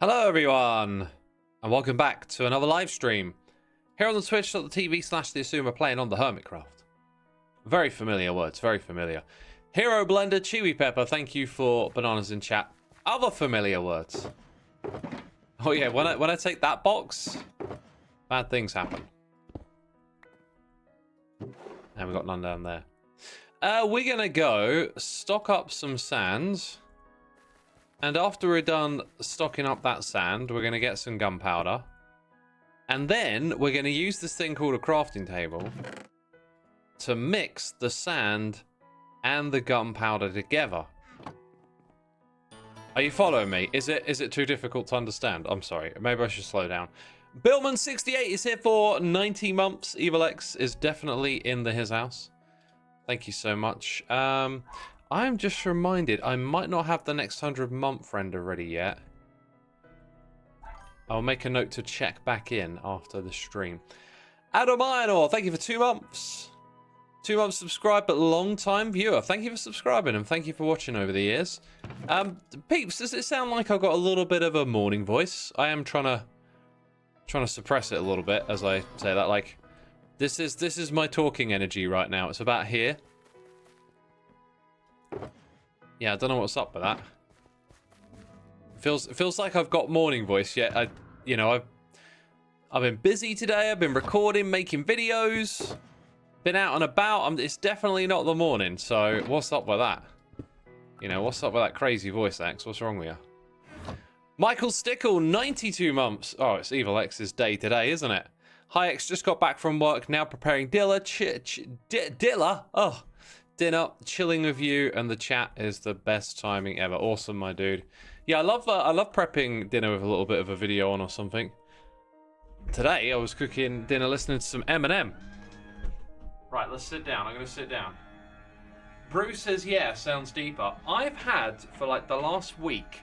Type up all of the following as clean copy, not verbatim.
Hello everyone, and welcome back to another live stream here on the twitch.tv/xisuma playing on the Hermitcraft. Very familiar words, very familiar. Hero Blender, Chewy Pepper, thank you for bananas in chat. Other familiar words. Oh yeah, when I take that box, bad things happen. And we got none down there. We're gonna go stock up some sand. And after we're done stocking up that sand, we're going to get some gunpowder. And then we're going to use this thing called a crafting table to mix the sand and the gunpowder together. Are you following me? Is it too difficult to understand? I'm sorry. Maybe I should slow down. Billman68 is here for 90 months. Evil X is definitely in his house. Thank you so much. I'm just reminded I might not have the next 100-month render ready yet. I'll make a note to check back in after the stream. Adam Ironor, thank you for 2 months. 2 months subscribed, but long-time viewer. Thank you for subscribing and thank you for watching over the years. Peeps, does it sound like I've got a little bit of a morning voice? I am trying to suppress it a little bit as I say that. Like, this is my talking energy right now. It's about here. Yeah, I don't know what's up with that. It feels like I've got morning voice yet. I've been busy today. I've been recording, making videos, been out and about. It's definitely not the morning. So what's up with that? What's up with that crazy voice, X? What's wrong with you? Michael Stickle, 92 months. Oh, it's Evil X's day today, isn't it? Hi, X just got back from work. Now preparing dinner. Dinner? Oh. Dinner, chilling with you, and the chat is the best timing ever. Awesome, my dude. Yeah, I love prepping dinner with a little bit of a video on or something. Today, I was cooking dinner listening to some Eminem. Right, let's sit down. I'm going to sit down. Bruce says, yeah, sounds deeper. I've had, for like the last week,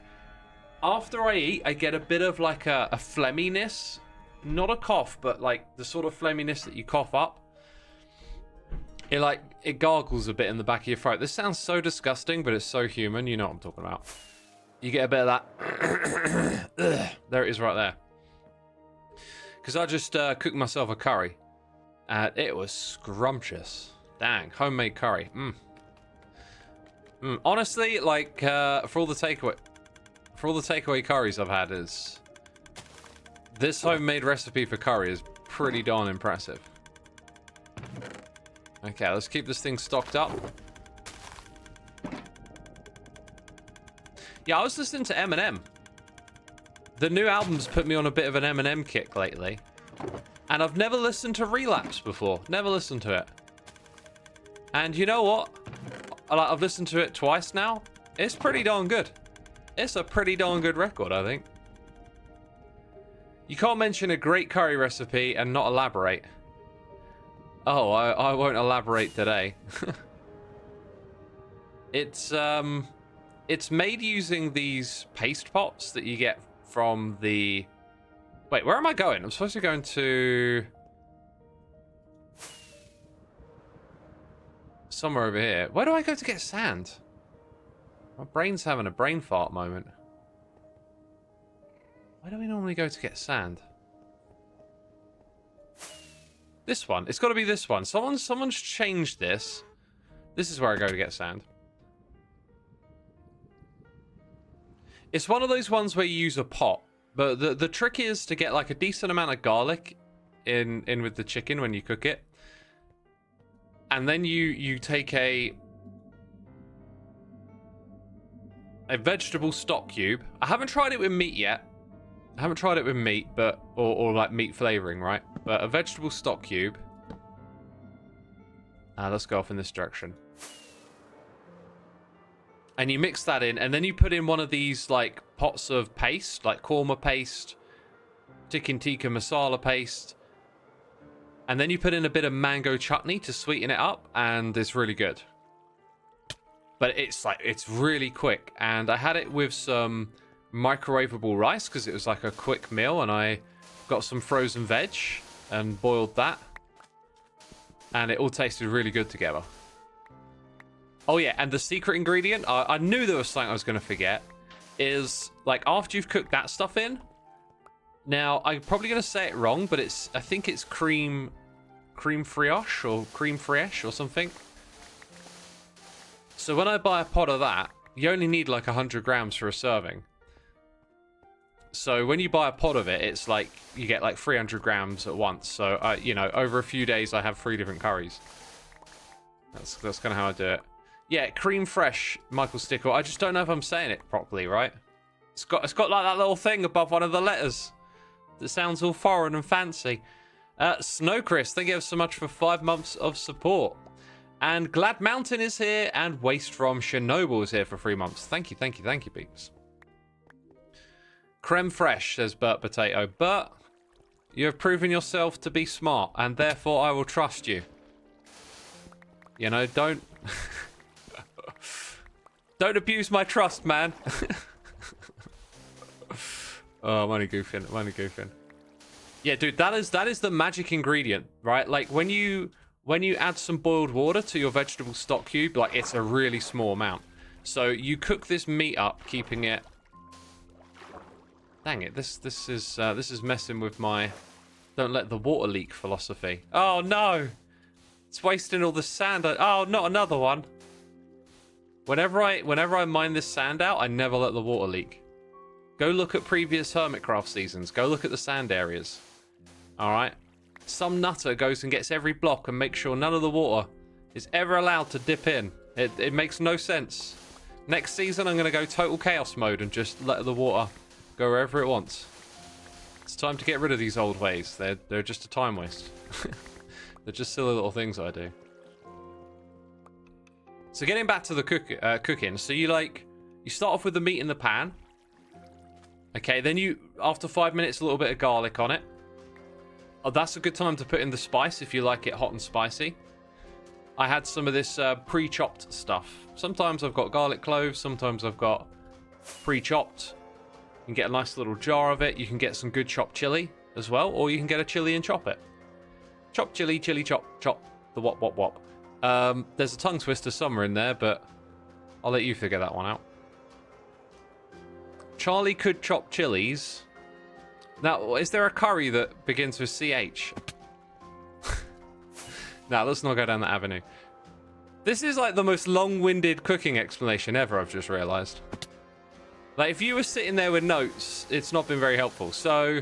after I eat, I get a bit of like a phlegminess. Not a cough, but like the sort of phlegminess that you cough up. It gargles a bit in the back of your throat. This sounds so disgusting, but it's so human. You know what I'm talking about. You get a bit of that. There it is right there. Because I just cooked myself a curry. And it was scrumptious. Dang, homemade curry. Honestly, like, for all the takeaway curries I've had, this homemade recipe for curry is pretty darn impressive. Okay, let's keep this thing stocked up. Yeah, I was listening to Eminem. The new album's put me on a bit of an Eminem kick lately. And I've never listened to Relapse before. Never listened to it. And you know what? I've listened to it twice now. It's pretty darn good. It's a pretty darn good record, I think. You can't mention a great curry recipe and not elaborate. Oh, I won't elaborate today. It's made using these paste pots that you get from the... Wait, where am I going? I'm supposed to go into... somewhere over here. Where do I go to get sand? My brain's having a brain fart moment. Where do we normally go to get sand? This one. It's got to be this one. Someone's changed this. This is where I go to get sand. It's one of those ones where you use a pot. But the trick is to get like a decent amount of garlic in with the chicken when you cook it. And then you take a vegetable stock cube. I haven't tried it with meat yet. I haven't tried it with meat, but or like meat flavoring, right? But a vegetable stock cube. Let's go off in this direction. And you mix that in, and then you put in one of these like pots of paste, like korma paste, chicken tikka masala paste, and then you put in a bit of mango chutney to sweeten it up, and it's really good. But it's really quick, and I had it with some microwavable rice because it was like a quick meal, and I got some frozen veg and boiled that, and it all tasted really good together. Oh yeah, and the secret ingredient, I knew there was something I was going to forget. is like after you've cooked that stuff in. Now I'm probably gonna say it wrong, but I think it's cream frioche or cream fraiche or something. So when I buy a pot of that, you only need like 100 grams for a serving. So when you buy a pot of it, it's like you get like 300 grams at once. So you know, over a few days, I have 3 different curries. That's kind of how I do it. Yeah, cream fresh, Michael Stickle. I just don't know if I'm saying it properly, right? It's got like that little thing above one of the letters that sounds all foreign and fancy. Snow Chris, thank you so much for 5 months of support. And Glad Mountain is here, and Waste from Chernobyl is here for 3 months. Thank you, peeps. Creme Fraiche, says Bert Potato. Bert, you have proven yourself to be smart, and therefore I will trust you. You know, don't... don't abuse my trust, man. Oh, I'm only goofing. Yeah, dude, that is the magic ingredient, right? Like, when you add some boiled water to your vegetable stock cube, like, it's a really small amount. So you cook this meat up, keeping it... Dang it, this is messing with my don't let the water leak philosophy. Oh, no! It's wasting all the sand. Oh, not another one. Whenever I mine this sand out, I never let the water leak. Go look at previous Hermitcraft seasons. Go look at the sand areas. Alright? Some nutter goes and gets every block and makes sure none of the water is ever allowed to dip in. It makes no sense. Next season, I'm going to go total chaos mode and just let the water go wherever it wants. It's time to get rid of these old ways. They're just a time waste. They're just silly little things I do. So getting back to the cooking. So you start off with the meat in the pan. Okay, then you, after 5 minutes, a little bit of garlic on it. Oh, that's a good time to put in the spice if you like it hot and spicy. I had some of this pre-chopped stuff. Sometimes I've got garlic cloves, sometimes I've got pre-chopped. You can get a nice little jar of it. You can get some good chopped chili as well, or you can get a chili and chop it. Chop chili, chili chop, chop, the wop wop wop. There's a tongue twister somewhere in there, but I'll let you figure that one out. Charlie could chop chilies. Now, is there a curry that begins with CH? Now, let's not go down that avenue. This is like the most long-winded cooking explanation ever, I've just realised. Like, if you were sitting there with notes, it's not been very helpful. So,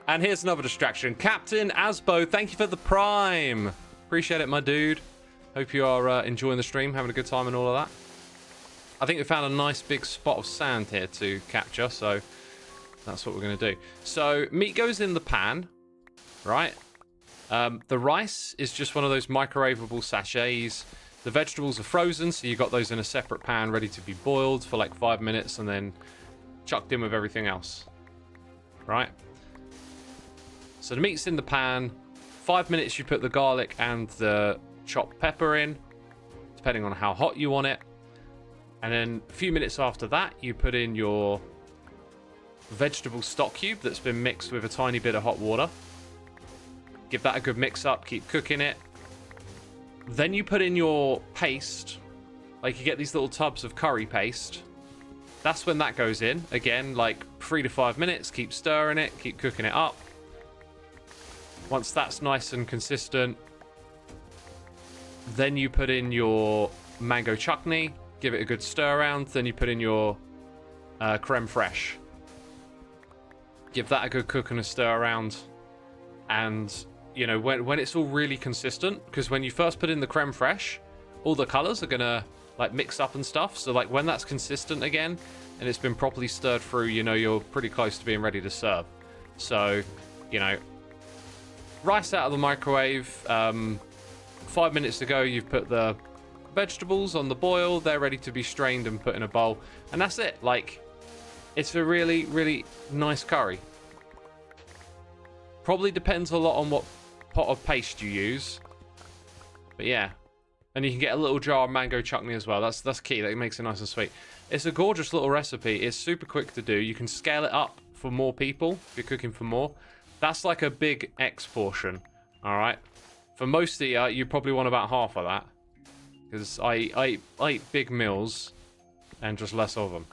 and here's another distraction. Captain Asbo, thank you for the prime. Appreciate it, my dude. Hope you are enjoying the stream, having a good time and all of that. I think we found a nice big spot of sand here to capture, so that's what we're going to do. So, meat goes in the pan, right? The rice is just one of those microwavable sachets. The vegetables are frozen, so you got those in a separate pan ready to be boiled for like 5 minutes and then chucked in with everything else, right? So the meat's in the pan. 5 minutes you put the garlic and the chopped pepper in, depending on how hot you want it. And then a few minutes after that, you put in your vegetable stock cube that's been mixed with a tiny bit of hot water. Give that a good mix up, keep cooking it. Then you put in your paste. Like, you get these little tubs of curry paste. That's when that goes in. Again, like 3 to 5 minutes, keep stirring it, keep cooking it up. Once that's nice and consistent, then you put in your mango chutney. Give it a good stir around. Then you put in your creme fraiche. Give that a good cook and a stir around. And, you know, when it's all really consistent, because when you first put in the creme fraiche, all the colors are going to, like, mix up and stuff. So, like, when that's consistent again and it's been properly stirred through, you know, you're pretty close to being ready to serve. So, you know, rice out of the microwave. 5 minutes to go, you've put the vegetables on the boil. They're ready to be strained and put in a bowl. And that's it. Like, it's a really, really nice curry. Probably depends a lot on what pot of paste you use. But yeah. And you can get a little jar of mango chutney as well. That's key. That makes it nice and sweet. It's a gorgeous little recipe. It's super quick to do. You can scale it up for more people if you're cooking for more. That's like a big X portion. Alright. For most of you probably want about half of that. Because I eat big meals and just less of them.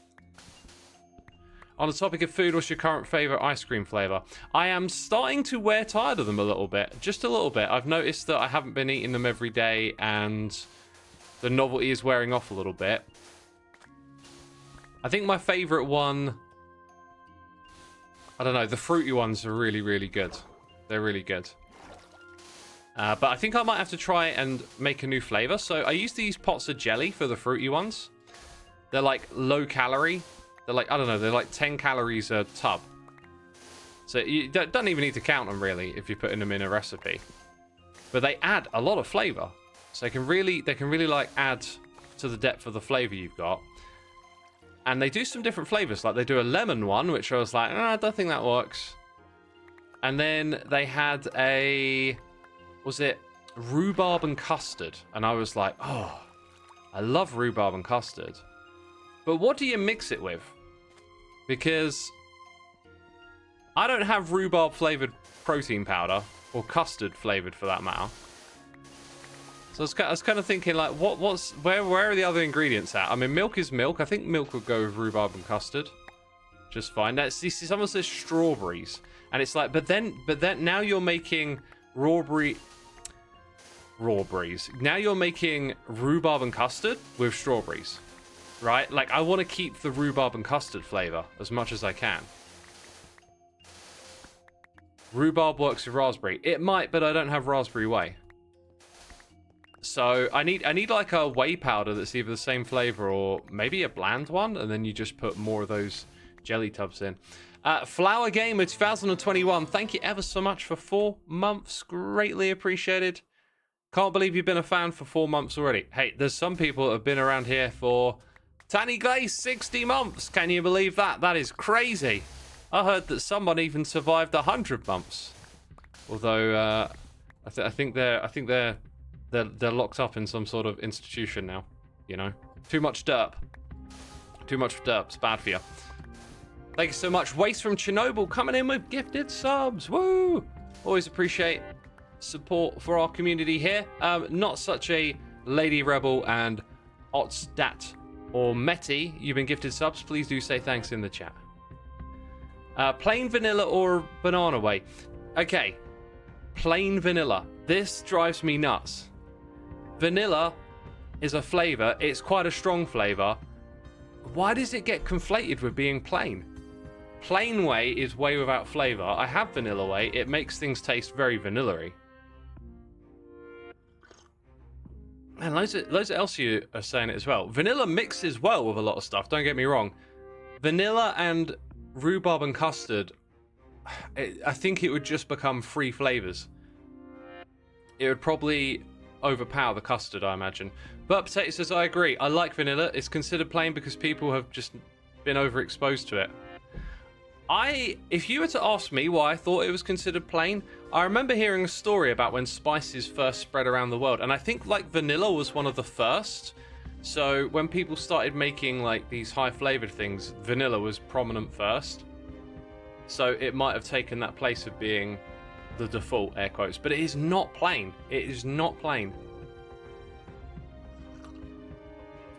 On the topic of food, what's your current favorite ice cream flavor? I am starting to wear tired of them a little bit. Just a little bit. I've noticed that I haven't been eating them every day and the novelty is wearing off a little bit. I think my favorite one... I don't know. The fruity ones are really, really good. They're really good. But I think I might have to try and make a new flavor. So I used to use pots of jelly for the fruity ones. They're like low calorie. They're like, I don't know, they're like 10 calories a tub. So you don't even need to count them really if you're putting them in a recipe. But they add a lot of flavor. So they can really like add to the depth of the flavor you've got. And they do some different flavors. Like they do a lemon one, which I was like, I don't think that works. And then they had a, was it rhubarb and custard? And I was like, oh, I love rhubarb and custard. But what do you mix it with? Because I don't have rhubarb flavored protein powder or custard flavored for that matter. So I was kind of thinking like, where are the other ingredients at? I mean, milk is milk. I think milk would go with rhubarb and custard, just fine. Now, see, someone says strawberries, and it's like, but then now you're making rawberries. Now you're making rhubarb and custard with strawberries. Right? Like, I want to keep the rhubarb and custard flavor as much as I can. Rhubarb works with raspberry. It might, but I don't have raspberry whey. So I need like a whey powder that's either the same flavor or maybe a bland one, and then you just put more of those jelly tubs in. Flower Gamer 2021, thank you ever so much for 4 months. Greatly appreciated. Can't believe you've been a fan for 4 months already. Hey, there's some people that have been around here for... Tanny Glaze, 60 months. Can you believe that? That is crazy. I heard that someone even survived 100 months. Although I think they're locked up in some sort of institution now. You know, too much derp. Too much derp. It's bad for you. Thank you so much. Waste from Chernobyl coming in with gifted subs. Woo! Always appreciate support for our community here. Not such a Lady Rebel and Otsdat or Meti, you've been gifted subs. Please do say thanks in the chat. Plain vanilla or banana whey? Okay, plain vanilla. This drives me nuts. Vanilla is a flavor. It's quite a strong flavor. Why does it get conflated with being plain? Plain whey is whey without flavor. I have vanilla whey. It makes things taste very vanilla-y. And loads of else you are saying it as well. Vanilla mixes well with a lot of stuff, don't get me wrong. Vanilla and rhubarb and custard, I think it would just become 3 flavors. It would probably overpower the custard, I imagine. But Potato says, I agree. I like vanilla. It's considered plain because people have just been overexposed to it. If you were to ask me why I thought it was considered plain, I remember hearing a story about when spices first spread around the world, and I think like vanilla was one of the first. So when people started making like these high flavored things, vanilla was prominent first. So it might have taken that place of being the default, air quotes, but it is not plain. It is not plain.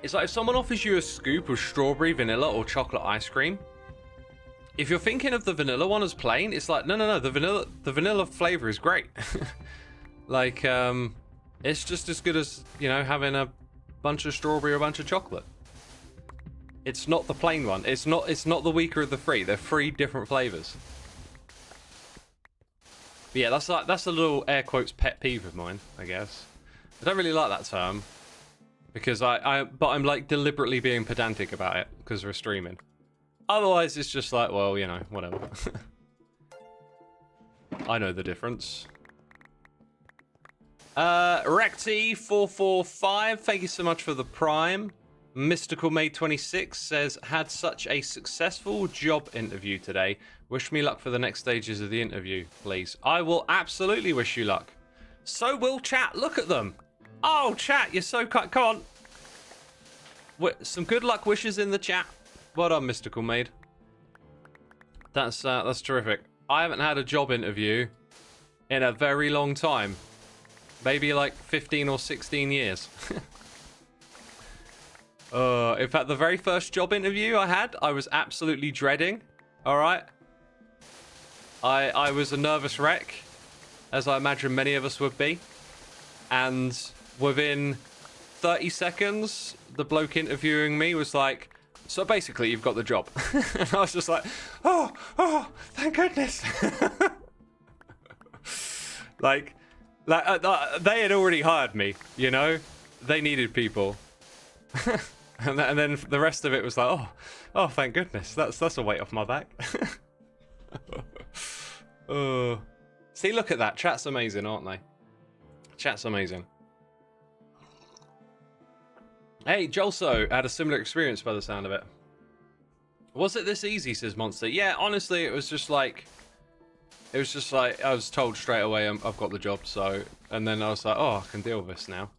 It's like if someone offers you a scoop of strawberry, vanilla, or chocolate ice cream, if you're thinking of the vanilla one as plain, it's like, no, the vanilla flavor is great. Like, it's just as good as, you know, having a bunch of strawberry or a bunch of chocolate. It's not the plain one. It's not the weaker of the 3. They're 3 different flavors. But yeah, that's a little air quotes pet peeve of mine, I guess. I don't really like that term because but I'm like deliberately being pedantic about it because we're streaming. Otherwise, it's just like, well, you know, whatever. I know the difference. Recti445, thank you so much for the Prime. Mystical Maid 26 says, had such a successful job interview today. Wish me luck for the next stages of the interview, please. I will absolutely wish you luck. So will chat. Look at them. Oh, chat, you're so cut. Come on. Some good luck wishes in the chat. Well done, Mystical Maid. That's terrific. I haven't had a job interview in a very long time. Maybe like 15 or 16 years. In fact, the very first job interview I had, I was absolutely dreading. All right. I was a nervous wreck, as I imagine many of us would be. And within 30 seconds, the bloke interviewing me was like, so basically, you've got the job. And I was just like, oh, thank goodness. like they had already hired me, you know? They needed people. and then the rest of it was like, oh, thank goodness. That's a weight off my back. See, look at that. Chat's amazing, aren't they? Chat's amazing. Hey, Jolso had a similar experience by the sound of it. Was it this easy, says Monster? Yeah, honestly, it was just like I was told straight away I've got the job, so, and then I was like, oh, I can deal with this now.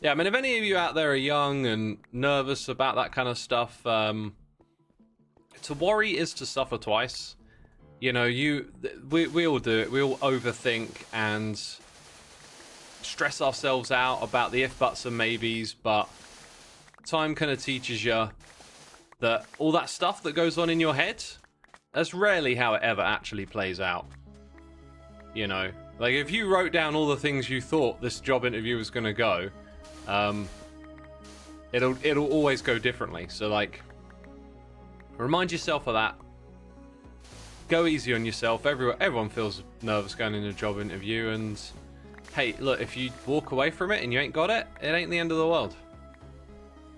Yeah, I mean, if any of you out there are young and nervous about that kind of stuff, to worry is to suffer twice. You know, we all do it. We all overthink and stress ourselves out about the if, buts, and maybes, but time kind of teaches you that all that stuff that goes on in your head, that's rarely how it ever actually plays out. You know, like if you wrote down all the things you thought this job interview was going to go, it'll always go differently. So like, remind yourself of that. Go easy on yourself. Everyone feels nervous going into a job interview, and hey, look, if you walk away from it and you ain't got it, it ain't the end of the world.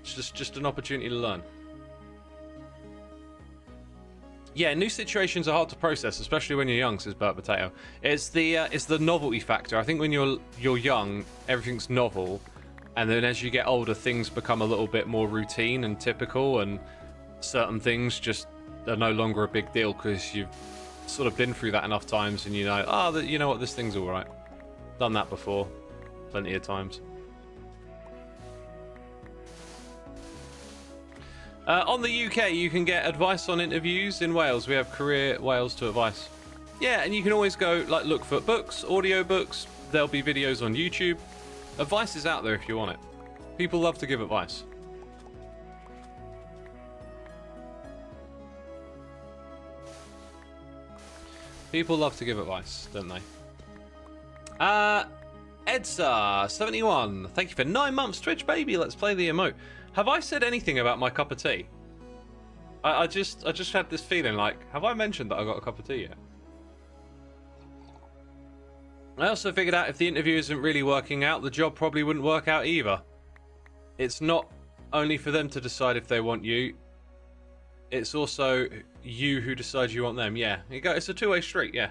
It's just an opportunity to learn. Yeah, new situations are hard to process, especially when you're young, says Burt Potato. It's the novelty factor. I think when you're young, everything's novel, and then as you get older, things become a little bit more routine and typical, and certain things just are no longer a big deal because you've sort of been through that enough times, and you know, you know what, this thing's all right. Done that before, plenty of times. On the UK, you can get advice on interviews in Wales. We have Career Wales to advice. Yeah, and you can always go like look for books, audio books. There'll be videos on YouTube. Advice is out there if you want it. People love to give advice. People love to give advice, don't they? Edsa71, thank you for 9 months. Twitch baby, let's play the emote. Have I said anything about my cup of tea? I just had this feeling like, have I mentioned that I got a cup of tea yet? I also figured out if the interview isn't really working out, the job probably wouldn't work out either. It's not only for them to decide if they want you, it's also you who decides you want them. Yeah, it's a two-way street, yeah.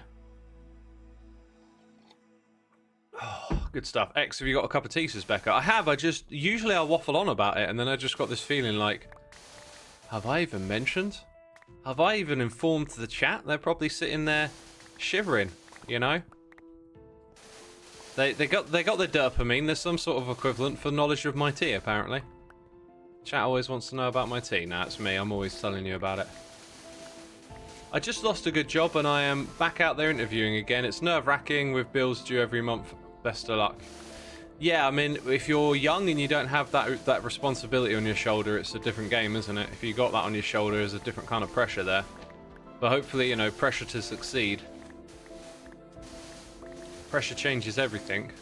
Oh, good stuff. X, have you got a cup of tea, says Becca? I have. Usually I waffle on about it, and then I just got this feeling like, have I even mentioned? Have I even informed the chat? They're probably sitting there shivering, you know? They got their dopamine. There's some sort of equivalent for knowledge of my tea, apparently. Chat always wants to know about my tea. Nah, it's me. I'm always telling you about it. I just lost a good job, and I am back out there interviewing again. It's nerve-wracking with bills due every month. Best of luck. Yeah, I mean, if you're young and you don't have that responsibility on your shoulder, it's a different game, isn't it? If you got that on your shoulder, there's a different kind of pressure there. But hopefully, you know, pressure to succeed. Pressure changes everything.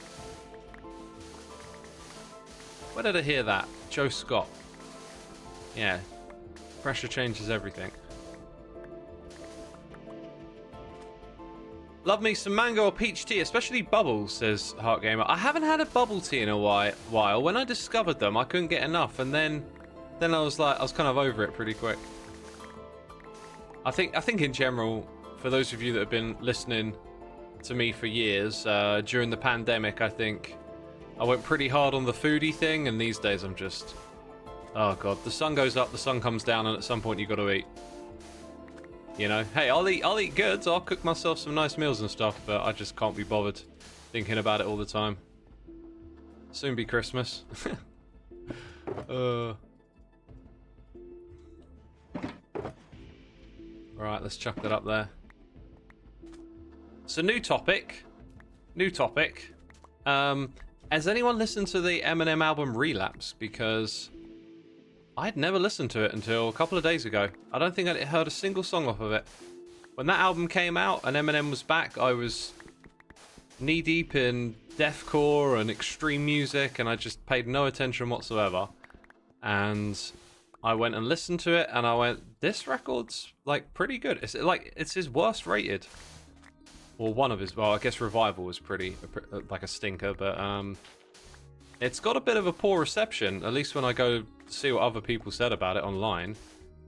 Where did I hear that? Joe Scott. Yeah. Pressure changes everything. Love me some mango or peach tea, especially bubbles, says Heart Gamer. I haven't had a bubble tea in a while. When I discovered them, I couldn't get enough, and then I was kind of over it pretty quick. I think in general, for those of you that have been listening to me for years, during the pandemic, I think I went pretty hard on the foodie thing, and these days I'm just, oh god, the sun goes up, the sun comes down, and at some point you got to eat. You know, hey, I'll eat good. I'll cook myself some nice meals and stuff, but I just can't be bothered thinking about it all the time. Soon be Christmas. Right, let's chuck that up there. So new topic. Has anyone listened to the Eminem album Relapse? Because I'd never listened to it until a couple of days ago. I don't think I'd heard a single song off of it. When that album came out and Eminem was back, I was knee-deep in deathcore and extreme music, and I just paid no attention whatsoever. And I went and listened to it, and I went, this record's, like, pretty good. It's his worst rated. Or one of his, well, I guess Revival was pretty, like a stinker, but, it's got a bit of a poor reception, at least when I go see what other people said about it online.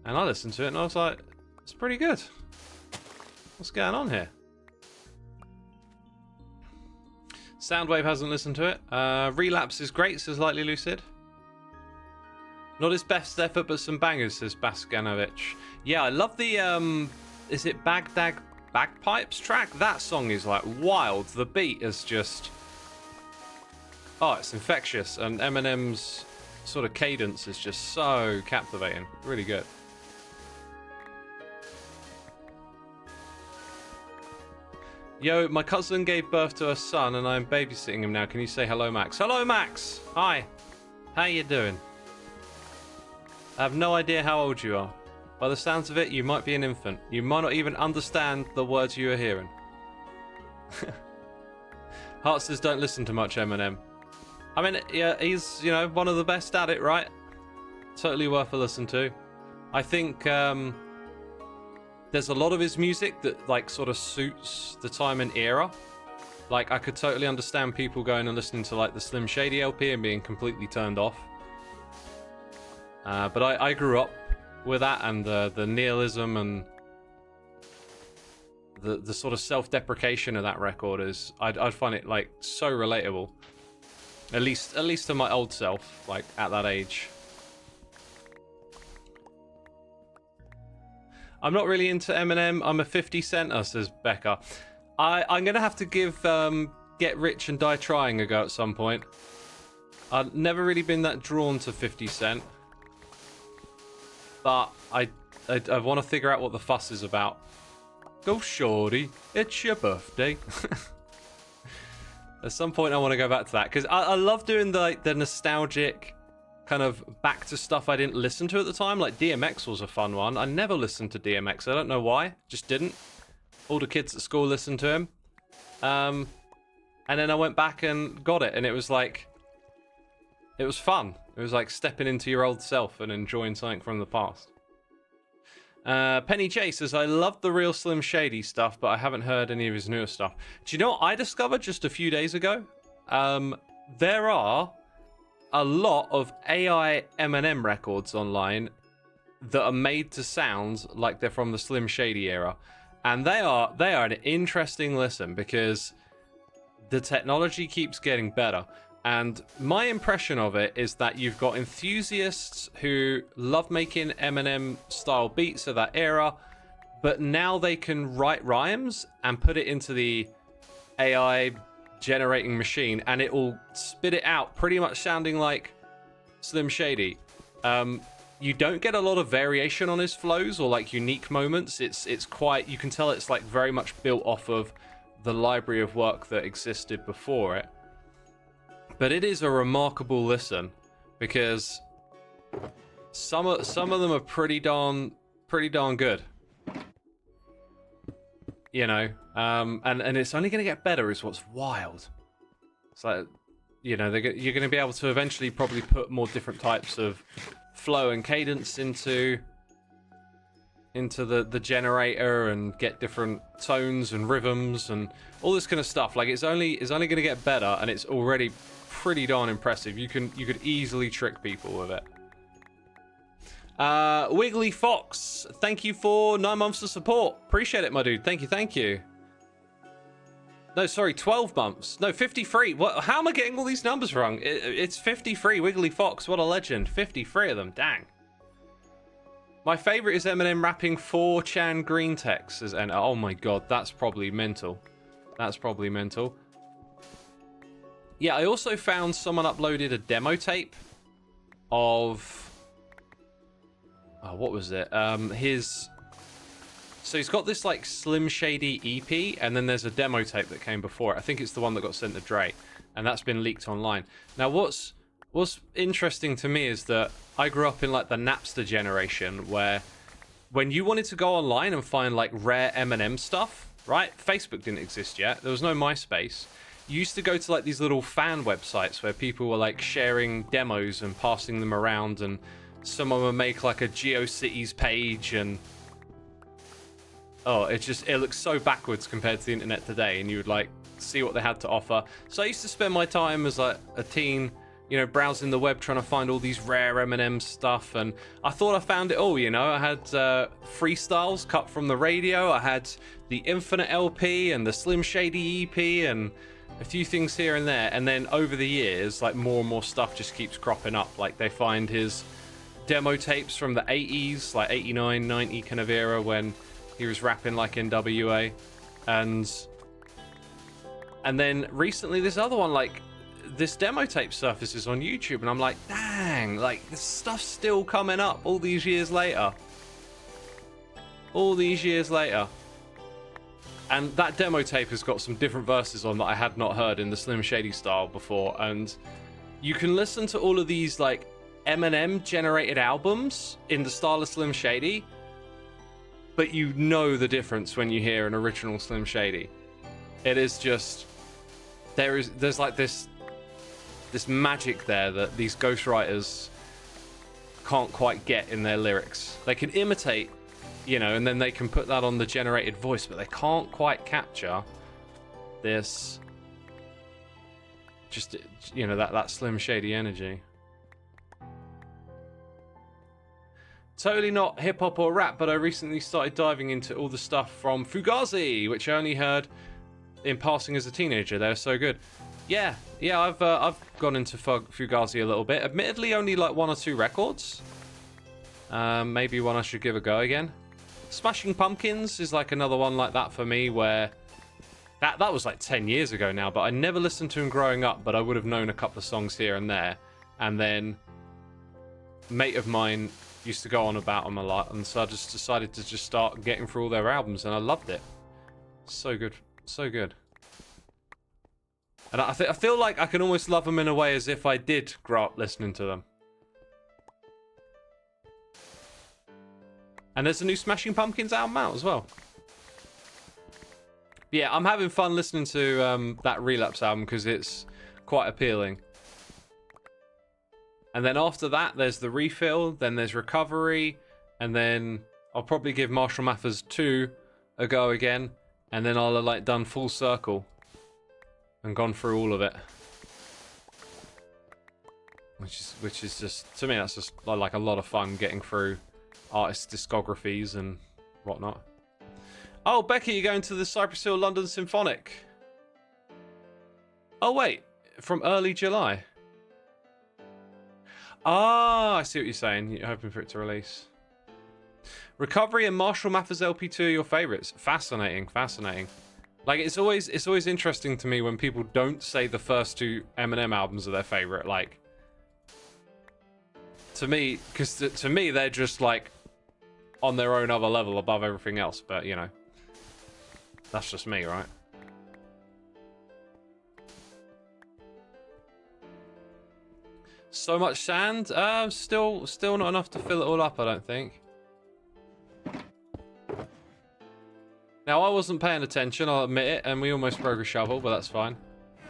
And I listened to it and I was like, it's pretty good. What's going on here? Soundwave hasn't listened to it. Relapse is great, says Lightly Lucid. Not his best effort, but some bangers, says Baskanovic. Yeah, I love the, is it Baghdad Bagpipes track? That song is like wild. The beat is just... oh, it's infectious, and Eminem's sort of cadence is just so captivating. Really good. Yo, my cousin gave birth to a son, and I'm babysitting him now. Can you say hello, Max? Hello, Max! Hi. How you doing? I have no idea how old you are. By the sounds of it, you might be an infant. You might not even understand the words you are hearing. Hart says don't listen to much Eminem. I mean, yeah, he's, you know, one of the best at it, right? Totally worth a listen to. I think there's a lot of his music that, like, sort of suits the time and era. Like, I could totally understand people going and listening to, like, the Slim Shady LP and being completely turned off. But I grew up with that, and the nihilism and the sort of self-deprecation of that record is... I'd find it, like, so relatable. At least to my old self, like, at that age. I'm not really into Eminem. I'm a 50 center, says Becca. I'm going to have to give Get Rich and Die Trying a go at some point. I've never really been that drawn to 50 Cent. But I want to figure out what the fuss is about. Go shorty, it's your birthday. At some point I want to go back to that, because I love doing the nostalgic kind of back to stuff I didn't listen to at the time. Like DMX was a fun one. I never listened to DMX. I don't know why. Just didn't. All the kids at school listened to him. And then I went back and got it, and it was like... it was fun. It was like stepping into your old self and enjoying something from the past. Penny J says, I love the real Slim Shady stuff, but I haven't heard any of his newer stuff. Do you know what I discovered just a few days ago? There are a lot of AI Eminem records online that are made to sound like they're from the Slim Shady era. And they are an interesting listen, because the technology keeps getting better. And my impression of it is that you've got enthusiasts who love making Eminem style beats of that era, but now they can write rhymes and put it into the AI generating machine, and it will spit it out pretty much sounding like Slim Shady. You don't get a lot of variation on his flows or like unique moments. It's quite, you can tell it's like very much built off of the library of work that existed before it. But it is a remarkable listen, because some of them are pretty darn good. You know, and it's only going to get better, is what's wild. It's like, you know, you're going to be able to eventually probably put more different types of flow and cadence into the generator, and get different tones and rhythms and all this kind of stuff. Like, it's only going to get better, and it's already pretty darn impressive. You could easily trick people with it. Wiggly Fox, thank you for 9 months of support. Appreciate it, my dude. Thank you. No, sorry, 12 months. No, 53. What? How am I getting all these numbers wrong? It's 53. Wiggly Fox, what a legend. 53 of them. Dang. My favorite is Eminem rapping 4chan green text. And oh my god, that's probably mental. Yeah, I also found someone uploaded a demo tape of... oh, what was it? So he's got this, like, Slim Shady EP, and then there's a demo tape that came before it. I think it's the one that got sent to Dre, and that's been leaked online. Now, what's what's interesting to me is that I grew up in like the Napster generation, where when you wanted to go online and find like rare Eminem stuff, right? Facebook didn't exist yet. There was no MySpace. You used to go to like these little fan websites where people were like sharing demos and passing them around, and someone would make like a GeoCities page, and oh, it looks so backwards compared to the internet today, and you would like see what they had to offer. So I used to spend my time as like a teen, you know, browsing the web trying to find all these rare Eminem stuff, and I thought I found it all, you know. I had freestyles cut from the radio, I had the Infinite LP and the Slim Shady EP and a few things here and there, and then over the years, like more and more stuff just keeps cropping up. Like they find his demo tapes from the 80s, like 89, 90 kind of era when he was rapping like NWA, and then recently this other one, like this demo tape surfaces on YouTube, and I'm like, dang, like this stuff's still coming up all these years later. All these years later. And that demo tape has got some different verses on that I had not heard in the Slim Shady style before, and you can listen to all of these like Eminem generated albums in the style of Slim Shady, but you know the difference when you hear an original Slim Shady. It is just, there's like this magic there that these ghostwriters can't quite get in their lyrics. They can imitate, you know, and then they can put that on the generated voice, but they can't quite capture this, just, you know, that Slim Shady energy. Totally not hip-hop or rap, but I recently started diving into all the stuff from Fugazi, which I only heard in passing as a teenager. They're so good. Yeah, I've gone into Fugazi a little bit. Admittedly, only like 1 or 2 records. Maybe one I should give a go again. Smashing Pumpkins is like another one like that for me, where that was like 10 years ago now, but I never listened to him growing up, but I would have known a couple of songs here and there. And then a mate of mine used to go on about them a lot, and so I just decided to just start getting through all their albums, and I loved it. So good, so good. And I feel like I can almost love them in a way as if I did grow up listening to them. And there's a new Smashing Pumpkins album out as well. Yeah, I'm having fun listening to that Relapse album because it's quite appealing. And then after that, there's the Refill, then there's Recovery, and then I'll probably give Marshall Mathers 2 a go again, and then I'll have like done full circle and gone through all of it. Which is just, to me, that's just like a lot of fun getting through artists' discographies and whatnot. Oh, Becky, you're going to the Cypress Hill London Symphonic. Oh, wait, from early July. Ah, I see what you're saying. You're hoping for it to release. Recovery and Marshall Mathers LP2 are your favorites. Fascinating, fascinating. Like, it's always interesting to me when people don't say the first 2 Eminem albums are their favorite. Like, to me, because to me they're just like on their own other level above everything else. But you know, that's just me, right? So much sand. Still not enough to fill it all up, I don't think. Now, I wasn't paying attention, I'll admit it, and we almost broke a shovel, but that's fine.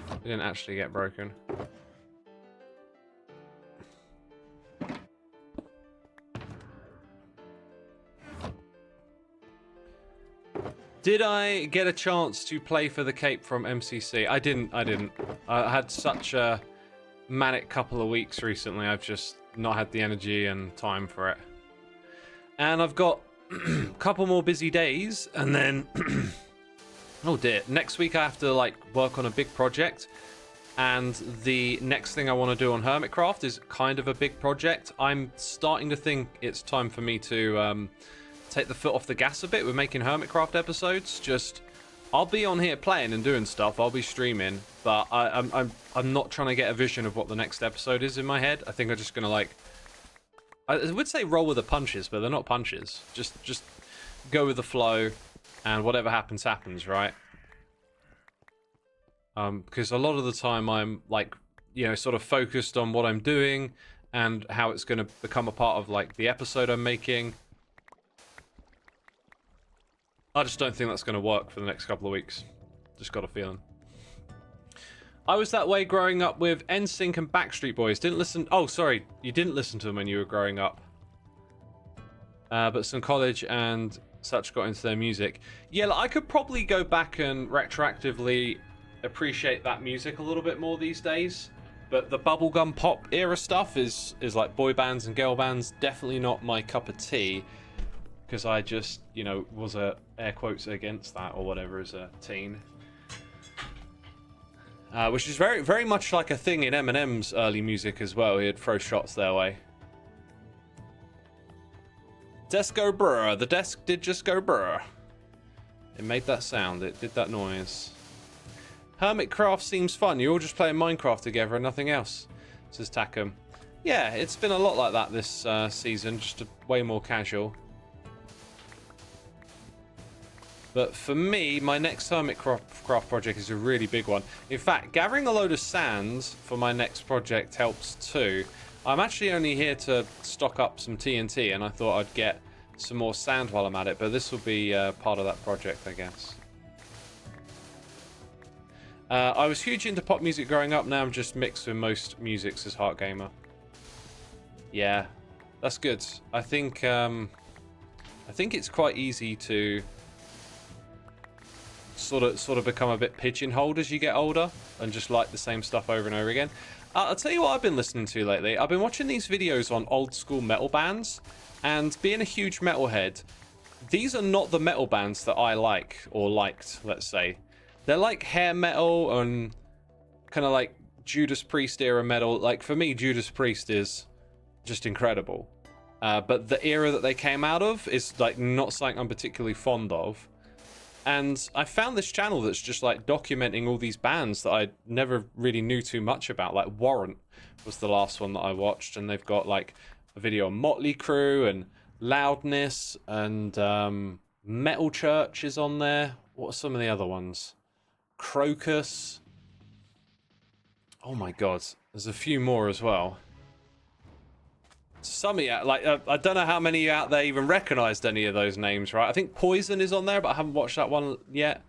We didn't actually get broken. Did I get a chance to play for the Cape from MCC? I didn't. I had such a manic couple of weeks recently. I've just not had the energy and time for it. And I've got a couple more busy days, and then oh dear, next week I have to like work on a big project, and the next thing I want to do on Hermitcraft is kind of a big project. I'm starting to think it's time for me to take the foot off the gas a bit with making Hermitcraft episodes. Just, I'll be on here playing and doing stuff, I'll be streaming, but I'm not trying to get a vision of what the next episode is in my head. I think I'm just gonna like, I would say roll with the punches, but they're not punches. Just go with the flow, and whatever happens, happens, right? Because a lot of the time I'm like, you know, sort of focused on what I'm doing and how it's going to become a part of, like, the episode I'm making. I just don't think that's going to work for the next couple of weeks. Just got a feeling. I was that way growing up with NSYNC and Backstreet Boys. Didn't listen... Oh, sorry. You didn't listen to them when you were growing up. But some college and such got into their music. Yeah, like, I could probably go back and retroactively appreciate that music a little bit more these days. But the bubblegum pop era stuff is like boy bands and girl bands. Definitely not my cup of tea. Because I just, you know, was air quotes against that or whatever as a teen. Which is very, very much like a thing in Eminem's early music as well. He'd throw shots their way. Desk go brr. The desk did just go brr. It made that sound. It did that noise. Hermitcraft seems fun. You're all just playing Minecraft together and nothing else, says Takum. Yeah, it's been a lot like that this season. Just way more casual. But for me, my next Hermitcraft project is a really big one. In fact, gathering a load of sands for my next project helps too. I'm actually only here to stock up some TNT, and I thought I'd get some more sand while I'm at it, but this will be part of that project, I guess. I was huge into pop music growing up. Now I'm just mixed with most musics as Heart Gamer. Yeah, that's good. I think it's quite easy to sort of become a bit pigeonholed as you get older and just like the same stuff over and over again. I'll tell you what I've been listening to lately. I've been watching these videos on old school metal bands, and being a huge metalhead, these are not the metal bands that I like or liked, let's say. They're like hair metal and kind of like Judas Priest era metal. Like for me, Judas Priest is just incredible. But the era that they came out of is like not something I'm particularly fond of. And I found this channel that's just like documenting all these bands that I never really knew too much about. Like Warrant was the last one that I watched, and they've got like a video on Motley Crue and Loudness and Metal Church is on there. What are some of the other ones? Crocus. Oh my god, there's a few more as well. Some of you, like, I don't know how many out there even recognized any of those names, right? I think Poison is on there, but I haven't watched that one yet.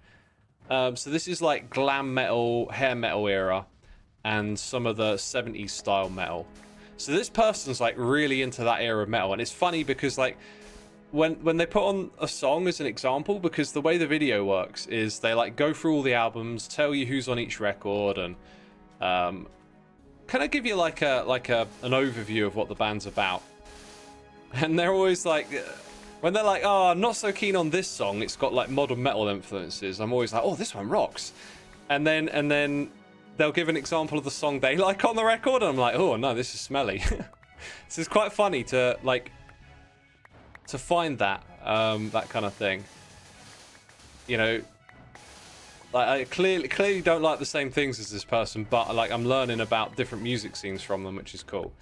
So this is like glam metal, hair metal era, and some of the 70s style metal. So this person's like really into that era of metal, and it's funny because like when they put on a song as an example, because the way the video works is they like go through all the albums, tell you who's on each record, and kind of give you like an overview of what the band's about. And they're always like, when they're like, oh, I'm not so keen on this song, it's got like modern metal influences, I'm always like, oh, this one rocks. And then they'll give an example of the song they like on the record, and I'm like, oh no, this is smelly. So it's quite funny to like to find that that kind of thing. You know, like I clearly don't like the same things as this person, but like I'm learning about different music scenes from them, which is cool.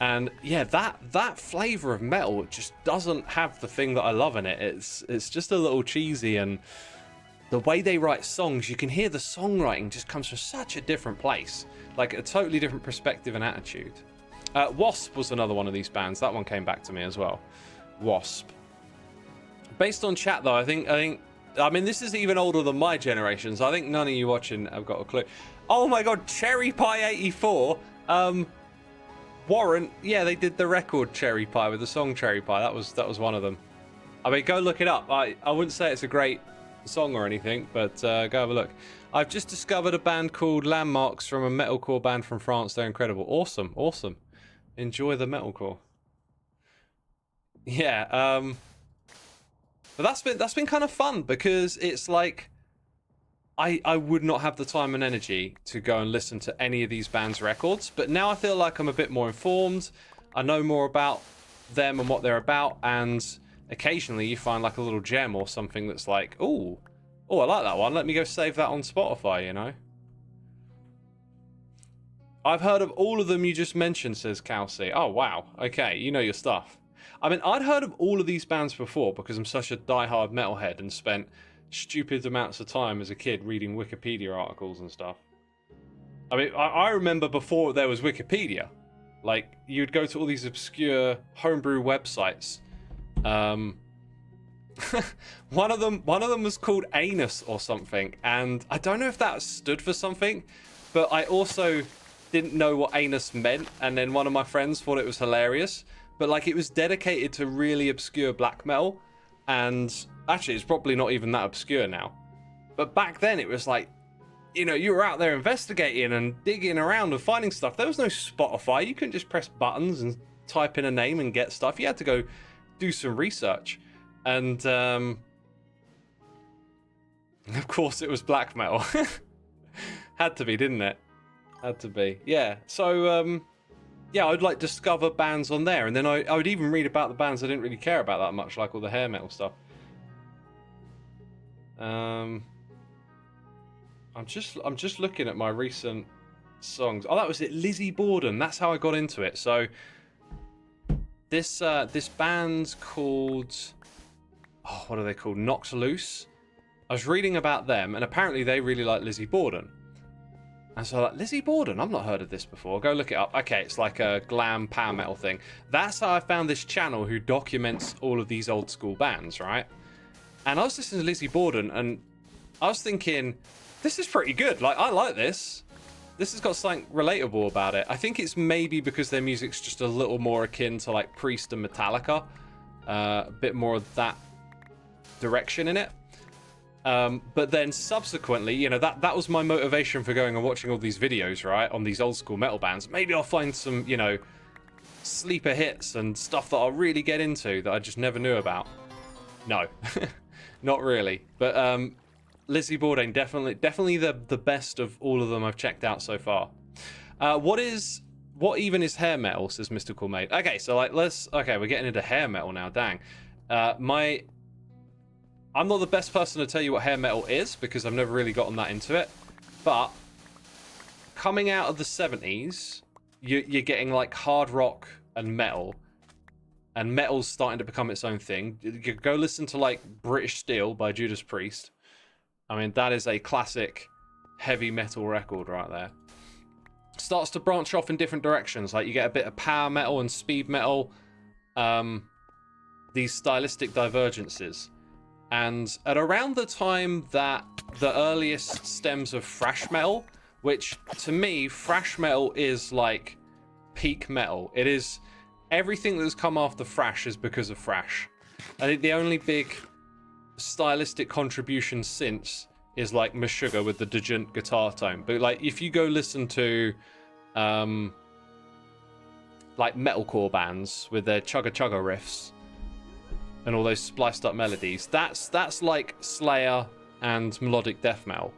And yeah, that flavor of metal just doesn't have the thing that I love in it. It's just a little cheesy, and the way they write songs, you can hear the songwriting just comes from such a different place, like a totally different perspective and attitude. Wasp was another one of these bands. That one came back to me as well. Wasp. Based on chat though, I mean, this is even older than my generation, so I think none of you watching have got a clue. Oh my god, Cherry Pie 84. Warrant, yeah, they did the record Cherry Pie with the song Cherry Pie. That was one of them. I mean, go look it up. I wouldn't say it's a great song or anything, but go have a look. I've just discovered a band called Landmarks from a metalcore band from France. They're incredible. Awesome. Enjoy the metalcore. Yeah, but that's been kind of fun because it's like I would not have the time and energy to go and listen to any of these bands' records, but now I feel like I'm a bit more informed. I know more about them and what they're about, and occasionally you find like a little gem or something that's like, oh, I like that one. Let me go save that on Spotify, you know? I've heard of all of them you just mentioned, says Kelsey. Oh, wow. Okay, you know your stuff. I mean, I'd heard of all of these bands before because I'm such a diehard metalhead and spent stupid amounts of time as a kid reading Wikipedia articles and stuff. I mean, I remember before there was Wikipedia, like you'd go to all these obscure homebrew websites. One of them was called Anus or something, and I don't know if that stood for something, but I also didn't know what anus meant, and then one of my friends thought it was hilarious. But like, it was dedicated to really obscure black metal, and actually it's probably not even that obscure now. But back then it was like, you know, you were out there investigating and digging around and finding stuff. There was no Spotify. You couldn't just press buttons and type in a name and get stuff. You had to go do some research. And of course it was black metal. Had to be, didn't it? Had to be. Yeah. So yeah, I'd like discover bands on there, and then I would even read about the bands I didn't really care about that much, like all the hair metal stuff. I'm just looking at my recent songs. Oh, that was it, Lizzie Borden. That's how I got into it. So this band's called, oh, what are they called? Knocked Loose. I was reading about them, and apparently they really like Lizzie Borden. And so, like, Lizzie Borden, I've not heard of this before. Go look it up. Okay, it's like a glam power metal thing. That's how I found this channel who documents all of these old school bands, right? And I was listening to Lizzie Borden, and I was thinking, this is pretty good. Like, I like this. This has got something relatable about it. I think it's maybe because their music's just a little more akin to, like, Priest and Metallica. A bit more of that direction in it. But then subsequently, you know, that was my motivation for going and watching all these videos, right, on these old school metal bands. Maybe I'll find some, you know, sleeper hits and stuff that I'll really get into that I just never knew about. No, not really. But Lizzie Borden, definitely the best of all of them I've checked out so far. What even is hair metal, says Mystical Maid. Okay, so like okay, we're getting into hair metal now, dang. I'm not the best person to tell you what hair metal is because I've never really gotten that into it. But coming out of the 70s, you're getting like hard rock and metal's starting to become its own thing. You go listen to like British Steel by Judas Priest. I mean, that is a classic heavy metal record right there. Starts to branch off in different directions. Like you get a bit of power metal and speed metal. These stylistic divergences. And at around the time that the earliest stems of thrash metal, which to me, thrash metal is like peak metal. It is everything that's come after thrash is because of thrash. I think the only big stylistic contribution since is like Meshuggah with the djent guitar tone. But like if you go listen to like metalcore bands with their chugga chugga riffs and all those spliced up melodies, that's like Slayer and melodic death metal,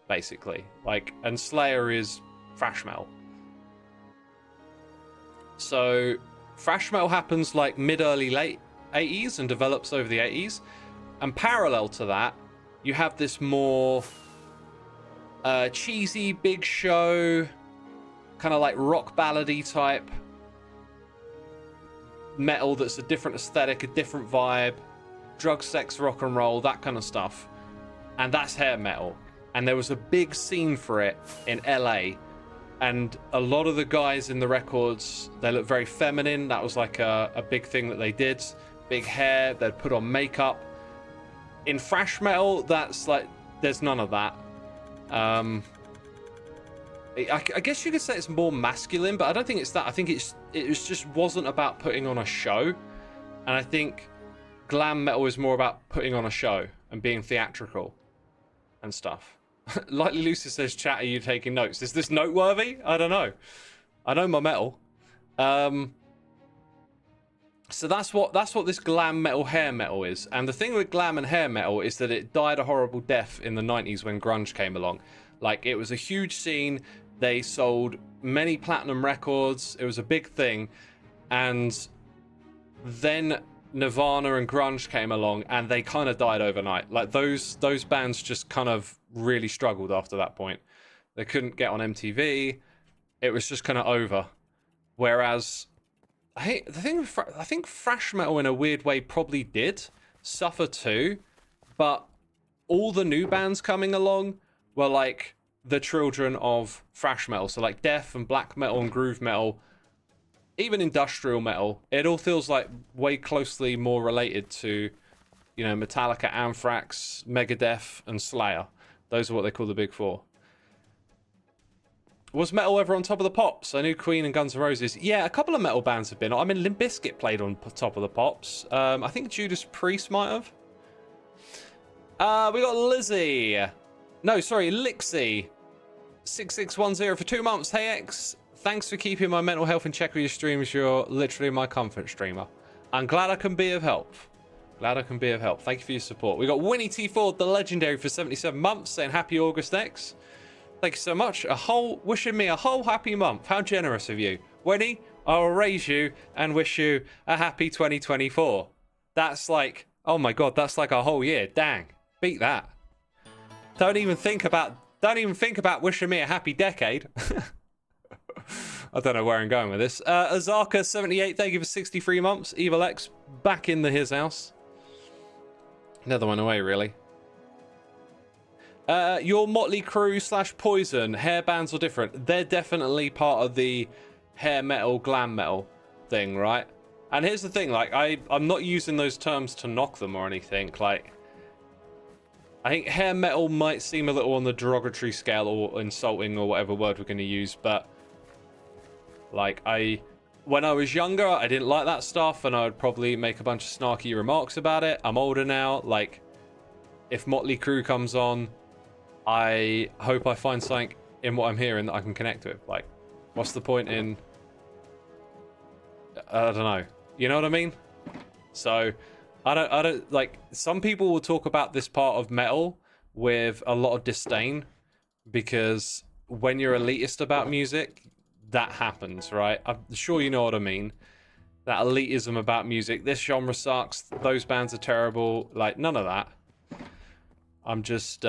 basically. Like, and Slayer is thrash metal. So thrash metal happens like mid-early late 80s and develops over the 80s. And parallel to that, you have this more cheesy, big show, kind of like rock ballady type metal that's a different aesthetic, a different vibe, drug, sex, rock and roll, that kind of stuff. And that's hair metal. And there was a big scene for it in LA. And a lot of the guys in the records, they look very feminine. That was like a big thing that they did. Big hair, they'd put on makeup. In thrash metal, that's like, there's none of that. I guess you could say it's more masculine, but I don't think it's that. I think it just wasn't about putting on a show. And I think glam metal is more about putting on a show and being theatrical and stuff. Lightly Lucy says, chat, are you taking notes? Is this noteworthy? I don't know. I know my metal. So that's what this glam metal hair metal is. And the thing with glam and hair metal is that it died a horrible death in the 90s when grunge came along. Like, it was a huge scene. They sold many platinum records. It was a big thing. And then Nirvana and grunge came along and they kind of died overnight. Like, those bands just kind of really struggled after that point. They couldn't get on MTV. It was just kind of over. Whereas I think thrash metal in a weird way probably did suffer too, but all the new bands coming along were like the children of thrash metal. So like death and black metal and groove metal, even industrial metal, it all feels like way closely more related to, you know, Metallica, Anthrax, Megadeth, and Slayer. Those are what they call the big four. Was metal ever on top of the pops? I knew Queen and Guns N' Roses. Yeah, a couple of metal bands have been. I mean, Limp Bizkit played on top of the pops. I think Judas Priest might have. We got Lizzie. No, sorry, Lixie. 6610 for 2 months. Hey, X. Thanks for keeping my mental health in check with your streams. You're literally my comfort streamer. I'm glad I can be of help. Glad I can be of help. Thank you for your support. We got Winnie T. Ford, the legendary, for 77 months, saying happy August, X. Thank you so much. Wishing me a whole happy month. How generous of you. Winnie, I'll raise you and wish you a happy 2024. That's like, oh my God, that's like a whole year. Dang. Beat that. Don't even think about wishing me a happy decade. I don't know where I'm going with this. Azarka 78, thank you for 63 months. Evil X back in his house. Another one away, really. Your Motley Crue / Poison hair bands are different. They're definitely part of the hair metal, glam metal thing, right? And here's the thing, like, I'm not using those terms to knock them or anything. Like, I think hair metal might seem a little on the derogatory scale or insulting or whatever word we're going to use, but like, when I was younger, I didn't like that stuff, and I would probably make a bunch of snarky remarks about it. I'm older now. Like, if Motley Crue comes on, I hope I find something in what I'm hearing that I can connect with. Like, what's the point in... I don't know. You know what I mean? So, I don't... Like, some people will talk about this part of metal with a lot of disdain, because when you're elitist about music, that happens, right? I'm sure you know what I mean. That elitism about music. This genre sucks. Those bands are terrible. Like, none of that. I'm just...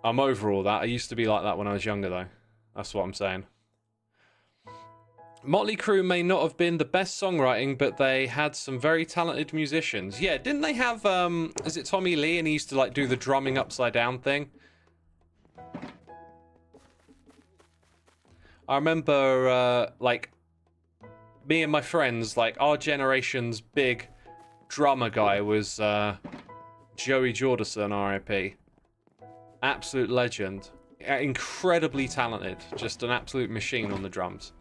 I'm over all that. I used to be like that when I was younger, though. That's what I'm saying. Motley Crue may not have been the best songwriting, but they had some very talented musicians. Yeah, didn't they have, is it Tommy Lee, and he used to, like, do the drumming upside down thing? I remember, like, me and my friends, like, our generation's big drummer guy was, Joey Jordison, R.I.P. Absolute legend. Incredibly talented. Just an absolute machine on the drums.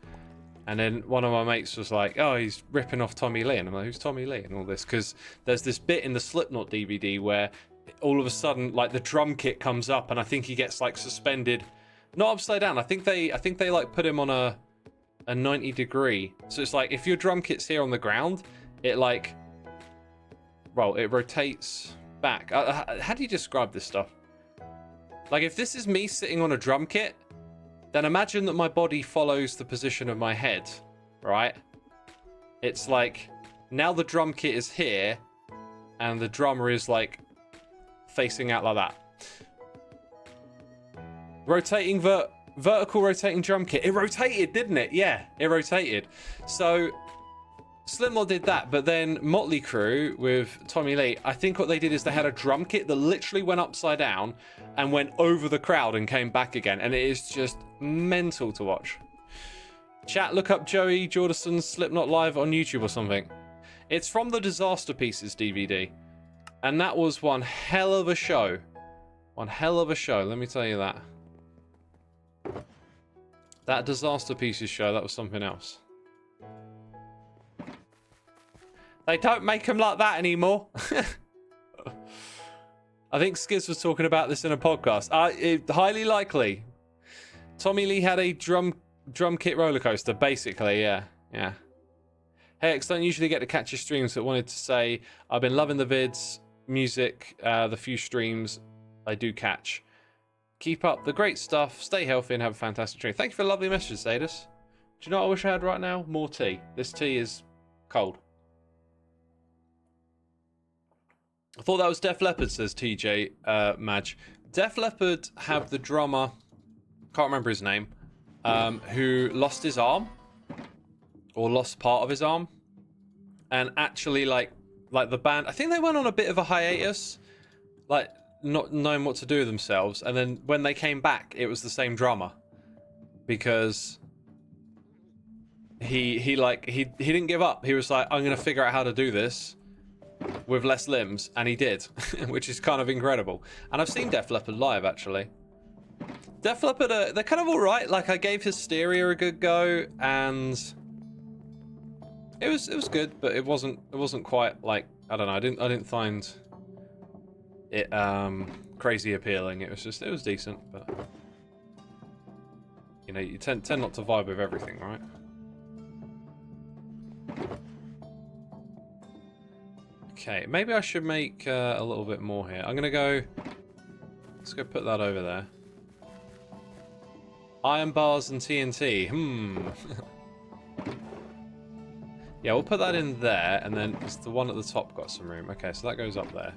And then one of my mates was like, oh, he's ripping off Tommy Lee. And I'm like, who's Tommy Lee? And all this. Because there's this bit in the Slipknot DVD where all of a sudden, like, the drum kit comes up, and I think he gets, like, suspended. Not upside down. I think they like, put him on a 90 degree. So it's like, if your drum kit's here on the ground, it, like... Well, it rotates back. How do you describe this stuff? Like, if this is me sitting on a drum kit, then imagine that my body follows the position of my head, right? It's like, now the drum kit is here, and the drummer is, like, facing out like that. Rotating, vertical rotating drum kit. It rotated, didn't it? Yeah, it rotated. So... Slipknot did that, but then Motley Crue with Tommy Lee, I think what they did is they had a drum kit that literally went upside down and went over the crowd and came back again, and it is just mental to watch. Chat, look up Joey Jordison's Slipknot live on YouTube or something. It's from the Disaster Pieces DVD, and that was one hell of a show. One hell of a show, let me tell you that. That Disaster Pieces show, that was something else. They don't make them like that anymore. I think Skiz was talking about this in a podcast. Highly likely. Tommy Lee had a drum kit roller coaster, basically, yeah. Yeah. Hey, X, don't usually get to catch your streams, but wanted to say I've been loving the vids, music, the few streams I do catch. Keep up the great stuff, stay healthy, and have a fantastic stream. Thank you for the lovely message, Zadus. Do you know what I wish I had right now? More tea. This tea is cold. I thought that was Def Leppard, says TJ Madge. Def Leppard have the drummer, can't remember his name, who lost his arm, or lost part of his arm, and actually, like the band, I think they went on a bit of a hiatus. Like, not knowing what to do with themselves, and then when they came back, it was the same drama, because he didn't give up. He was like, I'm gonna figure out how to do this with less limbs, and he did, which is kind of incredible. And I've seen Def Leppard live, actually. Def Leppard, they're kind of all right. Like, I gave Hysteria a good go, and it was good, but it wasn't quite like, I don't know. I didn't find it crazy appealing. It was decent, but you know, you tend not to vibe with everything, right? Okay, maybe I should make a little bit more here. I'm gonna go. Let's go put that over there. Iron bars and TNT. Yeah, we'll put that in there, and then it's the one at the top got some room. Okay, so that goes up there.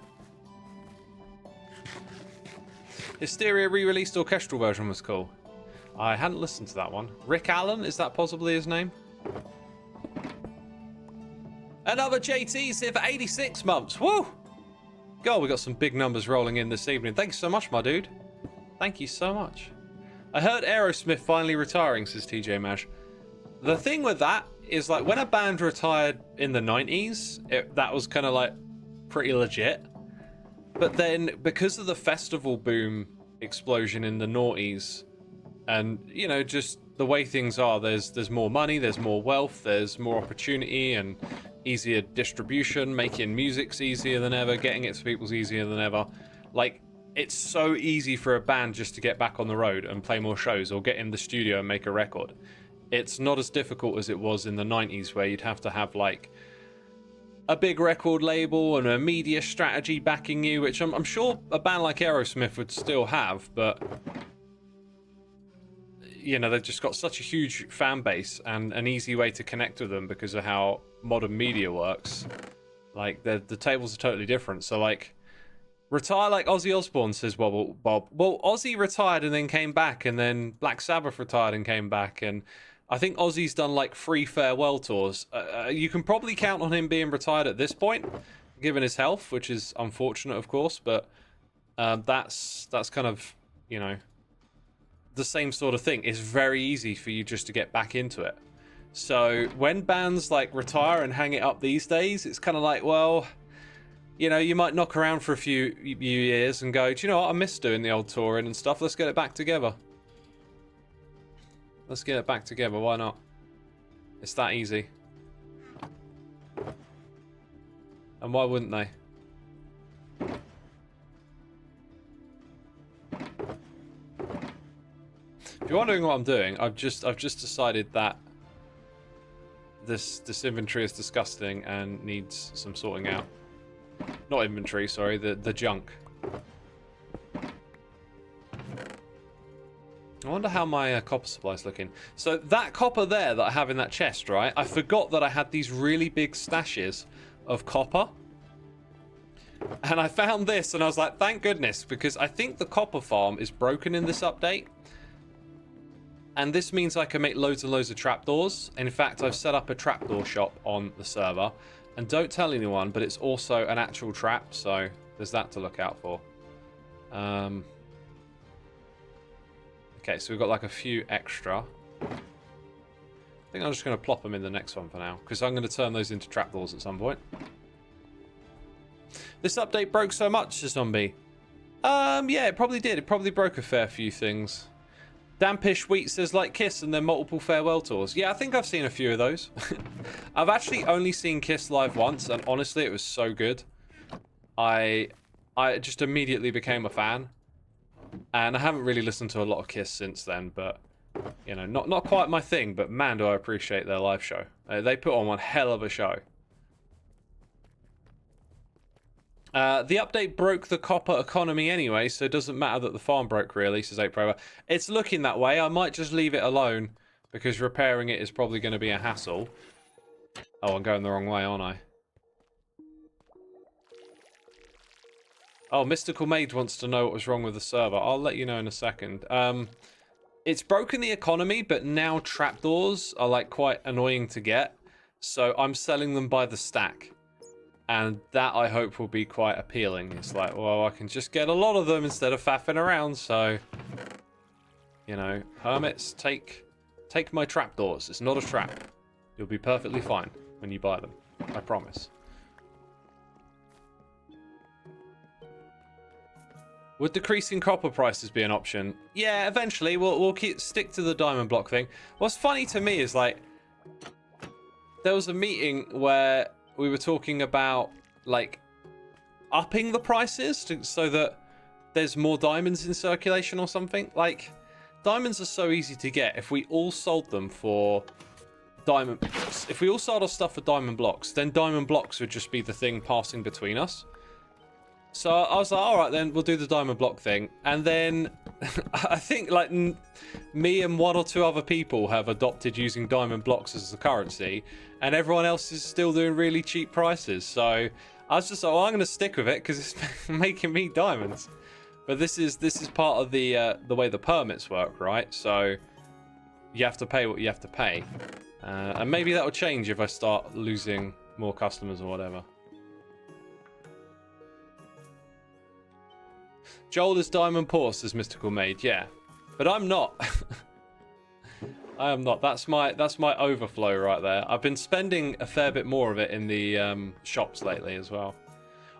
Hysteria re-released orchestral version was cool. I hadn't listened to that one. Rick Allen, is that possibly his name? Another JT's here for 86 months. Woo! God, we got some big numbers rolling in this evening. Thank you so much, my dude. Thank you so much. I heard Aerosmith finally retiring, says TJ Mash. The thing with that is, like, when a band retired in the 90s, that was kind of like pretty legit. But then, because of the festival boom explosion in the noughties, and, you know, just the way things are, there's more money, there's more wealth, there's more opportunity, and easier distribution, making music's easier than ever, getting it to people's easier than ever. Like, it's so easy for a band just to get back on the road and play more shows, or get in the studio and make a record. It's not as difficult as it was in the 90s, where you'd have to have, like, a big record label and a media strategy backing you, which I'm sure a band like Aerosmith would still have, but, you know, they've just got such a huge fan base and an easy way to connect with them because of how modern media works. Like, the tables are totally different. So, like, retire like Ozzy Osbourne, says Bob. Well, Ozzy retired and then came back, and then Black Sabbath retired and came back, and I think Ozzy's done like 3 farewell tours. You can probably count on him being retired at this point, given his health, which is unfortunate, of course, but that's kind of, you know, the same sort of thing. It's very easy for you just to get back into it. So when bands like retire and hang it up these days, it's kind of like, well, you know, you might knock around for a few years and go, do you know what, I miss doing the old touring and stuff, let's get it back together. Let's get it back together, why not? It's that easy. And why wouldn't they? If you're wondering what I'm doing, I've just decided that this inventory is disgusting and needs some sorting out. Not inventory, sorry, the junk. I wonder how my copper supply is looking. So that copper there that I have in that chest, right? I forgot that I had these really big stashes of copper. And I found this and I was like, thank goodness, because I think the copper farm is broken in this update. And this means I can make loads and loads of trapdoors. In fact, I've set up a trapdoor shop on the server. And don't tell anyone, but it's also an actual trap, so there's that to look out for. Okay, so we've got like a few extra. I think I'm just going to plop them in the next one for now, because I'm going to turn those into trapdoors at some point. This update broke so much, Zombie. Yeah, it probably did. It probably broke a fair few things. Dampish Wheat says, like Kiss and then multiple farewell tours. Yeah, I think I've seen a few of those. I've actually only seen Kiss live once, and honestly, it was so good. I just immediately became a fan. And I haven't really listened to a lot of Kiss since then, but, you know, not quite my thing, but man, do I appreciate their live show. They put on one hell of a show. The update broke the copper economy anyway, so it doesn't matter that the farm broke, really, says 8Pro. It's looking that way. I might just leave it alone, because repairing it is probably going to be a hassle. Oh, I'm going the wrong way, aren't I? Oh, Mystical Maid wants to know what was wrong with the server. I'll let you know in a second. It's broken the economy, but now trapdoors are like quite annoying to get. So I'm selling them by the stack. And that, I hope, will be quite appealing. It's like, well, I can just get a lot of them instead of faffing around, so... You know, hermits, take my trapdoors. It's not a trap. You'll be perfectly fine when you buy them. I promise. Would decreasing copper prices be an option? Yeah, eventually. We'll stick to the diamond block thing. What's funny to me is, like, there was a meeting where we were talking about, like, upping the prices so that there's more diamonds in circulation or something. Like, diamonds are so easy to get. If we all sold them for diamond... If we all sold our stuff for diamond blocks, then diamond blocks would just be the thing passing between us. So I was like, all right, then we'll do the diamond block thing. And then I think, like, me and one or two other people have adopted using diamond blocks as the currency, and everyone else is still doing really cheap prices. So I was just like, well, I'm going to stick with it because it's making me diamonds. But this is part of the way the permits work, right? So you have to pay what you have to pay. And maybe that'll change if I start losing more customers or whatever. Joel is diamond poor, says Mystical Maid. Yeah, but I'm not. I am not. That's my overflow right there. I've been spending a fair bit more of it in the shops lately as well.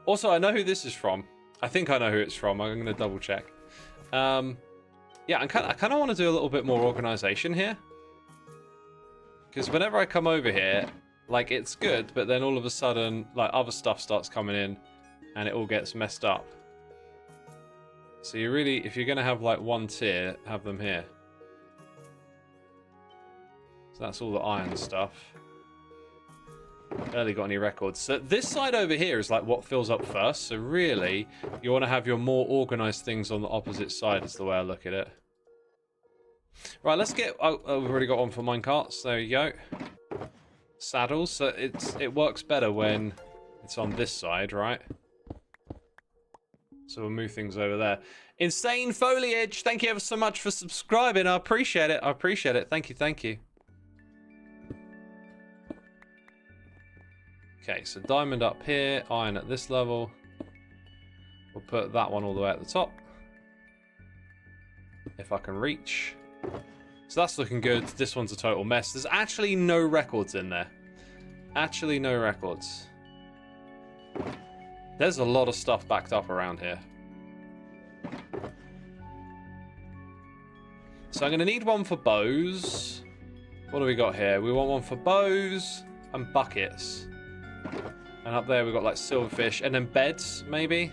Also, I know who this is from. I think I know who it's from. I'm going to double check. Yeah, I kind of want to do a little bit more organization here. Because whenever I come over here, like, it's good, but then all of a sudden, like, other stuff starts coming in and it all gets messed up. So you really, if you're going to have, like, one tier, have them here. So that's all the iron stuff. Barely got any records. So this side over here is, like, what fills up first. So really, you want to have your more organized things on the opposite side is the way I look at it. Right, let's get... Oh, we've already got one for minecarts. There you go. Saddles. So it works better when it's on this side, right? So we'll move things over there. Insane Foliage, thank you ever so much for subscribing. I appreciate it. I appreciate it. Thank you, thank you. Okay, so diamond up here, iron at this level. We'll put that one all the way at the top. If I can reach. So that's looking good. This one's a total mess. There's actually no records in there. Actually no records. There's a lot of stuff backed up around here. So I'm going to need one for bows. What do we got here? We want one for bows and buckets. And up there we've got, like, silverfish and then beds, maybe.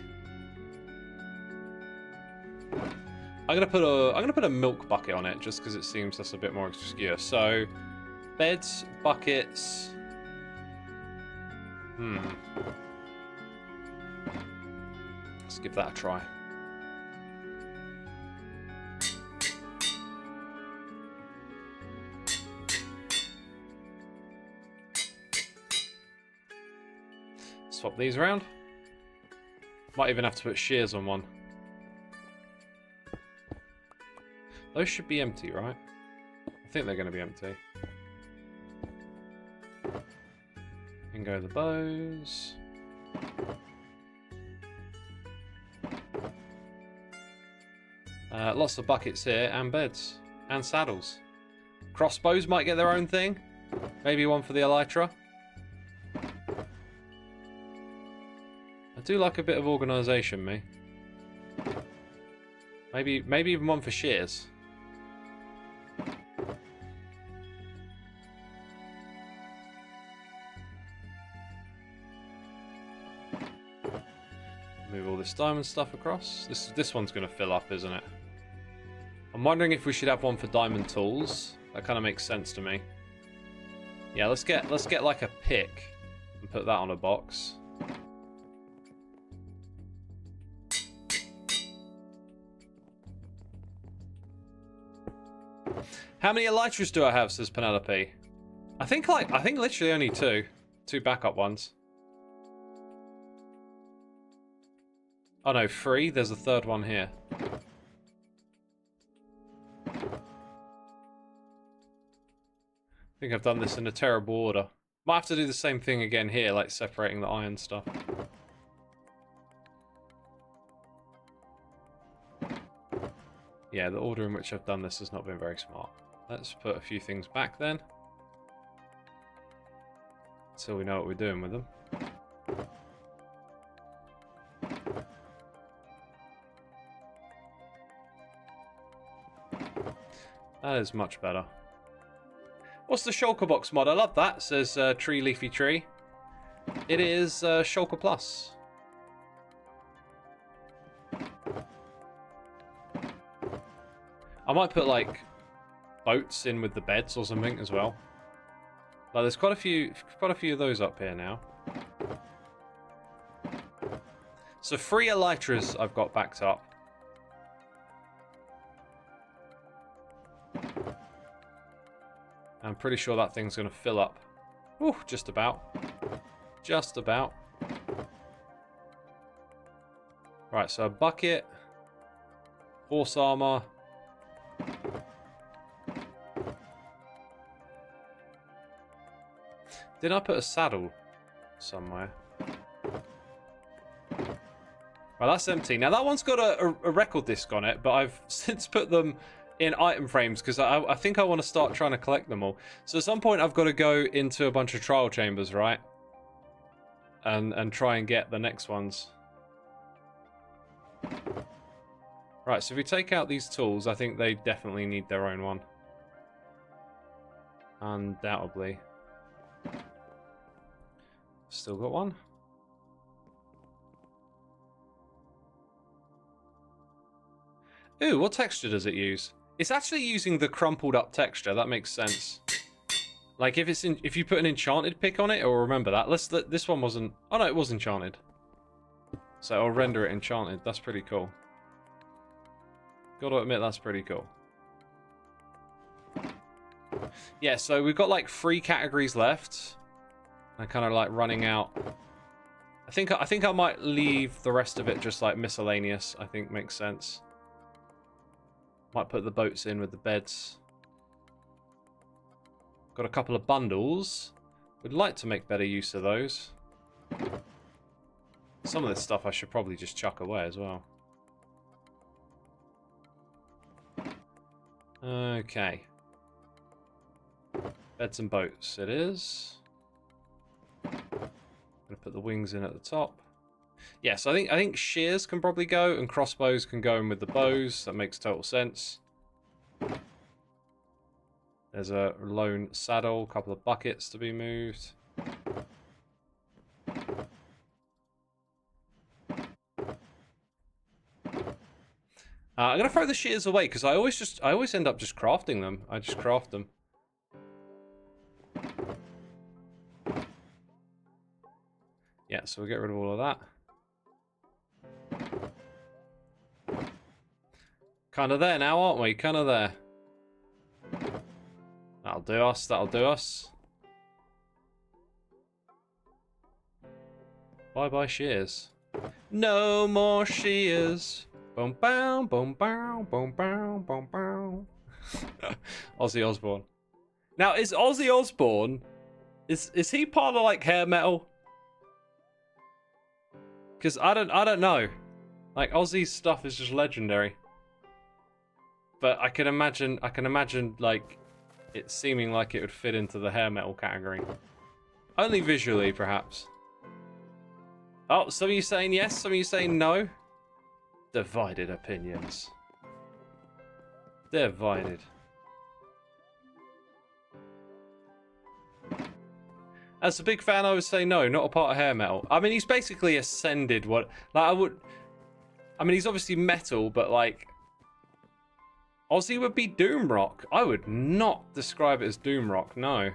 I'm gonna put a milk bucket on it just because it seems that's a bit more obscure. So beds, buckets. Let's give that a try. Swap these around. Might even have to put shears on one. Those should be empty, right? I think they're going to be empty. And go the bows. Lots of buckets here, and beds, and saddles. Crossbows might get their own thing. Maybe one for the elytra. I do like a bit of organisation, me. Maybe even one for shears. Move all this diamond stuff across. This one's going to fill up, isn't it? I'm wondering if we should have one for diamond tools. That kind of makes sense to me. Yeah, let's get like a pick and put that on a box. How many elytras do I have, says Penelope? I think literally only two. Two backup ones. Oh no, 3. There's a third one here. I think I've done this in a terrible order. Might have to do the same thing again here, like separating the iron stuff. Yeah, the order in which I've done this has not been very smart. Let's put a few things back then. So we know what we're doing with them. That is much better. What's the Shulker box mod? I love that. It says tree, leafy tree. It is Shulker Plus. I might put like boats in with the beds or something as well. Like there's quite a few of those up here now. So 3 elytras I've got backed up. I'm pretty sure that thing's going to fill up. Ooh, just about. Just about. Right, so a bucket. Horse armor. Did I put a saddle somewhere? Well, that's empty. Now, that one's got a record disc on it, but I've since put them in item frames because I think I want to start trying to collect them all. So at some point, I've got to go into a bunch of trial chambers, right? And try and get the next ones. Right, so if we take out these tools, I think they definitely need their own one. Undoubtedly. Still got one. Ooh, what texture does it use? It's actually using the crumpled up texture. That makes sense. Like if you put an enchanted pick on it, or remember that. This one wasn't. Oh no, it was enchanted. So I'll render it enchanted. That's pretty cool. Gotta admit, that's pretty cool. Yeah, so we've got like 3 categories left. I'm kind of like running out. I think I might leave the rest of it just like miscellaneous. I think makes sense. Might put the boats in with the beds. Got a couple of bundles. Would like to make better use of those. Some of this stuff I should probably just chuck away as well. Okay. Beds and boats it is. Gonna put the wings in at the top. Yes, I think shears can probably go, and crossbows can go in with the bows. That makes total sense. There's a lone saddle, a couple of buckets to be moved. I'm gonna throw the shears away because I always end up just crafting them. I just craft them. Yeah, so we'll get rid of all of that. Kind of there now, aren't we? Kind of there. That'll do us. That'll do us. Bye-bye shears. No more shears. Boom, boom, boom, boom, boom, boom, boom, boom. Ozzy Osbourne. Now, is Ozzy Osbourne... Is he part of, like, hair metal? Because I don't know. Like, Ozzy's stuff is just legendary. But I can imagine, like, it seeming like it would fit into the hair metal category. Only visually, perhaps. Oh, some of you saying yes, some of you saying no. Divided opinions. Divided. As a big fan, I would say no, not a part of hair metal. I mean, he's basically ascended what... Like, I mean, he's obviously metal, but, like... Ozzy would be doom rock. I would not describe it as doom rock, no.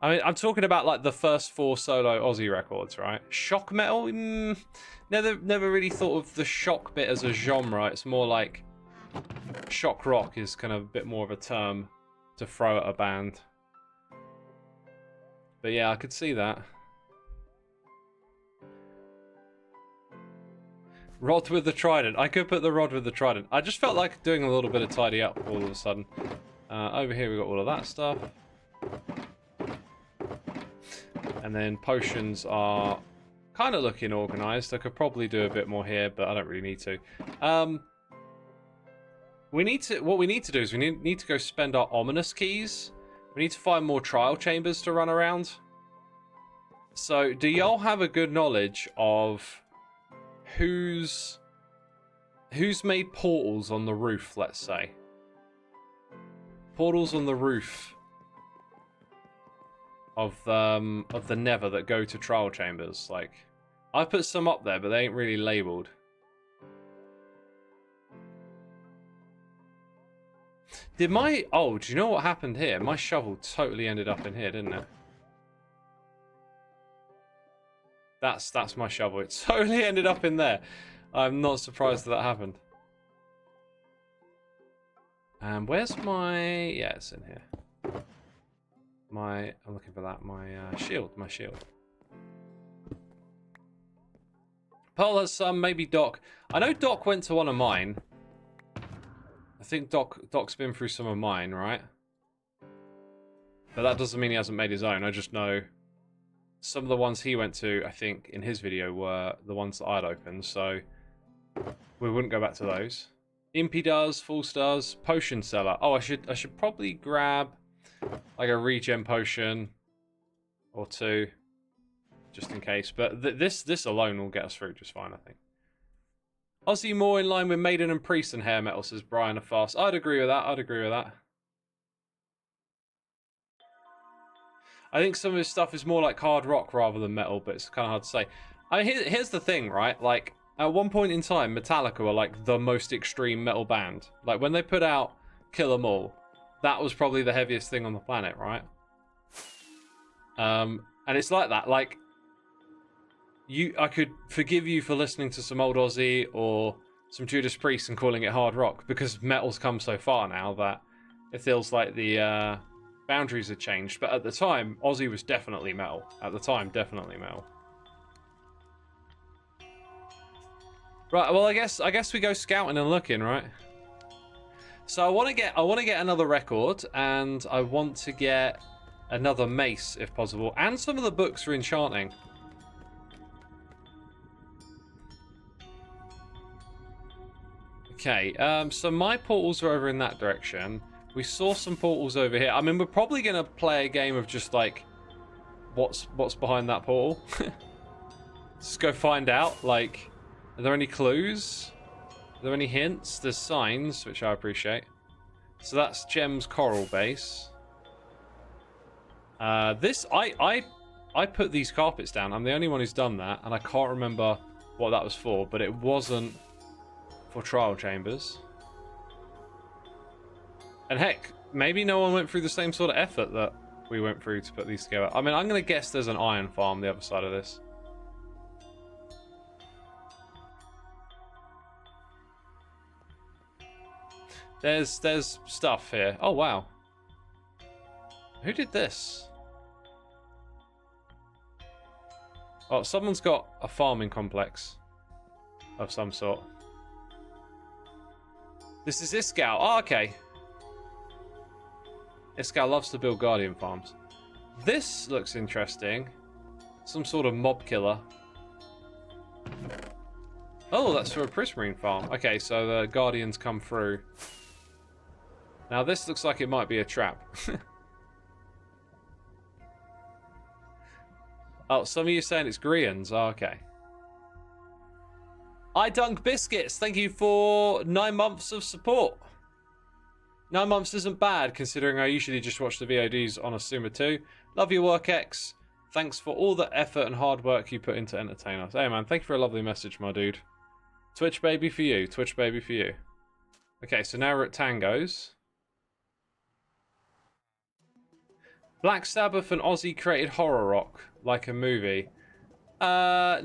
I mean, I'm talking about, like, the first 4 solo Ozzy records, right? Shock metal? Never really thought of the shock bit as a genre. It's more like... shock rock is kind of a bit more of a term to throw at a band. But yeah, I could see that. Rod with the trident. I could put the rod with the trident. I just felt like doing a little bit of tidy up all of a sudden. Over here we got all of that stuff. And then potions are kind of looking organized. I could probably do a bit more here, but I don't really need to. What we need to do is we need to go spend our ominous keys. We need to find more trial chambers to run around. So, do y'all have a good knowledge of who's made portals on the roof, let's say? Portals on the roof of the Nether that go to trial chambers. Like, I put some up there, but they ain't really labeled. Did my... Oh, do you know what happened here? My shovel totally ended up in here, didn't it? That's my shovel. It totally ended up in there. I'm not surprised that happened. And where's my... Yeah, it's in here. I'm looking for that. My shield. My shield. Pearl has some, maybe Doc. I know Doc went to one of mine. I think Doc's been through some of mine, right? But that doesn't mean he hasn't made his own. I just know some of the ones he went to, I think, in his video were the ones that I'd opened, so we wouldn't go back to those. Impy does, False does, Potion Seller. Oh, I should probably grab like a regen potion or two, just in case. But this alone will get us through just fine, I think. Aussie more in line with Maiden and Priest and Hair Metal, says Brian of Fast. I'd agree with that. I'd agree with that. I think some of his stuff is more like hard rock rather than metal, but it's kind of hard to say. I mean, here's the thing, right? Like, at one point in time, Metallica were like the most extreme metal band. Like, when they put out Kill 'Em All, that was probably the heaviest thing on the planet, right? And it's like that. Like, I could forgive you for listening to some old Aussie or some Judas Priest and calling it hard rock, because metal's come so far now that it feels like the boundaries have changed. But at the time, Aussie was definitely metal. At the time, definitely metal. Right. Well, I guess we go scouting and looking, right? So I want to get another record, and I want to get another mace if possible, and some of the books for enchanting. Okay, so my portals are over in that direction. We saw some portals over here. I mean, we're probably going to play a game of just, like, what's behind that portal. Just go find out. Like, are there any clues? Are there any hints? There's signs, which I appreciate. So that's Gem's coral base. I put these carpets down. I'm the only one who's done that, and I can't remember what that was for, but it wasn't for trial chambers. And heck, maybe no one went through the same sort of effort that we went through to put these together. I mean, I'm going to guess there's an iron farm the other side of this. There's stuff here. Oh, wow. Who did this? Oh, someone's got a farming complex of some sort. This is Iskal. Oh, okay. Iskal loves to build guardian farms. This looks interesting. Some sort of mob killer. Oh, that's for a prismarine farm. Okay, so the guardians come through. Now this looks like it might be a trap. Oh, some of you saying it's Grians. Oh, okay. I Dunk Biscuits, thank you for 9 months of support. 9 months isn't bad, considering I usually just watch the VODs on Xisuma 2. Love your work, X. Thanks for all the effort and hard work you put into entertain us. Hey, man, thank you for a lovely message, my dude. Twitch baby for you. Twitch baby for you. Okay, so now we're at Tango's. Black Sabbath and Ozzy created horror rock, like a movie. No,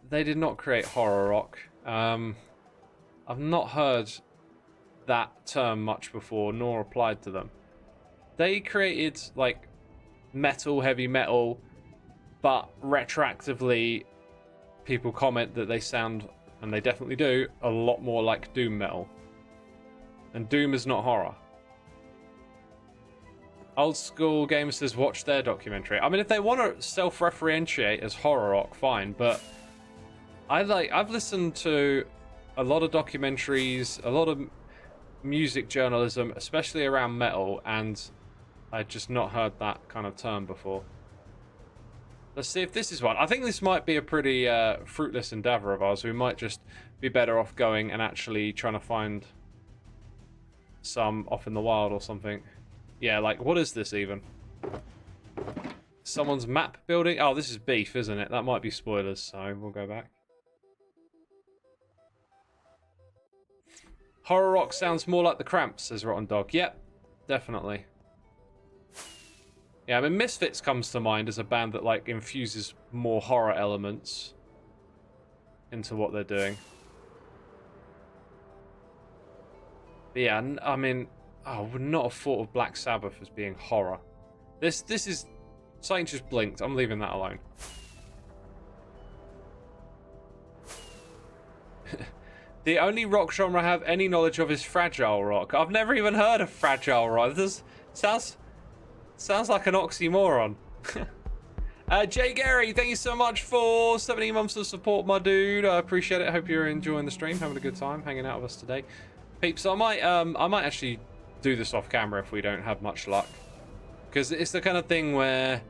they did not create horror rock. I've not heard that term much before, nor applied to them. They created, like, metal, heavy metal, but retroactively, people comment that they sound, and they definitely do, a lot more like doom metal. And doom is not horror. Old School Gamer says watch their documentary. I mean, if they want to self-referentiate as horror rock, fine. But I've listened to a lot of documentaries, a lot of music journalism, especially around metal, and I'd just not heard that kind of term before. Let's see if this is one. I think this might be a pretty fruitless endeavor of ours. We might just be better off going and actually trying to find some off in the wild or something. Yeah, like, what is this even? Someone's map building? Oh, this is beef, isn't it? That might be spoilers, so we'll go back. Horror rock sounds more like the Cramps, says Rotten Dog. Yep, definitely. Yeah, I mean, Misfits comes to mind as a band that, like, infuses more horror elements into what they're doing. But yeah, I mean, I would not have thought of Black Sabbath as being horror. This is... Something just blinked. I'm leaving that alone. The only rock genre I have any knowledge of is fragile rock. I've never even heard of fragile rock. This sounds like an oxymoron. Jay Gary, thank you so much for 17 months of support, my dude. I appreciate it. Hope you're enjoying the stream, having a good time, hanging out with us today. Peeps, I might actually do this off camera if we don't have much luck. Because it's the kind of thing where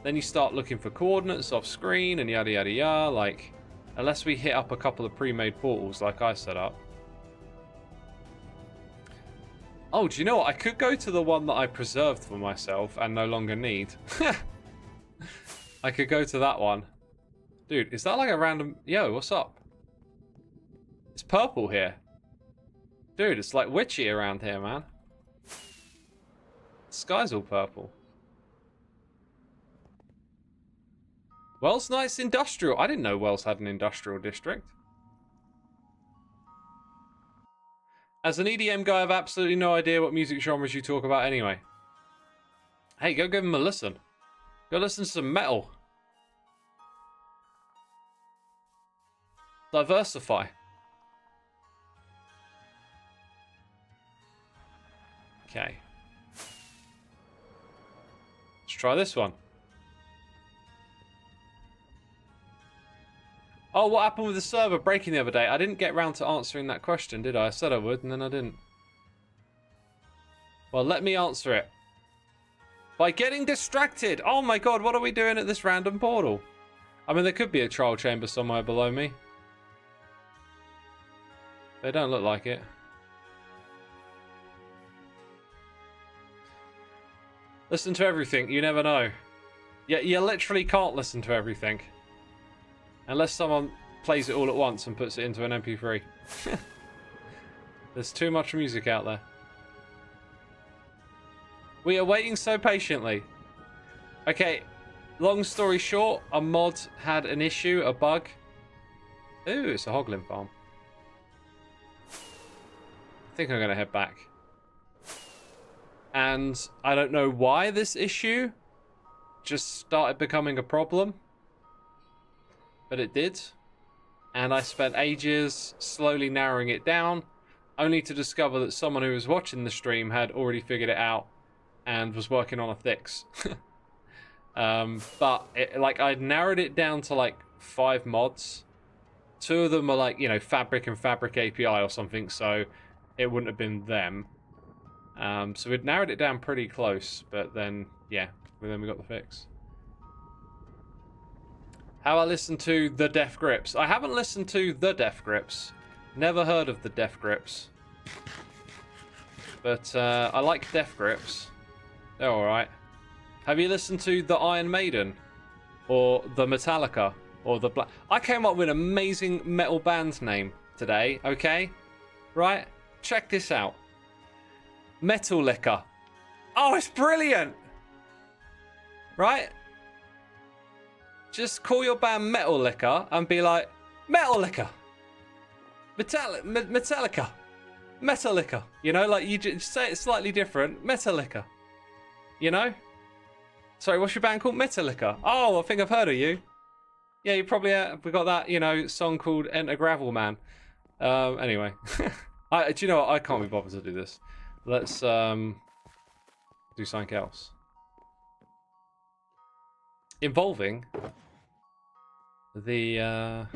then you start looking for coordinates off screen and yada yada yada, like... Unless we hit up a couple of pre-made portals like I set up. Oh, do you know what? I could go to the one that I preserved for myself and no longer need. I could go to that one. Dude, is that like a random... Yo, what's up? It's purple here. Dude, it's like witchy around here, man. The sky's all purple. Wells Nights Industrial. I didn't know Wells had an industrial district. As an EDM guy, I have absolutely no idea what music genres you talk about anyway. Hey, go give them a listen. Go listen to some metal. Diversify. Okay. Let's try this one. Oh, what happened with the server breaking the other day? I didn't get round to answering that question, did I? I said I would, and then I didn't. Well, let me answer it. By getting distracted! Oh my god, what are we doing at this random portal? I mean, there could be a trial chamber somewhere below me. They don't look like it. Listen to everything, you never know. Yeah, you literally can't listen to everything. Unless someone plays it all at once and puts it into an MP3. There's too much music out there. We are waiting so patiently. Okay, long story short, a mod had an issue, a bug. Ooh, it's a hoglin farm. I think I'm going to head back. And I don't know why this issue just started becoming a problem. But it did, and I spent ages slowly narrowing it down, only to discover that someone who was watching the stream had already figured it out and was working on a fix. But I'd narrowed it down to like 5 mods. 2 of them are like, you know, Fabric and Fabric API or something, so it wouldn't have been them. So we'd narrowed it down pretty close, but then, yeah, then we got the fix. How I listen to The Death Grips. I haven't listened to The Death Grips. Never heard of The Death Grips. But I like Death Grips. They're alright. Have you listened to The Iron Maiden? Or The Metallica? Or The Black... I came up with an amazing metal band name today, okay? Right? Check this out. Metal Liquor. Oh, it's brilliant! Right? Just call your band Metal Liquor and be like, Metal Liquor, Metallica, Metal Liquor. You know, like you just say it slightly different, Metal Liquor. You know? Sorry, what's your band called? Metal Liquor. Oh, I think I've heard of you. Yeah, you probably we got that, you know, song called Enter Gravel Man. Anyway, do you know what? I can't be bothered to do this. Let's do something else. involving the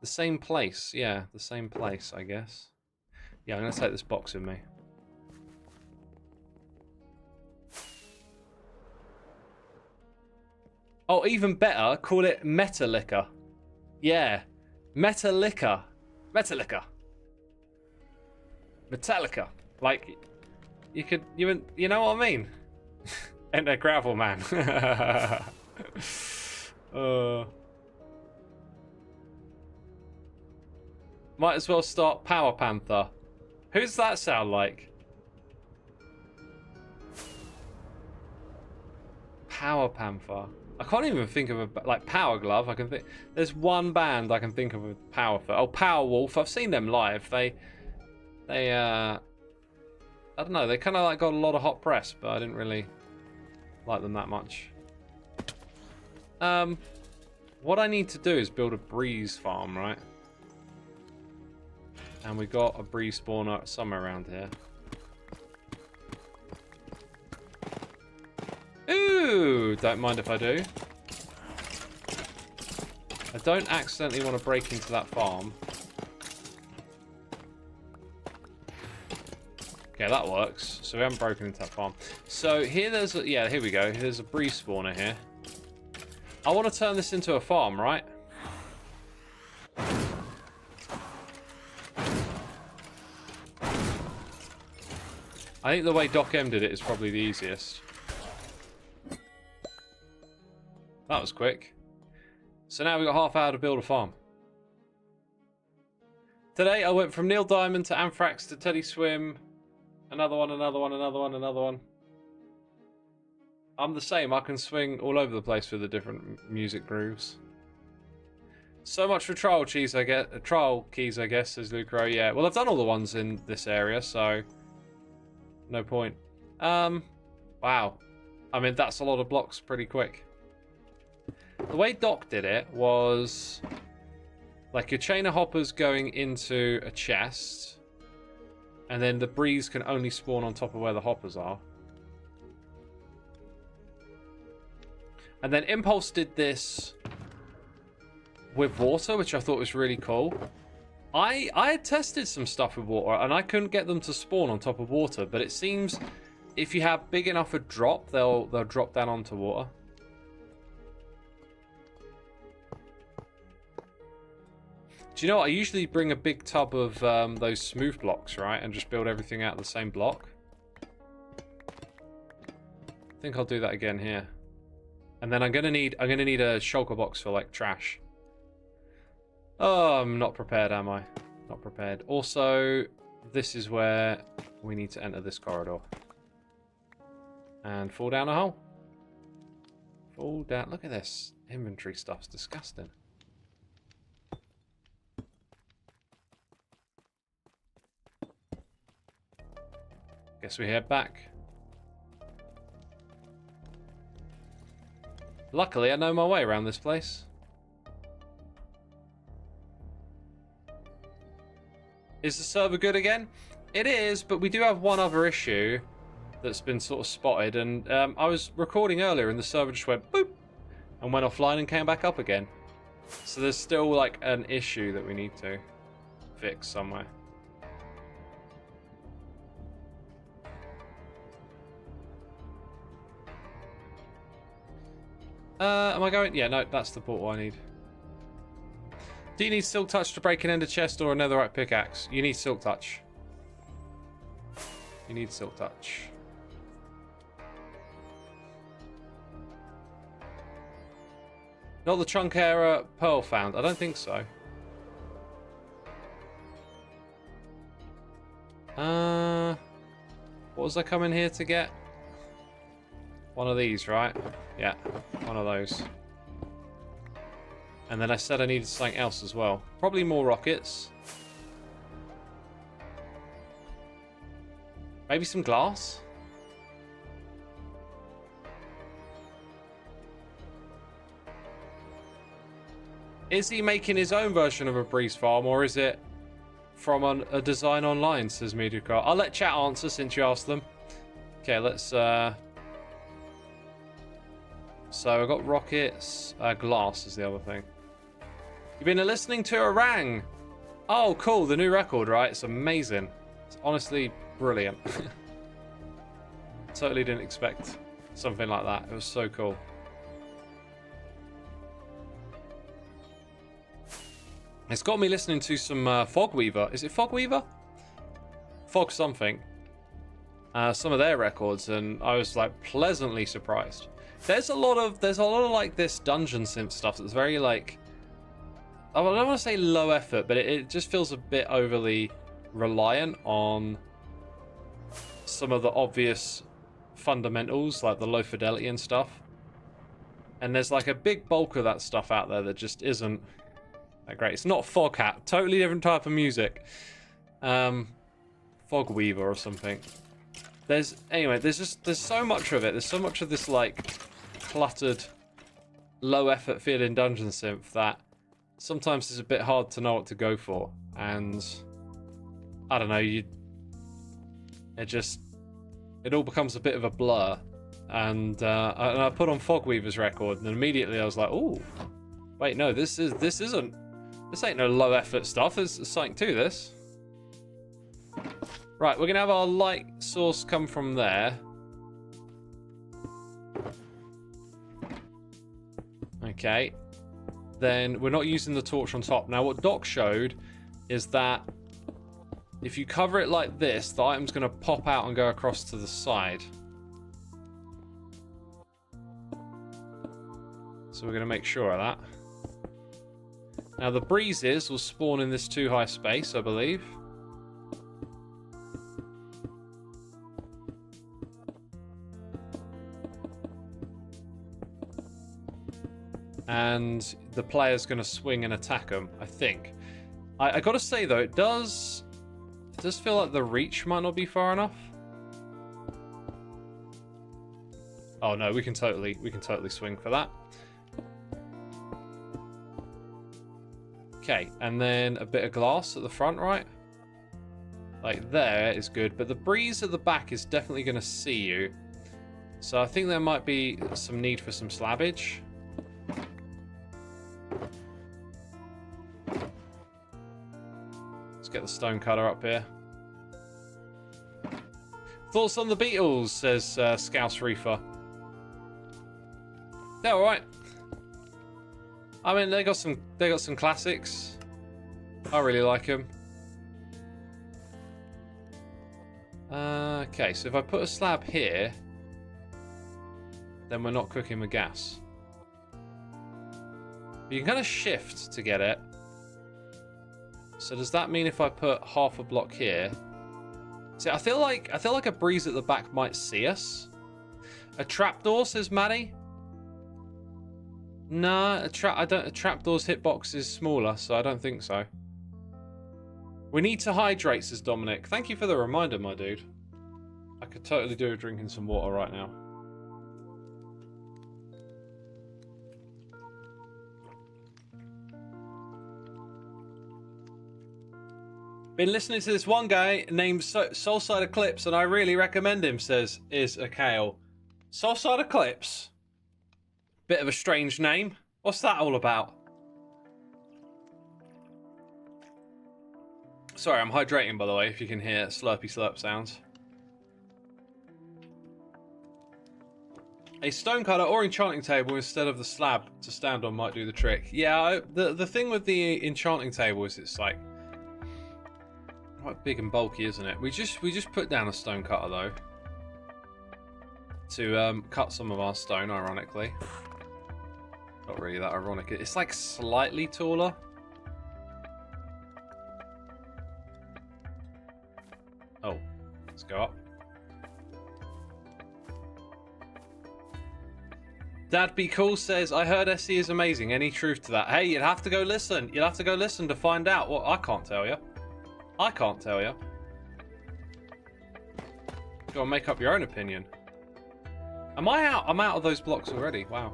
same place. Yeah, the same place, I guess. Yeah, I'm going to take this box with me. Oh, even better, call it Metallica. Yeah, Metallica. Metallica. Metallica. Like, you know what I mean? And a gravel man. Might as well start Power Panther. Who's that sound like? Power Panther. I can't even think of a, like, Power Glove. I can think. There's one band I can think of with Power. Oh, Power Wolf. I've seen them live. They I don't know. They kind of like got a lot of hot press, but I didn't really like them that much. What I need to do is build a breeze farm, right? And we got a breeze spawner somewhere around here. Ooh, don't mind if I do. I don't accidentally want to break into that farm. Okay, that works. So we haven't broken into that farm. So here there's a, yeah, here we go. There's a breeze spawner here. I want to turn this into a farm, right? I think the way Doc M did it is probably the easiest. That was quick. So now we've got half hour to build a farm. Today I went from Neil Diamond to Anthrax to Teddy Swim. Another one, another one, another one, another one. I'm the same. I can swing all over the place with the different music grooves. So much for trial keys, I guess, says Lucro. Yeah, well, I've done all the ones in this area, so no point. Wow. I mean, that's a lot of blocks pretty quick. The way Doc did it was like a chain of hoppers going into a chest, and then the breeze can only spawn on top of where the hoppers are. And then Impulse did this with water, which I thought was really cool. I had tested some stuff with water, and I couldn't get them to spawn on top of water, but it seems if you have big enough a drop, they'll drop down onto water. Do you know what? I usually bring a big tub of those smooth blocks, right? And just build everything out of the same block. I think I'll do that again here. And then I'm gonna need a shulker box for like trash. Oh, I'm not prepared, am I? Not prepared. Also, this is where we need to enter this corridor. And fall down a hole. Fall down. Look at this. Inventory stuff's disgusting. Guess we head back. Luckily, I know my way around this place. Is the server good again? It is, but we do have one other issue that's been sort of spotted. And I was recording earlier and the server just went boop and went offline and came back up again. So there's still like an issue that we need to fix somewhere. Am I going? Yeah, no, that's the portal I need. Do you need Silk Touch to break an ender chest or a netherite pickaxe? You need Silk Touch. You need Silk Touch. Not the Truncaera pearl found. I don't think so. What was I coming here to get? One of these, right? Yeah, one of those. And then I said I needed something else as well. Probably more rockets. Maybe some glass? Is he making his own version of a breeze farm, or is it from a design online, says Mediacar? I'll let chat answer since you asked them. Okay, let's So I got rockets. Glass is the other thing. You've been listening to Orang. Oh, cool. The new record, right? It's amazing. It's honestly brilliant. Totally didn't expect something like that. It was so cool. It's got me listening to some Fogweaver. Is it Fogweaver? Fog something. Some of their records, and I was like pleasantly surprised. There's a lot of like this dungeon synth stuff that's very like, I don't want to say low effort, but it just feels a bit overly reliant on some of the obvious fundamentals, like the low fidelity and stuff. And there's like a big bulk of that stuff out there that just isn't that great. It's not Foghat, totally different type of music. Fogweaver or something. There's so much of it. There's so much of this like cluttered, low effort feeling dungeon synth that sometimes it's a bit hard to know what to go for. And I don't know, it all becomes a bit of a blur. And I put on Fogweaver's record, and immediately I was like, "Ooh, wait, no, this ain't no low effort stuff. There's something to this." Right, we're gonna have our light source come from there. Okay. Then we're not using the torch on top. Now, what Doc showed is that if you cover it like this, the item's gonna pop out and go across to the side. So we're gonna make sure of that. Now, the breezes will spawn in this too high space, I believe. And the player's going to swing and attack them, I think. I got to say, though, it does feel like the reach might not be far enough. Oh, no, we can totally swing for that. Okay, and then a bit of glass at the front, right? Like there is good, but the breeze at the back is definitely going to see you. So I think there might be some need for some slabbage. Let's get the stone cutter up here. Thoughts on the Beatles, says Scouse Reefer. They're alright. I mean, they got some classics. I really like them. Okay, so if I put a slab here, then we're not cooking with gas. You can kind of shift to get it. So does that mean if I put half a block here? See, I feel like a breeze at the back might see us. A trapdoor, says Maddie. Nah, a trapdoor's hitbox is smaller, so I don't think so. We need to hydrate, says Dominic. Thank you for the reminder, my dude. I could totally do with drinking some water right now. Been listening to this one guy named Soulside Eclipse, and I really recommend him, says Is a Kale. Soulside Eclipse? Bit of a strange name. What's that all about? Sorry, I'm hydrating, by the way, if you can hear slurpy slurp sounds. A stone cutter or enchanting table instead of the slab to stand on might do the trick. Yeah, the thing with the enchanting table is it's like quite big and bulky, isn't it? We just put down a stone cutter though to cut some of our stone, ironically. Not really that ironic. It's like slightly taller. Oh, let's go up. Dad Be Cool says, I heard SE is amazing. Any truth to that? Hey, you'd have to go listen. You'll have to go listen to find out. Well, I can't tell you. I can't tell you. Go and make up your own opinion. Am I out? I'm out of those blocks already. Wow.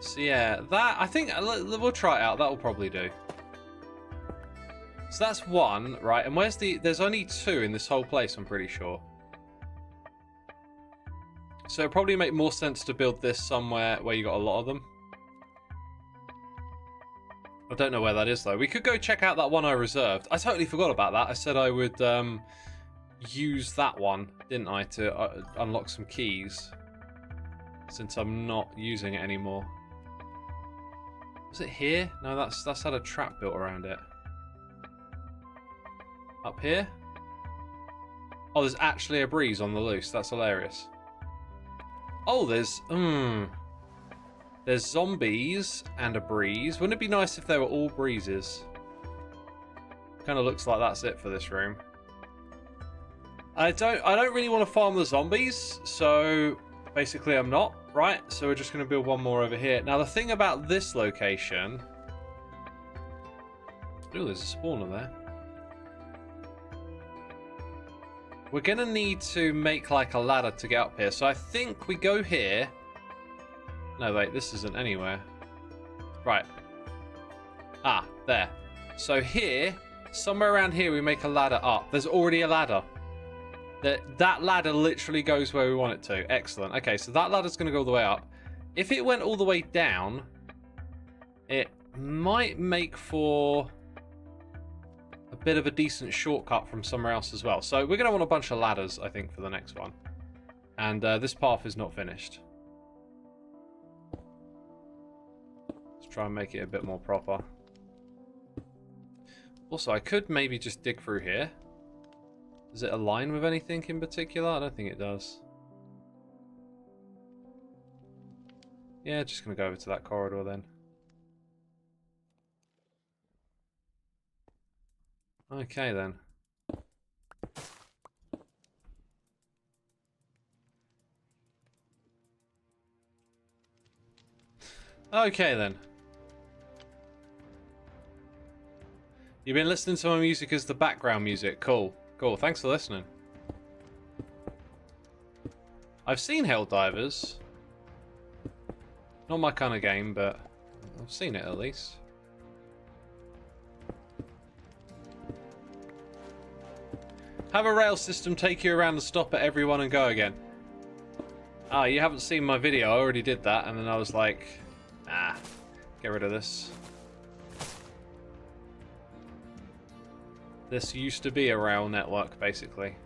So yeah, that, I think we'll try it out. That'll probably do. So that's one, right? And where's the... There's only two in this whole place, I'm pretty sure. So it'd probably make more sense to build this somewhere where you got a lot of them. I don't know where that is, though. We could go check out that one I reserved. I totally forgot about that. I said I would use that one, didn't I, to unlock some keys. Since I'm not using it anymore. Was it here? No, that's had a trap built around it. Up here? Oh, there's actually a breeze on the loose. That's hilarious. Oh, there's zombies and a breeze. Wouldn't it be nice if they were all breezes? Kind of looks like that's it for this room. I don't really want to farm the zombies, so basically I'm not, right? So we're just going to build one more over here. Now the thing about this location... Ooh, there's a spawner there. We're going to need to make like a ladder to get up here. So I think we go here. No, wait, this isn't anywhere. Right. Ah, there. So here, somewhere around here, we make a ladder up. There's already a ladder. That ladder literally goes where we want it to. Excellent. Okay, so that ladder's going to go all the way up. If it went all the way down, it might make for a bit of a decent shortcut from somewhere else as well. So we're going to want a bunch of ladders, I think, for the next one. And this path is not finished. Let's try and make it a bit more proper. Also, I could maybe just dig through here. Does it align with anything in particular? I don't think it does. Yeah, just going to go over to that corridor then. Okay then. Okay then. You've been listening to my music as the background music. Cool. Cool. Thanks for listening. I've seen Helldivers. Not my kind of game, but I've seen it at least. Have a rail system take you around and stop at everyone and go again. Ah, you haven't seen my video. I already did that, and then I was like, ah, get rid of this. This used to be a rail network, basically.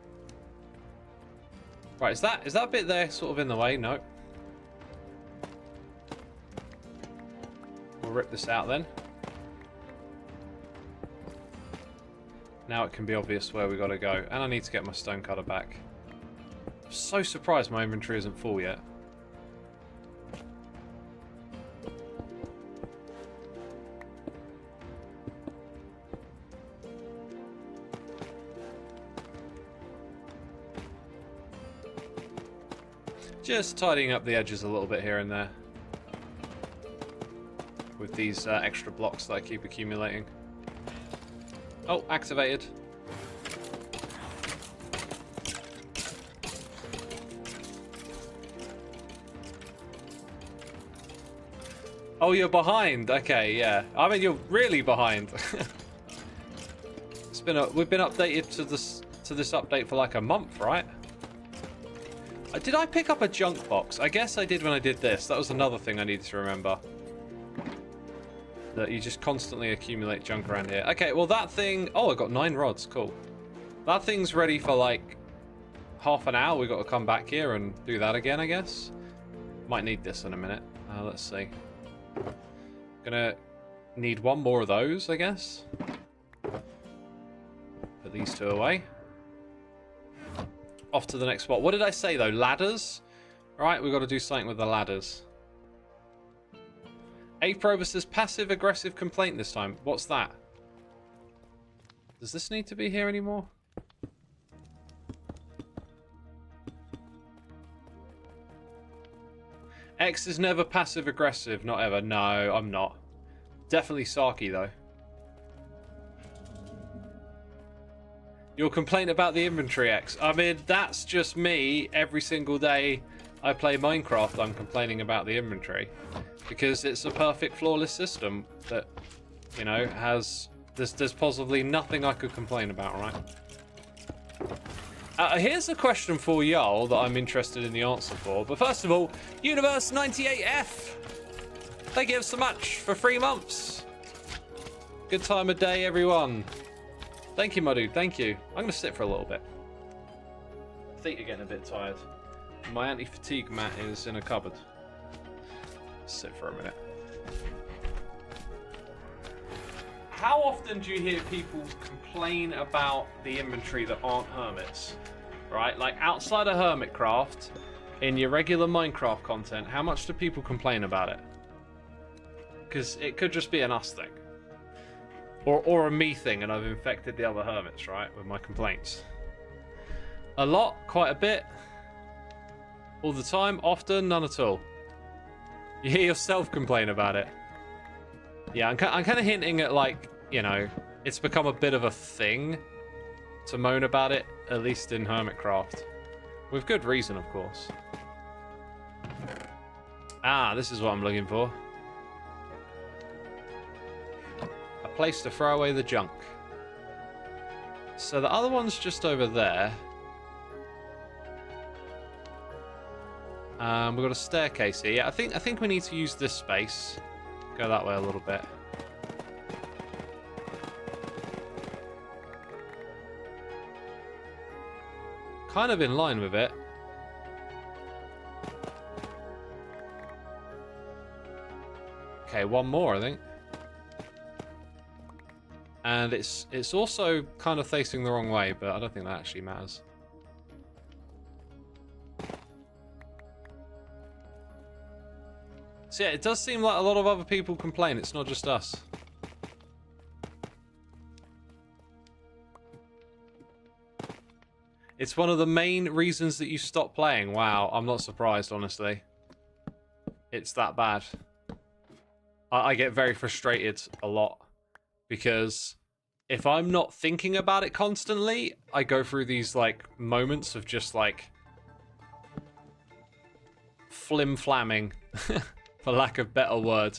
Right, is that bit there sort of in the way? No. We'll rip this out then. Now it can be obvious where we gotta go. And I need to get my stone cutter back. I'm so surprised my inventory isn't full yet. Just tidying up the edges a little bit here and there. With these extra blocks that I keep accumulating. Oh, activated. Oh, you're behind. Okay, yeah. I mean, you're really behind. We've been updated to this update for like a month, right? Did I pick up a junk box? I guess I did when I did this. That was another thing I needed to remember. That you just constantly accumulate junk around here. Okay, well that thing... Oh, I got 9 rods. Cool. That thing's ready for like half an hour. We've got to come back here and do that again, I guess. Might need this in a minute. Let's see. Gonna need one more of those, I guess. Put these two away. Off to the next spot. What did I say, though? Ladders? Right, we've got to do something with the ladders. Aprover says passive-aggressive complaint this time. What's that? Does this need to be here anymore? X is never passive-aggressive. Not ever. No, I'm not. Definitely Saki, though. You'll complain about the inventory, X. I mean, that's just me. Every single day I play Minecraft, I'm complaining about the inventory. Because it's a perfect, flawless system that, you know, has There's possibly nothing I could complain about, right? Here's a question for y'all that I'm interested in the answer for. But first of all, Universe98F, thank you so much for 3 months. Good time of day, everyone. Thank you, my dude. Thank you. I'm gonna sit for a little bit. Feet are getting a bit tired. My anti-fatigue mat is in a cupboard. Sit for a minute. How often do you hear people complain about the inventory that aren't hermits? Right? Like outside of Hermitcraft, in your regular Minecraft content, how much do people complain about it? Because it could just be an us thing. Or a me thing, and I've infected the other hermits, right? With my complaints. A lot, quite a bit. All the time, often, none at all. You hear yourself complain about it. Yeah, I'm kind of hinting at, like, you know, it's become a bit of a thing to moan about it, at least in Hermitcraft. With good reason, of course. Ah, this is what I'm looking for. A place to throw away the junk. So the other one's just over there. We've got a staircase here. Yeah, I think we need to use this space. Go that way a little bit. Kind of in line with it. Okay, one more, I think. And it's also kind of facing the wrong way, but I don't think that actually matters. So yeah, it does seem like a lot of other people complain. It's not just us. It's one of the main reasons that you stop playing. Wow, I'm not surprised, honestly. It's that bad. I get very frustrated a lot. Because if I'm not thinking about it constantly, I go through these, like, moments of just, like, flim-flamming. For lack of better word.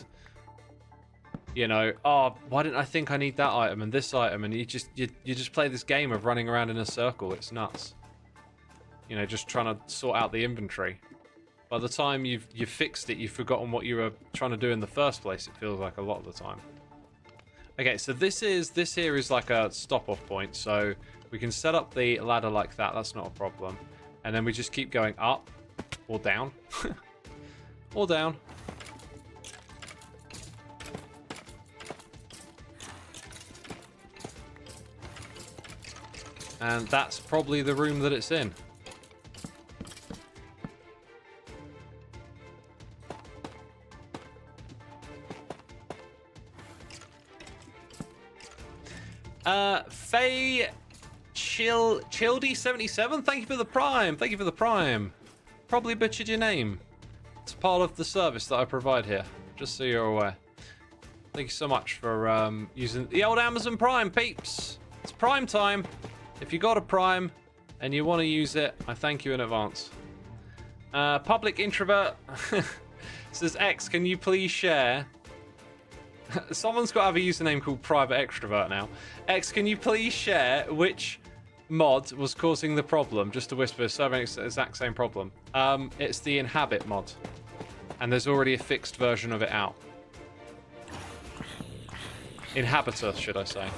You know, oh, why didn't I think I need that item and this item? And you just play this game of running around in a circle. It's nuts. You know, just trying to sort out the inventory. By the time you've fixed it, you've forgotten what you were trying to do in the first place, it feels like a lot of the time. Okay, so this here is like a stop-off point, so we can set up the ladder like that. That's not a problem. And then we just keep going up or down. Or down. And that's probably the room that it's in. Faye Childy77, thank you for the prime. Thank you for the prime. Probably butchered your name. It's part of the service that I provide here, just so you're aware. Thank you so much for using the old Amazon Prime, peeps. It's Prime time. If you got a Prime and you want to use it, I thank you in advance. Public introvert says, X, can you please share? Someone's got to have a username called private extrovert now. X, can you please share which mod was causing the problem? Just to whisper, serving the exact same problem. It's the inhabit mod. And there's already a fixed version of it out. Inhabitor, should I say.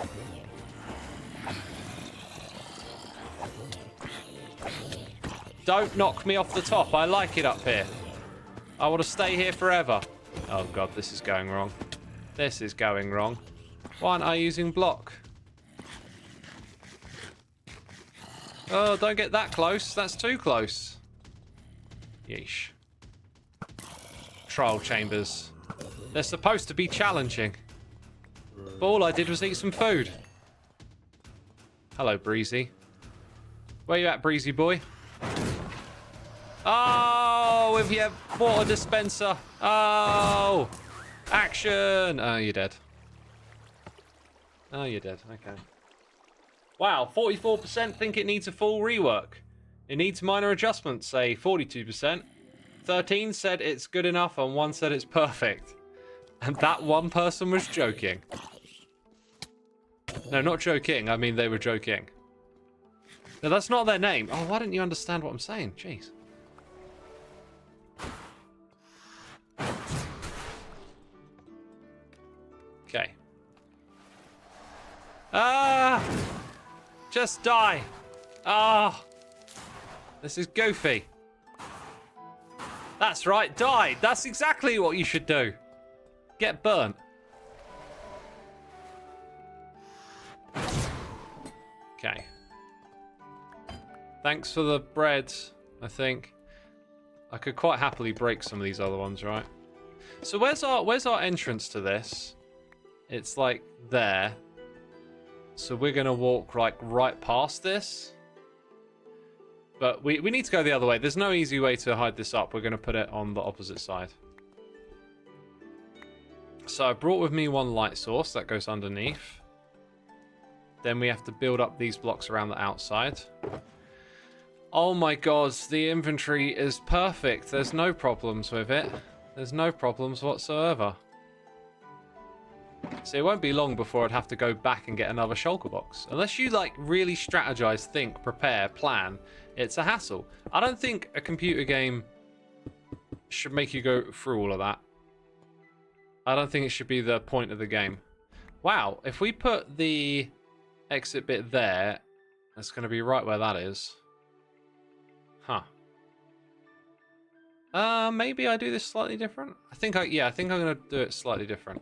Don't knock me off the top. I like it up here. I want to stay here forever. Oh god, this is going wrong. This is going wrong. Why aren't I using block? Oh, don't get that close. That's too close. Yeesh. Trial chambers. They're supposed to be challenging. But all I did was eat some food. Hello, Breezy. Where you at, Breezy boy? Oh, with your water dispenser. Oh. Action! Oh, you're dead. Oh, you're dead. Okay. Wow, 44% think it needs a full rework. It needs minor adjustments, say 42%. 13 said it's good enough, and 1 said it's perfect. And that one person was joking. No, not joking. I mean, they were joking. No, that's not their name. Oh, why didn't you understand what I'm saying? Jeez. Okay. Ah! Just die. Ah! This is goofy. That's right, die. That's exactly what you should do. Get burnt. Okay. Thanks for the bread, I think. I could quite happily break some of these other ones, right? So where's our entrance to this? It's like there. So we're gonna walk like right past this. But we need to go the other way. There's no easy way to hide this up. We're gonna put it on the opposite side. So I brought with me one light source that goes underneath. Then we have to build up these blocks around the outside. Oh my god, the inventory is perfect. There's no problems with it. There's no problems whatsoever. So it won't be long before I'd have to go back and get another shulker box. Unless you like really strategize, think, prepare, plan, it's a hassle. I don't think a computer game should make you go through all of that. I don't think it should be the point of the game. Wow, if we put the exit bit there, that's going to be right where that is. Huh. Maybe I do this slightly different? I think I'm going to do it slightly different.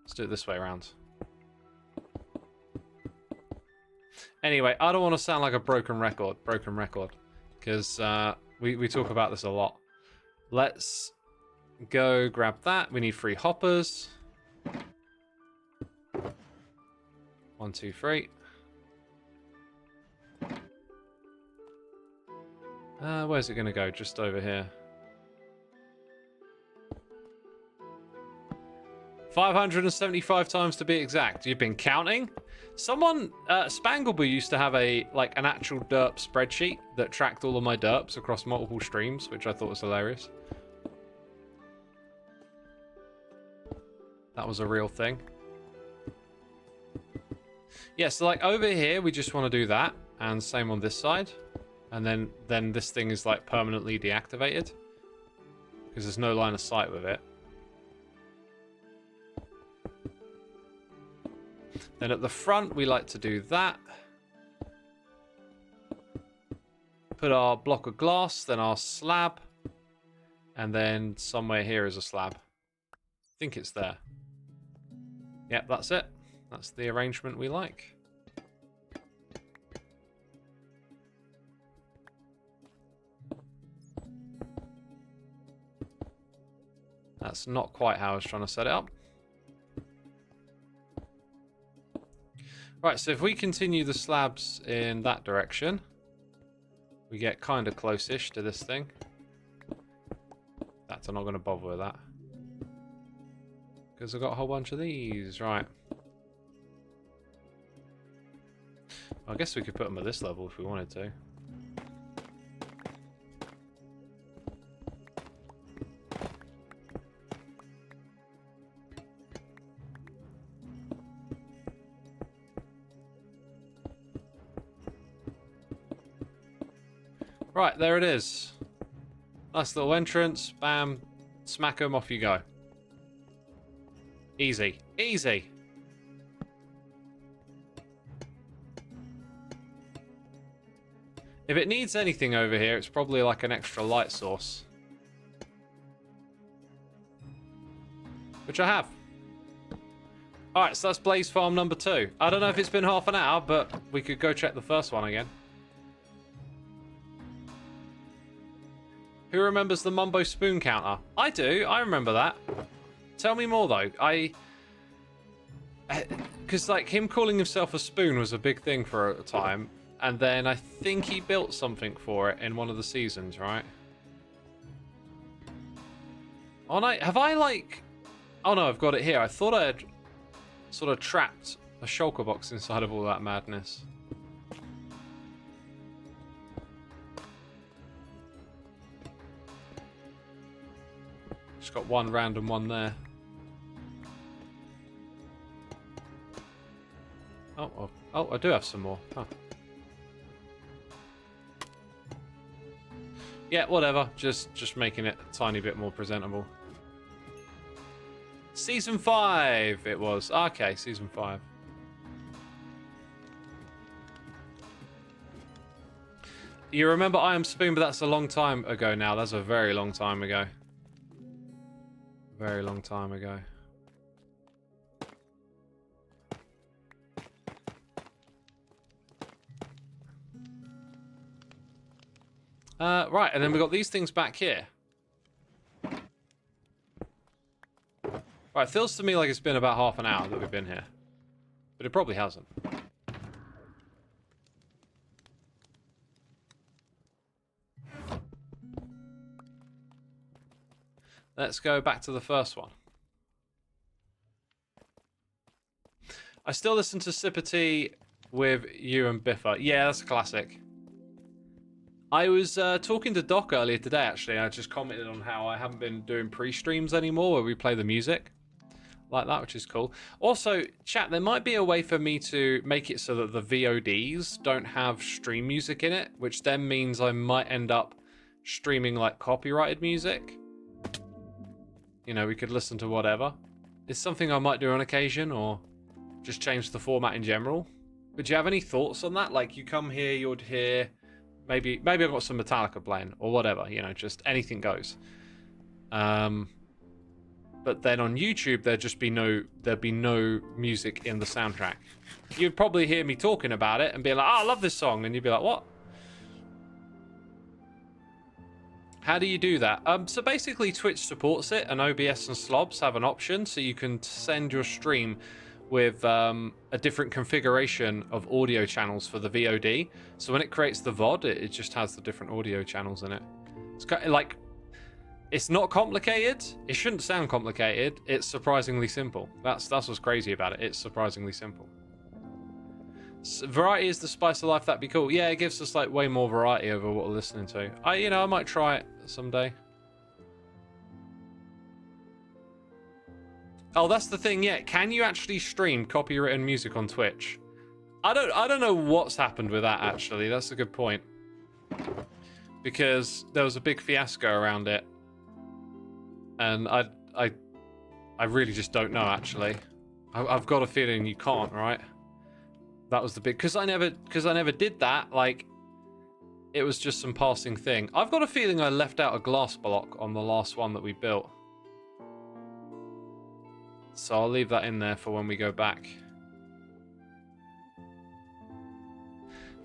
Let's do it this way around. Anyway, I don't want to sound like a broken record, because we talk about this a lot. Let's go grab that. We need 3 hoppers. 1, 2, 3. Where's it going to go? Just over here. 575 times to be exact. You've been counting? Someone, Spangleboo used to have an actual derp spreadsheet that tracked all of my derps across multiple streams, which I thought was hilarious. That was a real thing. Yeah, so like over here, we just want to do that, and same on this side. And then this thing is like permanently deactivated because there's no line of sight with it. Then at the front, we like to do that. Put our block of glass, then our slab, and then somewhere here is a slab. I think it's there. Yep, that's it. That's the arrangement we like. That's not quite how I was trying to set it up. Right, so if we continue the slabs in that direction, we get kind of close-ish to this thing. I'm not going to bother with that. Because I've got a whole bunch of these, right. I guess we could put them at this level if we wanted to. Right, there it is. Nice little entrance. Bam. Smack them, off you go. Easy. Easy. If it needs anything over here, it's probably like an extra light source. Which I have. Alright, so that's Blaze Farm number 2. I don't know if it's been half an hour, but we could go check the first one again. Who remembers the Mumbo spoon counter? I do. I remember that. Tell me more, though. Because, like, him calling himself a spoon was a big thing for a time. And then I think he built something for it in one of the seasons, right? Oh, no. Have I, like... Oh, no, I've got it here. I thought I had sort of trapped a shulker box inside of all that madness. Just got one random one there. Oh, I do have some more. Huh. Yeah, whatever. Just making it a tiny bit more presentable. Season 5 it was. Okay, Season 5. You remember I Am Spoon, but that's a long time ago now. That's a very long time ago. Very long time ago. Right, and then we've got these things back here. Right, it feels to me like it's been about half an hour that we've been here. But it probably hasn't. Let's go back to the first one. I still listen to Sipper Tea with you and Biffa. Yeah, that's a classic. I was talking to Doc earlier today, actually. I just commented on how I haven't been doing pre-streams anymore where we play the music like that, which is cool. Also, chat, there might be a way for me to make it so that the VODs don't have stream music in it, which then means I might end up streaming like copyrighted music. You know, we could listen to whatever. It's something I might do on occasion, or just change the format in general. But do you have any thoughts on that? Like, you come here, you'd hear... Maybe I've got some Metallica playing, or whatever, you know, just anything goes. But then on YouTube, there'd be no music in the soundtrack. You'd probably hear me talking about it and be like, oh, I love this song. And you'd be like, what? How do you do that? So basically Twitch supports it, and OBS and Slobs have an option, so you can send your stream with a different configuration of audio channels for the VOD. So when it creates the VOD, it just has the different audio channels in it. It's kind of like, it's not complicated. It shouldn't sound complicated. It's surprisingly simple. That's what's crazy about it. It's surprisingly simple. Variety is the spice of life. That'd be cool. Yeah, it gives us like way more variety over what we're listening to. I might try it someday. Oh, that's the thing. Yeah, can you actually stream copywritten music on Twitch? I don't know what's happened with that, actually. That's a good point, because there was a big fiasco around it, and I really just don't know, actually. I've got a feeling you can't, right? That was the big, because I never did that. Like, it was just some passing thing. I've got a feeling I left out a glass block on the last one that we built. So I'll leave that in there for when we go back.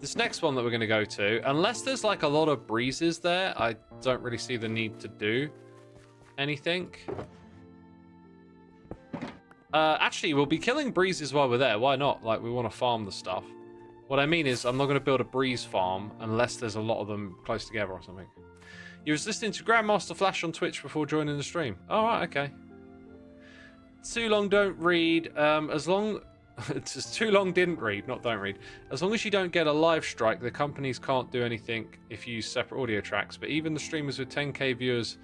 This next one that we're going to go to, unless there's like a lot of breezes there, I don't really see the need to do anything. Actually, we'll be killing breezes while we're there. Why not? Like, we want to farm the stuff. What I mean is, I'm not going to build a breeze farm unless there's a lot of them close together or something. You was listening to Grandmaster Flash on Twitch before joining the stream. All right, okay. Too long don't read. As long... it's just too long didn't read, not don't read. As long as you don't get a live strike, the companies can't do anything if you use separate audio tracks. But even the streamers with 10k viewers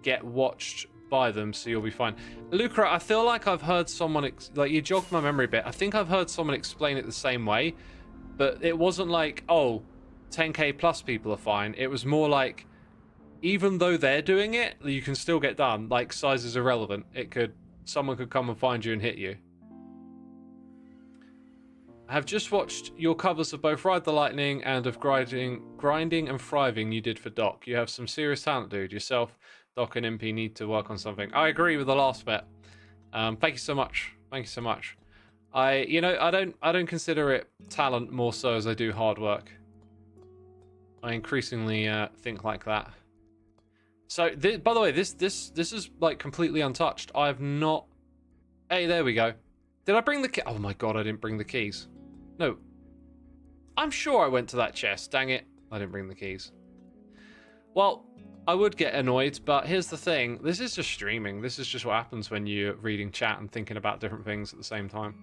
get watched by them, so you'll be fine. Lucra, I feel like I've heard someone... like, you jogged my memory a bit. I think I've heard someone explain it the same way. But it wasn't like, oh, 10k plus people are fine. It was more like... even though they're doing it, you can still get done. Like, size is irrelevant. Someone could come and find you and hit you. I have just watched your covers of both Ride the Lightning and of Grinding and Thriving you did for Doc. You have some serious talent, dude. Yourself, Doc, and MP need to work on something. I agree with the last bit. Thank you so much. Thank you so much. I don't consider it talent more so as I do hard work. I increasingly think like that. So, by the way, this is like completely untouched. I have not... Hey, there we go. Did I bring the key? Oh my god, I didn't bring the keys. No. I'm sure I went to that chest. Dang it. I didn't bring the keys. Well, I would get annoyed, but here's the thing. This is just streaming. This is just what happens when you're reading chat and thinking about different things at the same time.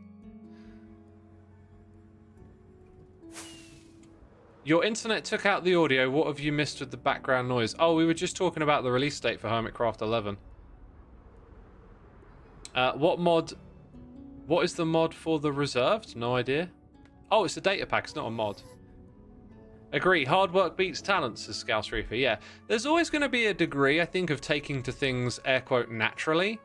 Your internet took out the audio. What have you missed with the background noise? Oh, we were just talking about the release date for Hermitcraft 11. What mod What is the mod for the reserved? No idea. Oh, it's a data pack. It's not a mod. Agree. Hard work beats talent, says Scouse Reaper. Yeah. There's always going to be a degree, I think, of taking to things, air quote, naturally.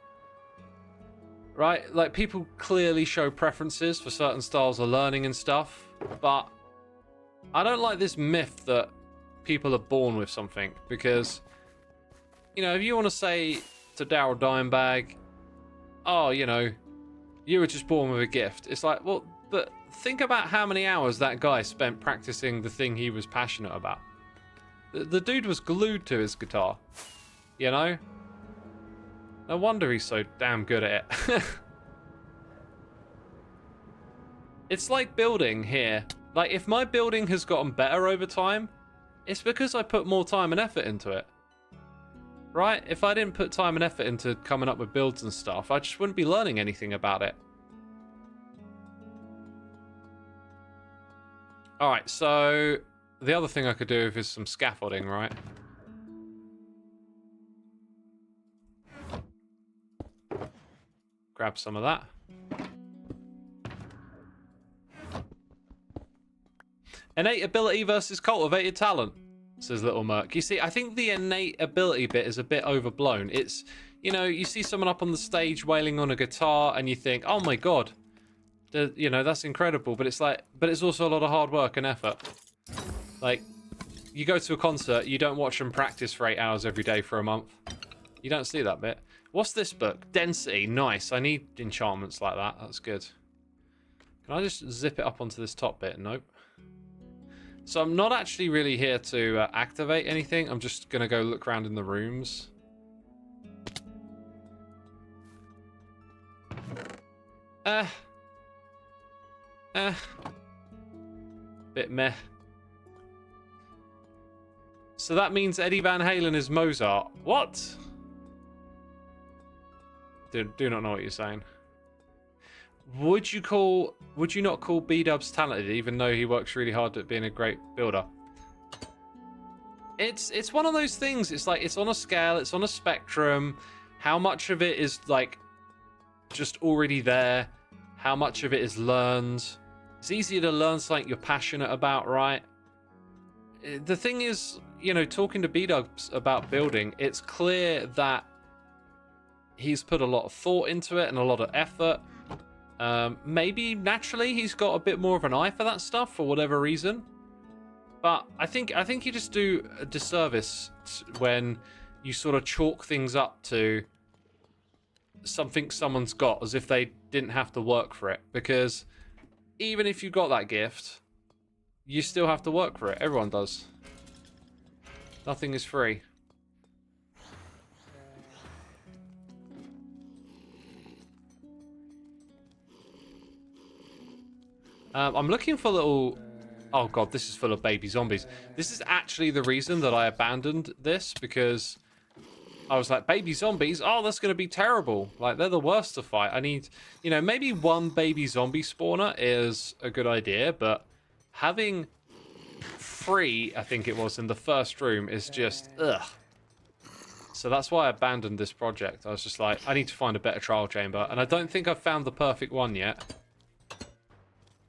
Right? Like, people clearly show preferences for certain styles of learning and stuff. But I don't like this myth that people are born with something. Because, you know, if you want to say to Daryl Dimebag, oh, you know, you were just born with a gift. It's like, well, but think about how many hours that guy spent practicing the thing he was passionate about. The dude was glued to his guitar, you know? No wonder he's so damn good at it. It's like building here. Like, if my building has gotten better over time, it's because I put more time and effort into it. Right? If I didn't put time and effort into coming up with builds and stuff, I just wouldn't be learning anything about it. Alright, so the other thing I could do is some scaffolding, right? Grab some of that. Innate ability versus cultivated talent, says Little Merc. You see, I think the innate ability bit is a bit overblown. It's, you know, you see someone up on the stage wailing on a guitar and you think, oh my god, you know, that's incredible. But it's like, but it's also a lot of hard work and effort. Like, you go to a concert, you don't watch them practice for 8 hours every day for a month. You don't see that bit. What's this book? Density. Nice. I need enchantments like that. That's good. Can I just zip it up onto this top bit? Nope. So I'm not actually really here to activate anything. I'm just going to go look around in the rooms. Bit meh. So that means Eddie Van Halen is Mozart. What? Do not know what you're saying. Would you not call B-Dubs talented, even though he works really hard at being a great builder? It's one of those things. It's like, it's on a scale, it's on a spectrum. How much of it is like just already there? How much of it is learned? It's easier to learn something you're passionate about, right? The thing is, you know, talking to B-Dubs about building, it's clear that he's put a lot of thought into it and a lot of effort. Maybe naturally he's got a bit more of an eye for that stuff for whatever reason. But I think you just do a disservice when you sort of chalk things up to something someone's got as if they didn't have to work for it. Because even if you got that gift, you still have to work for it. Everyone does. Nothing is free. I'm looking for little... Oh god, this is full of baby zombies. This is actually the reason that I abandoned this, because I was like, baby zombies? Oh, that's going to be terrible. Like, they're the worst to fight. I need... You know, maybe one baby zombie spawner is a good idea, but having 3, I think it was, in the first room is just... Ugh. So that's why I abandoned this project. I was just like, I need to find a better trial chamber, and I don't think I've found the perfect one yet.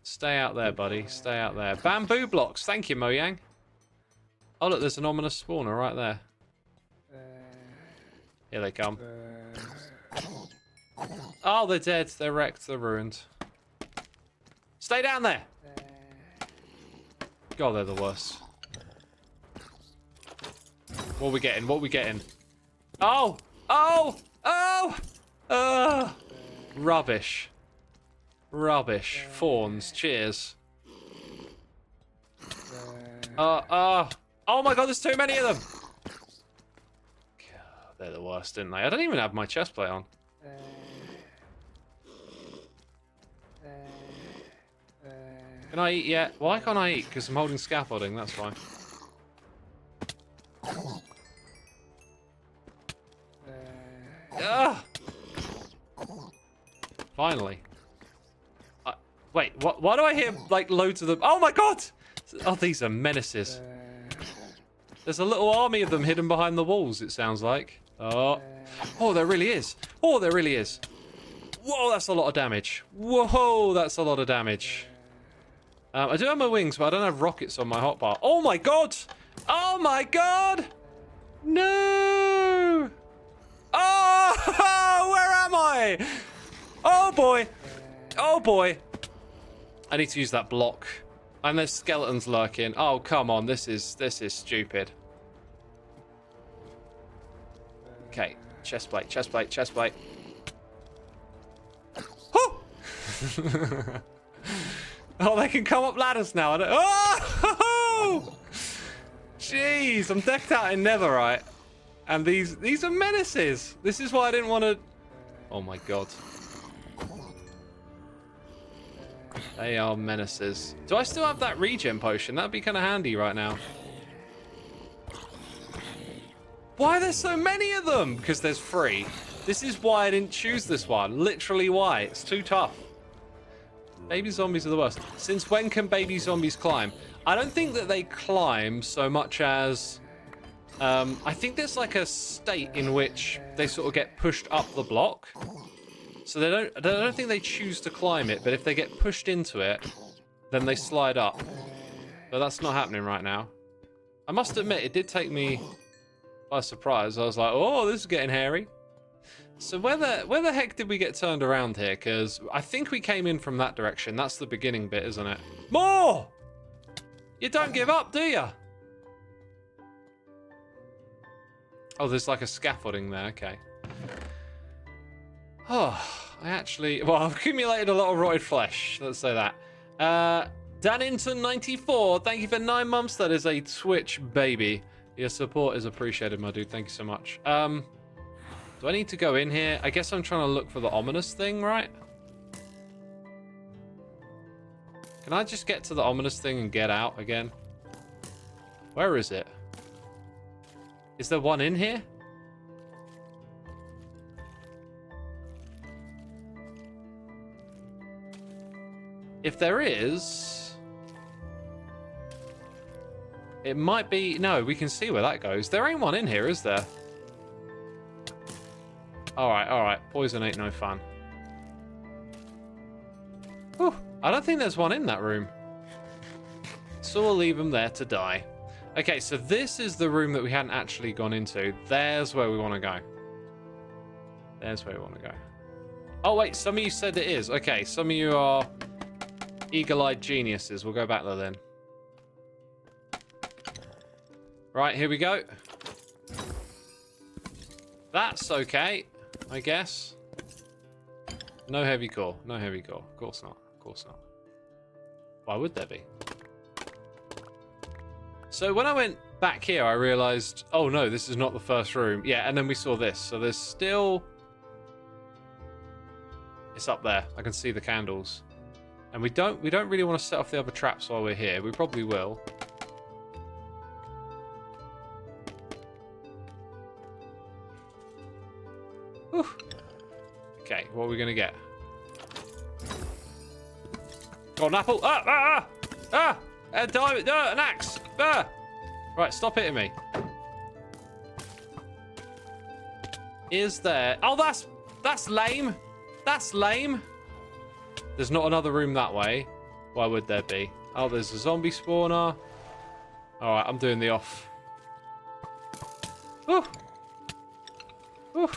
Stay out there, buddy. Stay out there. Bamboo blocks. Thank you, Mojang. Oh, look, there's an ominous spawner right there. Here they come. Oh, they're dead. They're wrecked. They're ruined. Stay down there. God, they're the worst. What are we getting? What are we getting? Oh! Oh! Oh! Rubbish. Rubbish. Fawns. Cheers. Oh my god, there's too many of them! God, they're the worst, didn't they? I don't even have my chest plate on. Can I eat yet? Why can't I eat? Because I'm holding scaffolding, that's fine. Finally. Wait, why do I hear, like, loads of them? Oh my god! Oh, these are menaces. There's a little army of them hidden behind the walls, it sounds like. Oh. Oh, there really is. Oh, there really is. Whoa, that's a lot of damage. Whoa, that's a lot of damage. I do have my wings, but I don't have rockets on my hotbar. Oh my god! Oh my god! No! Oh, where am I? Oh boy! Oh boy! I need to use that block. And there's skeletons lurking. Oh come on, this is stupid. Okay, chest plate, chest plate, chest plate. Oh! Oh, they can come up ladders now. Oh! Jeez, I'm decked out in netherite. And these are menaces. This is why I didn't want to... Oh my god. They are menaces. Do I still have that regen potion? That'd be kind of handy right now. Why are there so many of them? Because there's 3. This is why I didn't choose this one. Literally why. It's too tough. Baby zombies are the worst. Since when can baby zombies climb? I don't think that they climb so much as... I think there's like a state in which they sort of get pushed up the block. So I don't think they choose to climb it, but if they get pushed into it, then they slide up. But that's not happening right now. I must admit, it did take me by surprise. I was like, oh, this is getting hairy. So where the heck did we get turned around here? Because I think we came in from that direction. That's the beginning bit, isn't it? More! You don't give up, do you? Oh, there's like a scaffolding there. Okay. Oh, I actually... Well, I've accumulated a lot of rotted flesh. Let's say that. Danington94, thank you for 9 months. That is a Twitch baby. Your support is appreciated, my dude. Thank you so much. Do I need to go in here? I guess I'm trying to look for the ominous thing, right? Can I just get to the ominous thing and get out again? Where is it? Is there one in here? If there is... It might be... No, we can see where that goes. There ain't one in here, is there? Alright. Poison ain't no fun. Whew. I don't think there's one in that room. So we'll leave them there to die. Okay, so this is the room that we hadn't actually gone into. There's where we want to go. There's where we want to go. Oh, wait. Some of you said it is. Okay, some of you are eagle-eyed geniuses. We'll go back there then. Right, here we go. That's okay, I guess. No heavy core. No heavy core. Of course not. Of course not. Why would there be? So when I went back here, I realized, oh no, this is not the first room. Yeah, and then we saw this. So there's still... It's up there. I can see the candles. And we don't really want to set off the other traps while we're here. We probably will. Whew. Okay, what are we going to get? Golden apple. A diamond. An axe. Right, stop hitting me. Is there... Oh, that's lame. That's lame. There's not another room that way. Why would there be? Oh, there's a zombie spawner. All right, I'm doing the off. Ooh. Ooh.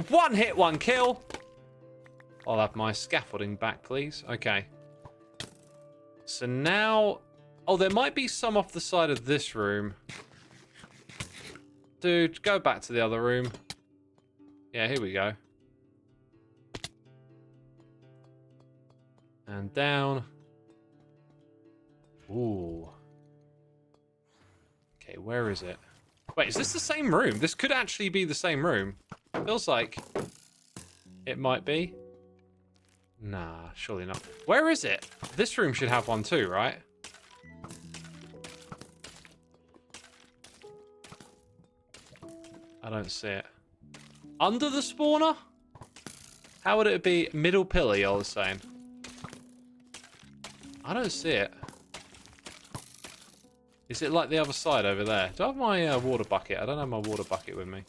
One hit, one kill. I'll have my scaffolding back, please. Okay. So now... Oh, there might be some off the side of this room. Dude, go back to the other room. Yeah, here we go. And down. Ooh. Okay, where is it? Wait, is this the same room? This could actually be the same room. Feels like it might be. Nah, surely not. Where is it? This room should have one too, right? I don't see it. Under the spawner? How would it be? Middle pillar, y'all are saying. I don't see it. Is it like the other side over there? Do I have my water bucket? I don't have my water bucket with me.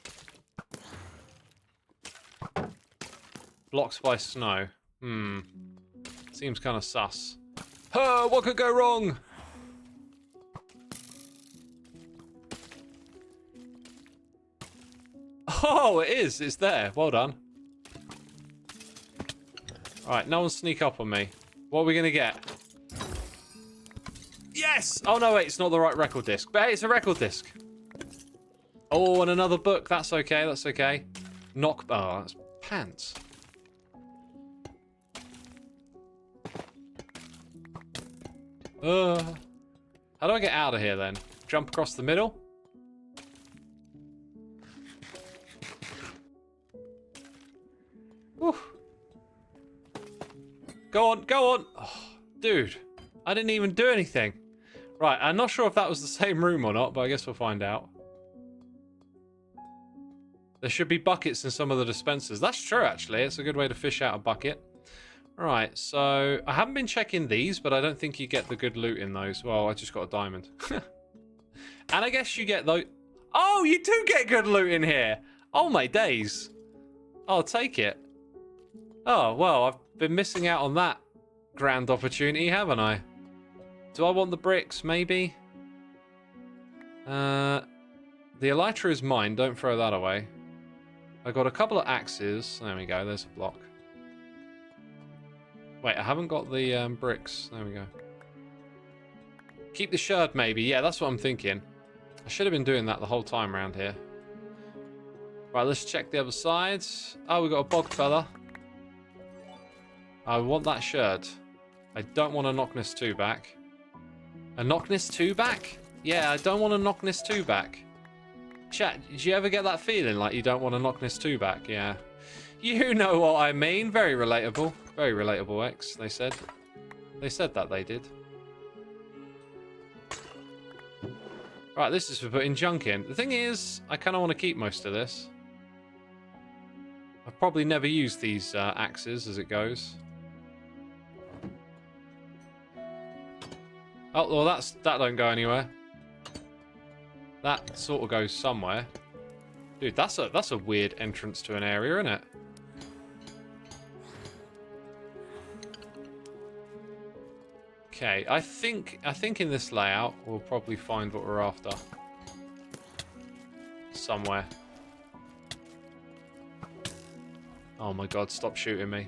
Blocks by snow. Seems kind of sus. Oh, what could go wrong? Oh, it is. It's there. Well done. Alright, no one sneak up on me. What are we going to get? Yes! Oh, no, wait. It's not the right record disc. But hey, it's a record disc. Oh, and another book. That's okay. That's okay. Oh, that's pants. How do I get out of here, then? Jump across the middle? Whew. Go on, go on. Oh, dude, I didn't even do anything. Right, I'm not sure if that was the same room or not, but I guess we'll find out. There should be buckets in some of the dispensers. That's true, actually. It's a good way to fish out a bucket. Right, so I haven't been checking these, but I don't think you get the good loot in those. Well, I just got a diamond. And I guess you get those. Oh, you do get good loot in here. Oh, my days. I'll take it. Oh, well, I've been missing out on that grand opportunity, haven't I? Do I want the bricks? Maybe. The elytra is mine. Don't throw that away. I got a couple of axes. There we go. There's a block. Wait, I haven't got the bricks. There we go. Keep the sherd, maybe. Yeah, that's what I'm thinking. I should have been doing that the whole time around here. Right, let's check the other side. Oh, we've got a bog feather. I want that sherd. I don't want a Knockness 2 back. A Knockness 2 back? Yeah, I don't want a Knockness 2 back. Chat, did you ever get that feeling like you don't want a Knockness 2 back? Yeah. You know what I mean. Very relatable. Very relatable, X, they said. They said that they did. Right, this is for putting junk in. The thing is, I kind of want to keep most of this. I've probably never used these axes as it goes. Oh, well, that don't go anywhere. That sort of goes somewhere. Dude, that's a weird entrance to an area, isn't it? Okay, I think in this layout we'll probably find what we're after. Somewhere. Oh my god, stop shooting me.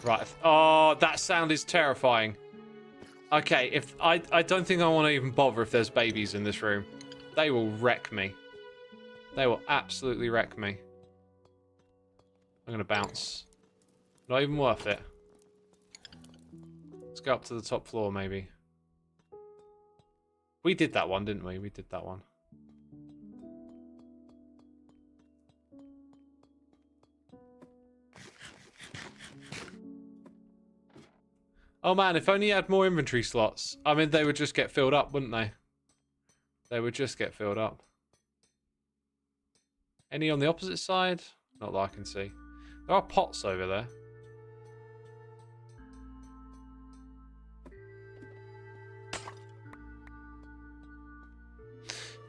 Right. Oh, that sound is terrifying. Okay, if I don't think I want to even bother if there's babies in this room. They will wreck me. They will absolutely wreck me. I'm going to bounce. Not even worth it. Let's go up to the top floor, maybe. We did that one, didn't we? We did that one. Oh man, if only you had more inventory slots. I mean, they would just get filled up, wouldn't they? They would just get filled up. Any on the opposite side? Not that I can see. There are pots over there.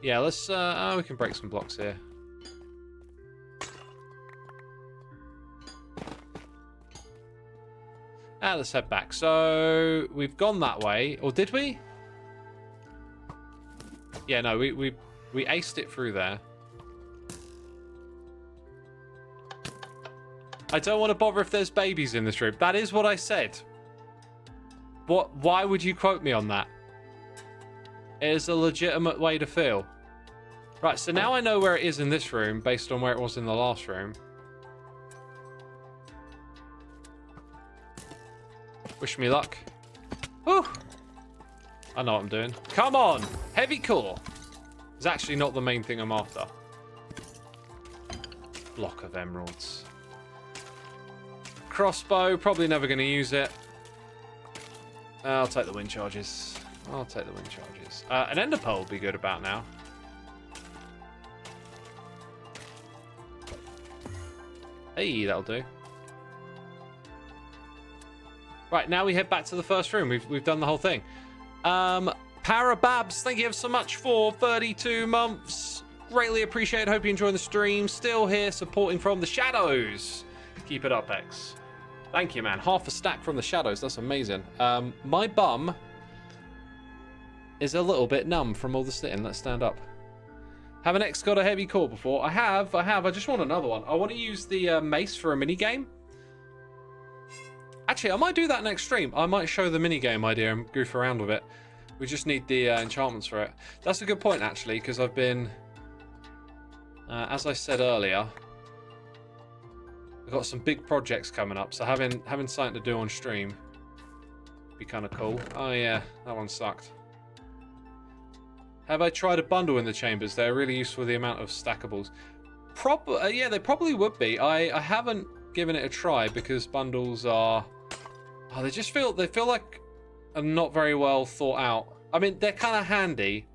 Yeah, let's, we can break some blocks here. Let's head back. So, we've gone that way. Or did we? Yeah, no, we aced it through there. I don't want to bother if there's babies in this room. That is what I said. What? Why would you quote me on that? It is a legitimate way to feel. Right, so now I know where it is in this room based on where it was in the last room. Wish me luck. Whew. I know what I'm doing. Come on! Heavy core! It's actually not the main thing I'm after. Block of emeralds. Crossbow, probably never going to use it. I'll take the wind charges. I'll take the wind charges. An ender pearl would be good about now. Hey, that'll do. Right, now we head back to the first room. We've done the whole thing. Parababs, thank you so much for 32 months. Greatly appreciated. Hope you enjoy the stream. Still here supporting from the shadows. Keep it up, X. Thank you, man. Half a stack from the shadows. That's amazing. My bum is a little bit numb from all the sitting. Let's stand up. Have an X got a heavy core before? I have. I just want another one. I want to use the Mace for a mini game. Actually, I might do that next stream. I might show the mini game idea and goof around with it. We just need the enchantments for it. That's a good point, actually, because I've been, as I said earlier, I've got some big projects coming up, so having something to do on stream would be kind of cool. Oh yeah, that one sucked. Have I tried a bundle in the chambers? They're really useful with the amount of stackables. Yeah, they probably would be. I haven't given it a try because bundles are... Oh, they feel like are not very well thought out. I mean, they're kind of handy.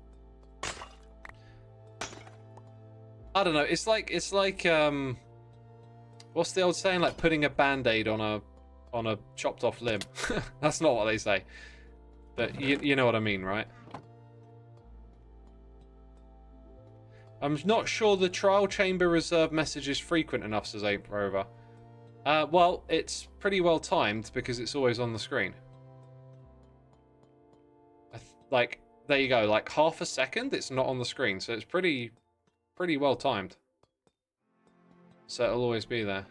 I don't know. It's like what's the old saying? Like putting a band-aid on a chopped off limb. That's not what they say, but you know what I mean, right? I'm not sure the trial chamber reserve message is frequent enough, says Ape Rover. Well, it's pretty well timed because it's always on the screen. Like, there you go. Like half a second, it's not on the screen, so it's pretty well timed. So it'll always be there.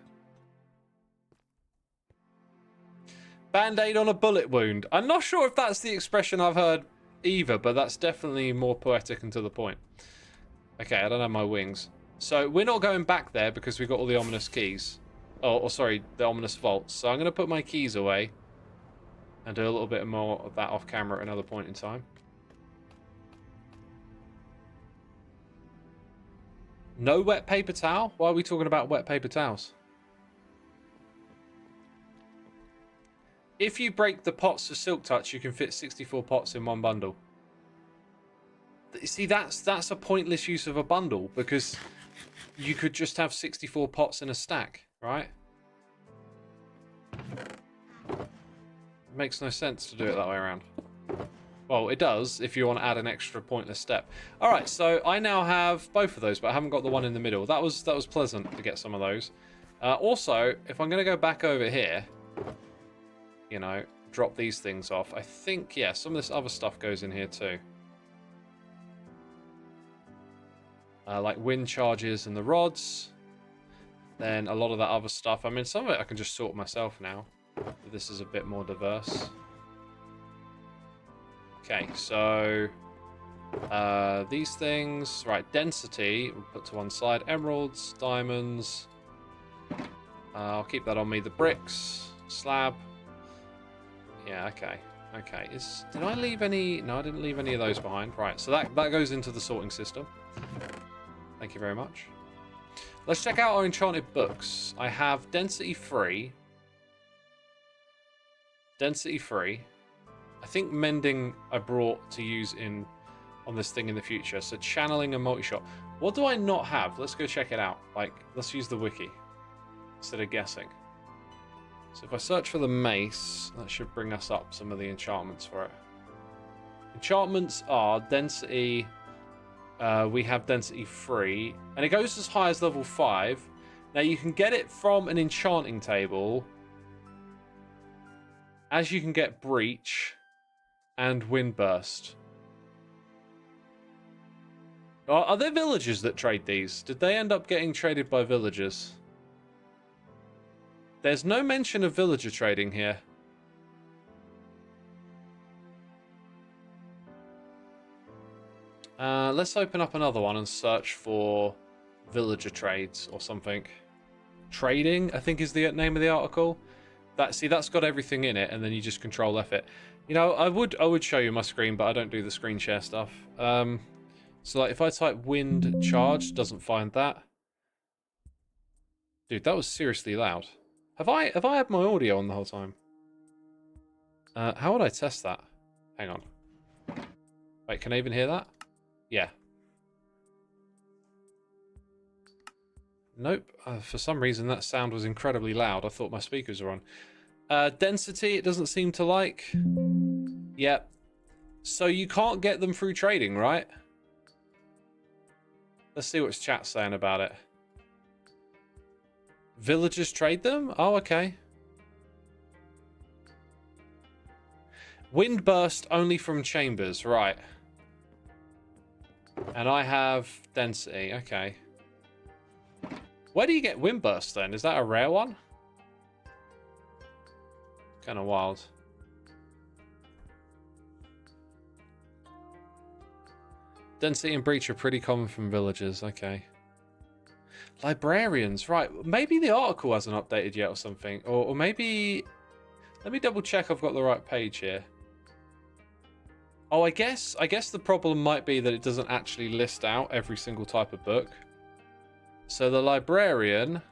Band-aid on a bullet wound. I'm not sure if that's the expression I've heard either, but that's definitely more poetic and to the point. Okay, I don't have my wings. So we're not going back there because we've got all the ominous keys. Oh, sorry, the ominous vaults. So I'm going to put my keys away and do a little bit more of that off camera at another point in time. No wet paper towel? Why are we talking about wet paper towels? If you break the pots of Silk Touch, you can fit 64 pots in one bundle. See, that's a pointless use of a bundle because you could just have 64 pots in a stack, right? It makes no sense to do it that way around. Well, it does if you want to add an extra pointless step. All right, so I now have both of those, but I haven't got the one in the middle. That was pleasant to get some of those. Also, if I'm going to go back over here, you know, drop these things off. I think, yeah, some of this other stuff goes in here too. Like wind charges and the rods. Then a lot of that other stuff. I mean, some of it I can just sort myself now. This is a bit more diverse. Okay, so these things, right, density, we'll put to one side. Emeralds, diamonds. I'll keep that on me. The bricks, slab. Yeah, okay. Okay, did I leave any? No, I didn't leave any of those behind. Right, so that goes into the sorting system. Thank you very much. Let's check out our enchanted books. I have density 3. Density 3. I think mending I brought to use on this thing in the future. So channeling and multi-shot. What do I not have? Let's go check it out. Like, let's use the wiki instead of guessing. So if I search for the mace, that should bring us up some of the enchantments for it. Enchantments are density... we have density 3, and it goes as high as level 5. Now you can get it from an enchanting table, as you can get breach and windburst. Are there villagers that trade these? Did they end up getting traded by villagers? There's no mention of villager trading here. Let's open up another one and search for villager trades or something. Trading, I think, is the name of the article. That's got everything in it, and then you just control F it. You know, I would show you my screen, but I don't do the screen share stuff. So like if I type wind charge, doesn't find that. Dude, that was seriously loud. Have I had my audio on the whole time? How would I test that? Hang on. Wait, can I even hear that? Yeah. Nope. For some reason, that sound was incredibly loud. I thought my speakers were on. Density, it doesn't seem to like. Yep. So you can't get them through trading, right? Let's see what chat's saying about it. Villagers trade them? Oh, okay. Wind burst only from chambers, right. And I have density, okay. Where do you get wind burst then? Is that a rare one? Kind of wild. Density and breach are pretty common from villagers, okay. Librarians, right. Maybe the article hasn't updated yet or something. Or maybe... Let me double check I've got the right page here. Oh, I guess the problem might be that it doesn't actually list out every single type of book. So the librarian...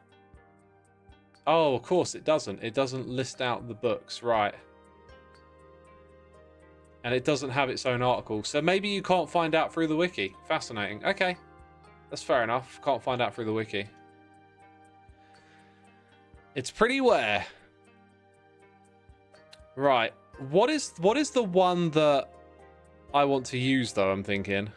Oh, of course it doesn't. It doesn't list out the books, right. And it doesn't have its own article. So maybe you can't find out through the wiki. Fascinating. Okay. That's fair enough. Can't find out through the wiki. It's pretty rare. Right. What is the one that I want to use though, I'm thinking?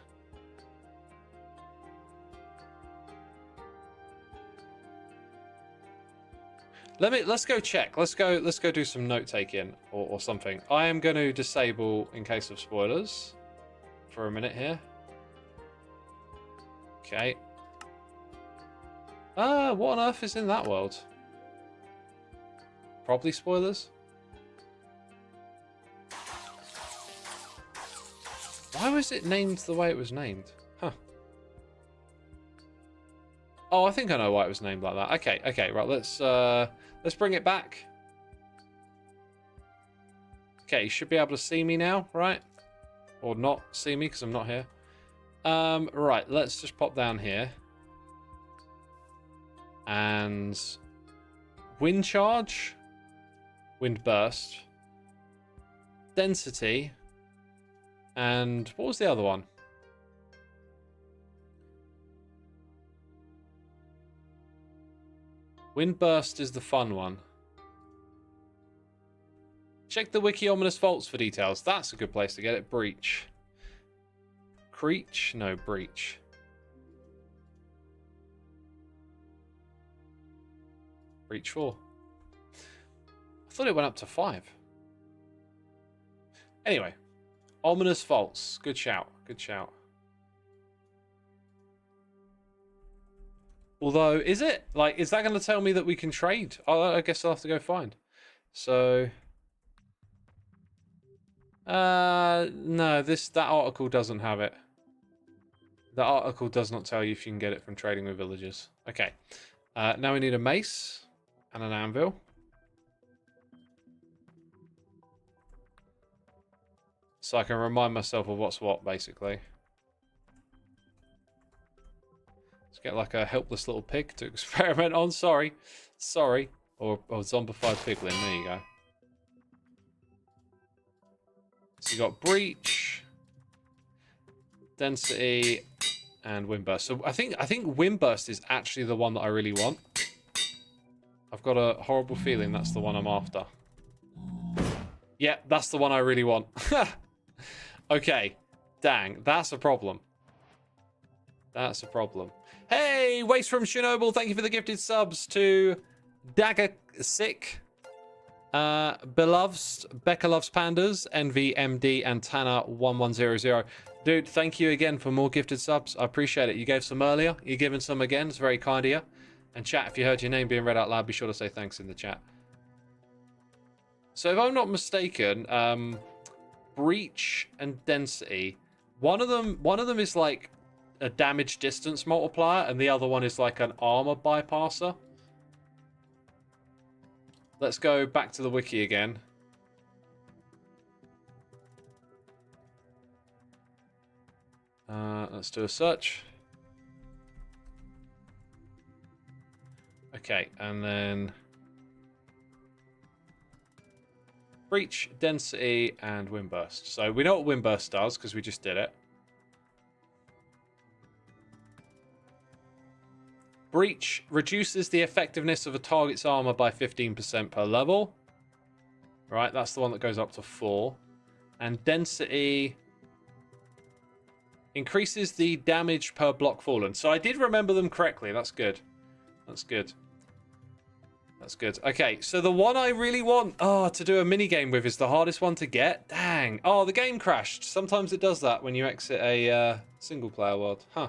Let's go check. Let's go do some note taking or something. I am going to disable in case of spoilers for a minute here. Okay. What on earth is in that world? Probably spoilers. Why was it named the way it was named? Huh. Oh, I think I know why it was named like that. Okay, right, let's bring it back. Okay, you should be able to see me now, right? Or not see me because I'm not here. Right, let's just pop down here. And wind charge, wind burst, density, and what was the other one? Wind burst is the fun one. Check the wiki ominous faults for details. That's a good place to get it. Breach. Creech? No, breach. Breach 4. I thought it went up to 5. Anyway. Ominous faults. Good shout. Good shout. Although, is it? Like, is that going to tell me that we can trade? Oh, I guess I'll have to go find. So... no, that article doesn't have it. The article does not tell you if you can get it from trading with villagers. Okay. Now we need a mace and an anvil. So I can remind myself of what's what, basically. Let's get like a helpless little pig to experiment on. Sorry. Or zombified piglin. There you go. So you got breach, density, and windburst. So I think windburst is actually the one that I really want. I've got a horrible feeling that's the one I'm after. Yeah, that's the one I really want. Okay, dang, that's a problem. That's a problem. Hey, Waste from Chernobyl, thank you for the gifted subs to Dagger Sick. Beloves, Becca Loves Pandas, NVMD, and Tanner1100. Dude, thank you again for more gifted subs. I appreciate it. You gave some earlier. You're giving some again. It's very kind of you. And chat, if you heard your name being read out loud, be sure to say thanks in the chat. So if I'm not mistaken, breach and density, one of them is like a damage distance multiplier, and the other one is like an armor bypasser. Let's go back to the wiki again. Let's do a search. Okay, and then breach, density, and windburst. So we know what windburst does because we just did it. Breach reduces the effectiveness of a target's armor by 15% per level. Right, that's the one that goes up to 4. And density Increases the damage per block fallen. So I did remember them correctly. That's good. That's good. That's good. Okay, so the one I really want to do a mini game with is the hardest one to get. Dang. Oh, the game crashed. Sometimes it does that when you exit a single player world. Huh.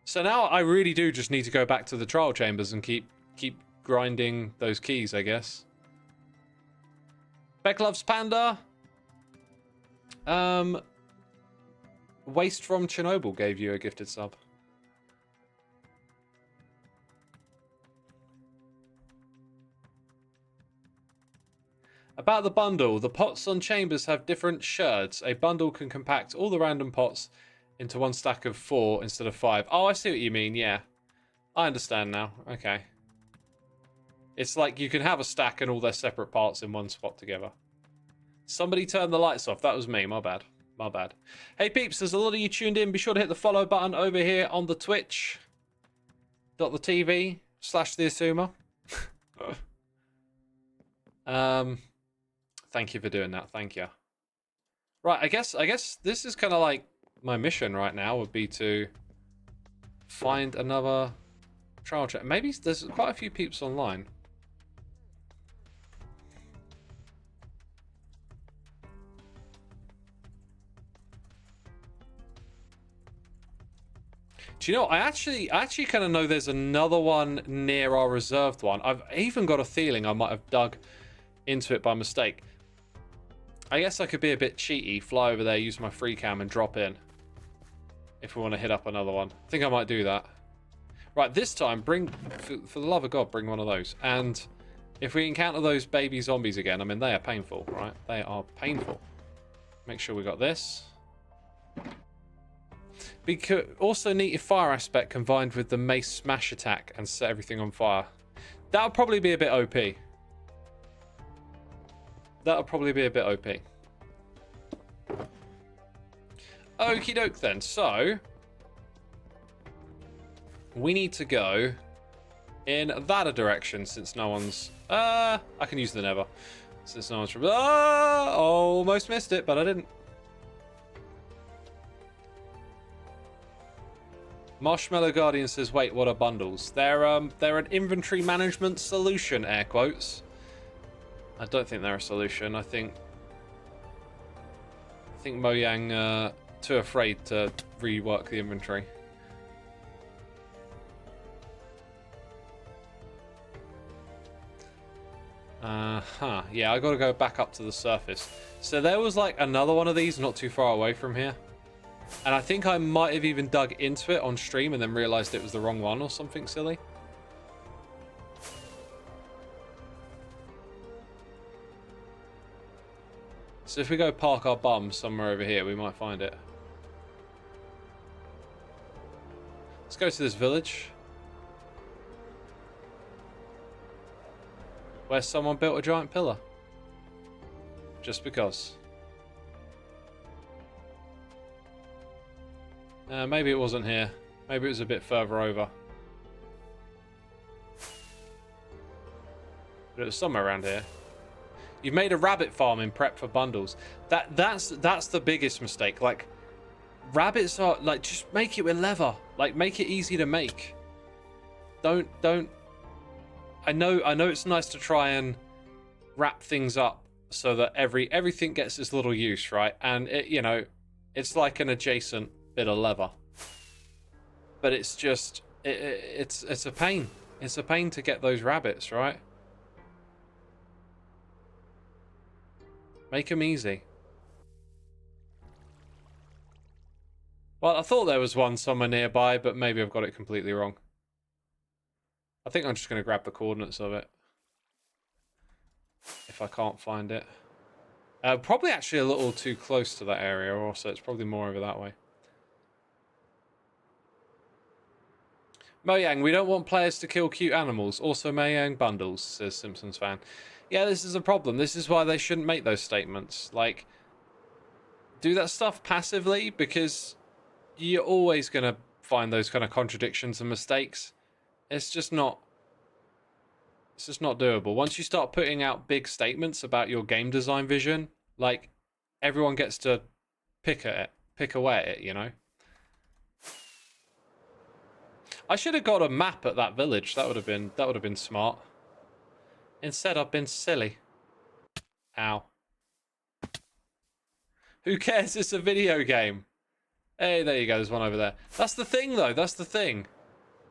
So now I really do just need to go back to the trial chambers and keep grinding those keys, I guess. Beck loves Panda. Waste from Chernobyl gave you a gifted sub. About the bundle, the pots on chambers have different sherds. A bundle can compact all the random pots into one stack of 4 instead of 5. Oh, I see what you mean, yeah. I understand now. Okay. It's like you can have a stack and all their separate parts in one spot together. Somebody turned the lights off. That was me. My bad. My bad. Hey, peeps. There's a lot of you tuned in. Be sure to hit the follow button over here on the Twitch.tv/the Xisuma. Thank you for doing that. Thank you. Right. I guess this is kind of like my mission right now would be to find another trial chat. Maybe there's quite a few peeps online. Do you know, I actually kind of know there's another one near our reserved one. I've even got a feeling I might have dug into it by mistake. I guess I could be a bit cheaty, fly over there, use my free cam and drop in. If we want to hit up another one. I think I might do that. Right, this time, for the love of God, bring one of those. And if we encounter those baby zombies again, I mean, they are painful, right? They are painful. Make sure we got this. Because also need a fire aspect combined with the Mace smash attack and set everything on fire. That'll probably be a bit OP. That'll probably be a bit OP. Okie doke then. So we need to go in that direction since no one's. I can use the never since no one's from. Almost missed it, but I didn't. Marshmallow Guardian says, "Wait, what are bundles? They're an inventory management solution." Air quotes. I don't think they're a solution. I think Mojang too afraid to rework the inventory. Yeah, I got to go back up to the surface. So there was like another one of these not too far away from here. And I think I might have even dug into it on stream and then realized it was the wrong one or something silly. So if we go park our bum somewhere over here, we might find it. Let's go to this village. Where someone built a giant pillar. Just because. Maybe it wasn't here. Maybe it was a bit further over. But it was somewhere around here. You've made a rabbit farm in prep for bundles. That's the biggest mistake. Like, rabbits are like, just make it with leather. Like, make it easy to make. Don't. I know it's nice to try and wrap things up so that everything gets its little use, right? And it, you know, it's like an adjacent bit of leather, but it's just it's a pain. It's a pain to get those rabbits, right? Make them easy. Well, I thought there was one somewhere nearby, but maybe I've got it completely wrong. I think I'm just going to grab the coordinates of it if I can't find it. Probably actually a little too close to that area also. It's probably more over that way. Mojang, we don't want players to kill cute animals. Also Mojang bundles, says Simpsons fan. Yeah, this is a problem. This is why they shouldn't make those statements. Like, do that stuff passively, because you're always going to find those kind of contradictions and mistakes. It's just not doable. Once you start putting out big statements about your game design vision, like, everyone gets to pick at pick away at it, you know? I should have got a map at that village. That would have been smart. Instead, I've been silly. Ow. Who cares? It's a video game. Hey, there you go. There's one over there. That's the thing, though. That's the thing.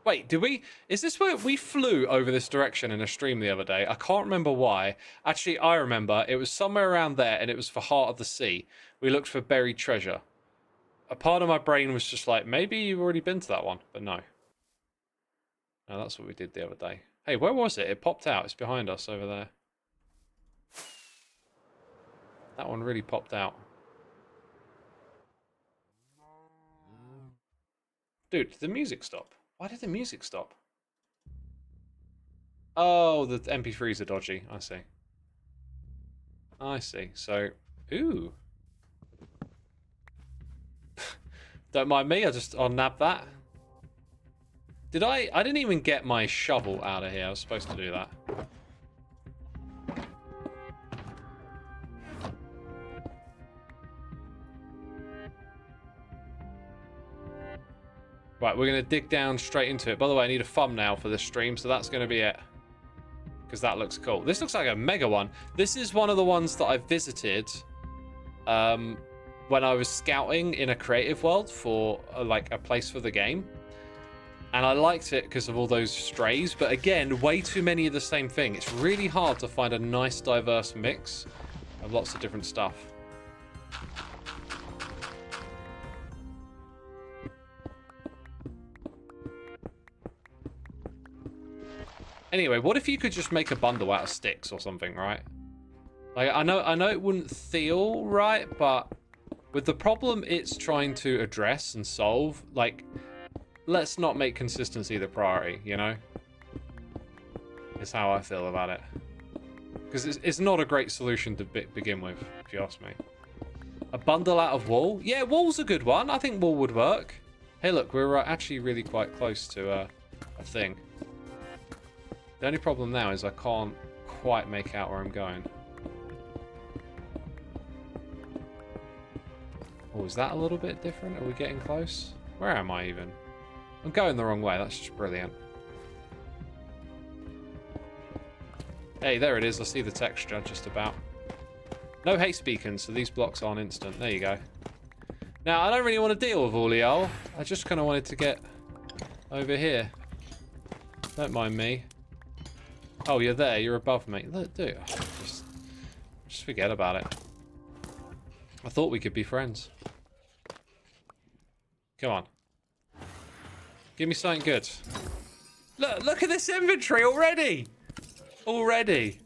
Wait, did we... Is this where we flew over this direction in a stream the other day? I can't remember why. Actually, I remember. It was somewhere around there, and it was for Heart of the Sea. We looked for buried treasure. A part of my brain was just like, maybe you've already been to that one, but no. No, that's what we did the other day. Hey, where was it? It popped out. It's behind us over there. That one really popped out. Dude, did the music stop? Why did the music stop? Oh, the MP3s are dodgy. I see. I see. So, ooh. Don't mind me. I'll nab that. Did I didn't even get my shovel out of here. I was supposed to do that. Right, we're going to dig down straight into it. By the way, I need a thumbnail for this stream, so that's going to be it. Because that looks cool. This looks like a mega one. This is one of the ones that I visited when I was scouting in a creative world for like a place for the game. And I liked it because of all those strays. But again, way too many of the same thing. It's really hard to find a nice, diverse mix of lots of different stuff. Anyway, what if you could just make a bundle out of sticks or something, right? Like, I know it wouldn't feel right, but with the problem it's trying to address and solve, like, let's not make consistency the priority, you know? Is how I feel about it. Because it's not a great solution to begin with, if you ask me. A bundle out of wool? Yeah, wool's a good one. I think wool would work. Hey, look, we're actually really quite close to a thing. The only problem now is I can't quite make out where I'm going. Oh, is that a little bit different? Are we getting close? Where am I even? I'm going the wrong way. That's just brilliant. Hey, there it is. I see the texture just about. No haste beacons, so these blocks aren't instant. There you go. Now, I don't really want to deal with all y'all. I just kind of wanted to get over here. Don't mind me. Oh, you're there. You're above me. Look, dude, just forget about it. I thought we could be friends. Come on. Give me something good. Look at this inventory already. Already.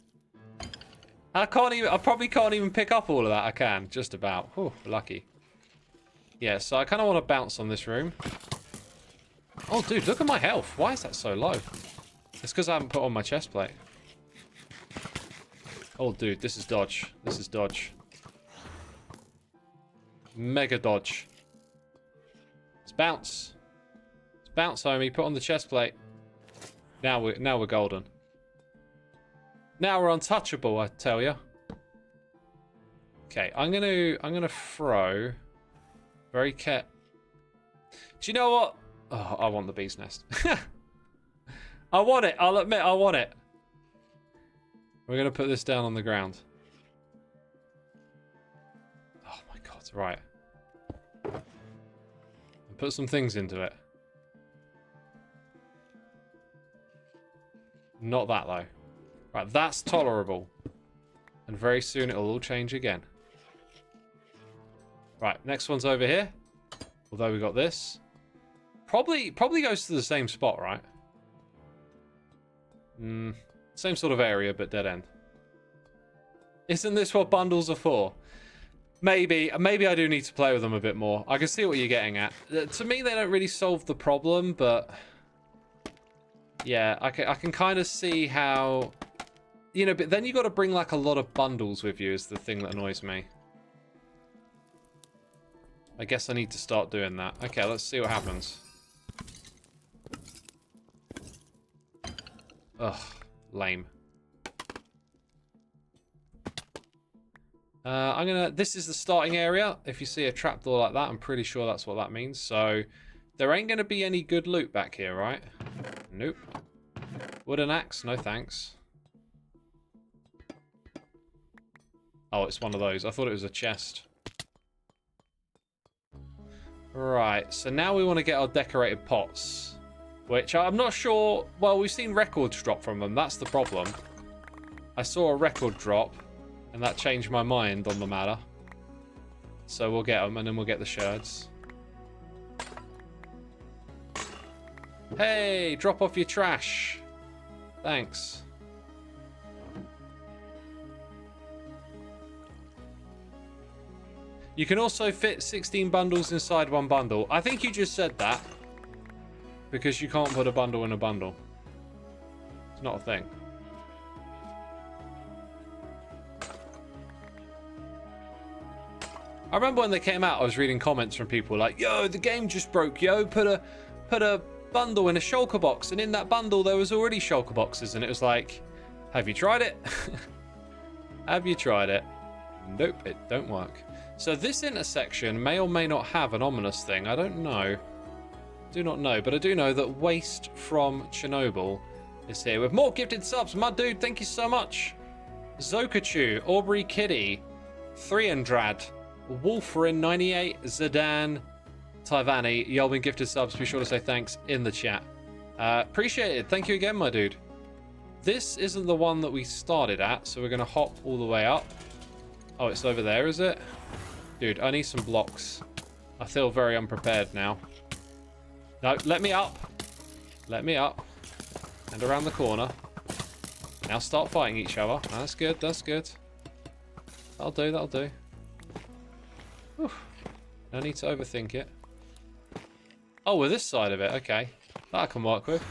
I probably can't even pick up all of that. I can, just about. Oh, lucky. Yeah, so I kind of want to bounce on this room. Oh, dude, look at my health. Why is that so low? It's because I haven't put on my chest plate. Oh, dude, this is dodge. This is dodge. Mega dodge. Let's bounce. Let's bounce, homie. Put on the chest plate. Now we're golden. Now we're untouchable, I tell you. Okay, I'm gonna throw. Very Do you know what? Oh, I want the bee's nest. I want it. I'll admit, I want it. We're going to put this down on the ground. Oh my god, right. And put some things into it. Not that, though. Right, that's tolerable. And very soon it'll all change again. Right, next one's over here. Although we got this. Probably goes to the same spot, right? Same sort of area, but dead end. Isn't this what bundles are for? Maybe I do need to play with them a bit more. I can see what you're getting at. To me, they don't really solve the problem, but yeah, I can kind of see how, you know. But then you got to bring like a lot of bundles with you. Is the thing that annoys me. I guess I need to start doing that. Okay, let's see what happens. Ugh, lame. This is the starting area. If you see a trapdoor like that, I'm pretty sure that's what that means. So there ain't gonna be any good loot back here, right? Nope. Wooden axe? No thanks. Oh, it's one of those. I thought it was a chest. Right, so now we want to get our decorated pots. Which I'm not sure... Well, we've seen records drop from them. That's the problem. I saw a record drop, and that changed my mind on the matter. So we'll get them, and then we'll get the sherds. Hey, drop off your trash. Thanks. You can also fit 16 bundles inside one bundle. I think you just said that. Because you can't put a bundle in a bundle. It's not a thing. I remember when they came out, I was reading comments from people like, yo, the game just broke, yo. Put a bundle in a shulker box, and in that bundle there was already shulker boxes, and it was like, have you tried it? Have you tried it? Nope, it don't work. So this intersection may or may not have an ominous thing. I don't know. Do not know, but I do know that Waste from Chernobyl is here with more gifted subs. My dude, thank you so much. Zokachu, Aubrey Kitty, Threandrad, Wolferin98, Zidane, Tyvani, y'all been gifted subs. Be sure to say thanks in the chat. Appreciate it. Thank you again, my dude. This isn't the one that we started at, so we're going to hop all the way up. Oh, it's over there, is it? Dude, I need some blocks. I feel very unprepared now. No, let me up. Let me up. And around the corner. Now start fighting each other. That's good, that's good. That'll do, that'll do. Whew. No need to overthink it. Oh, we're this side of it. Okay. That I can work with.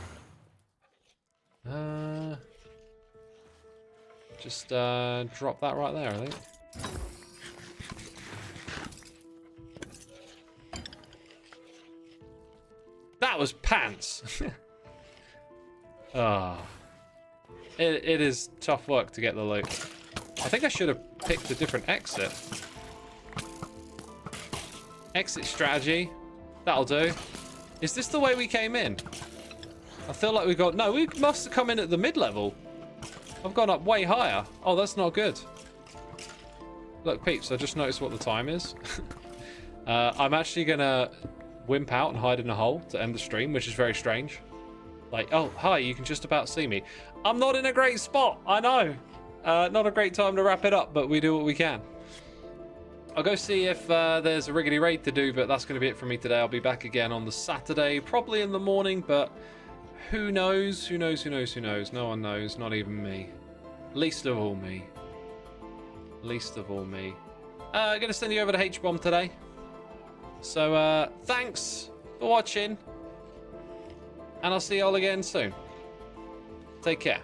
Just drop that right there, I think. That was pants. Ah. It is tough work to get the loot. I think I should have picked a different exit. Exit strategy. That'll do. Is this the way we came in? I feel like we got... No, we must have come in at the mid-level. I've gone up way higher. Oh, that's not good. Look, peeps, I just noticed what the time is. I'm actually going to wimp out and hide in a hole to end the stream, which is very strange. Like, oh, hi, you can just about see me. I'm not in a great spot, I know. Not a great time to wrap it up, but we do what we can. I'll go see if there's a riggedy raid to do, but that's going to be it for me today. I'll be back again on the Saturday, probably in the morning, but who knows? Who knows? Who knows? Who knows? No one knows, not even me. Least of all me. Least of all me. I'm going to send you over to H-Bomb today. So, thanks for watching. And I'll see y'all again soon. Take care.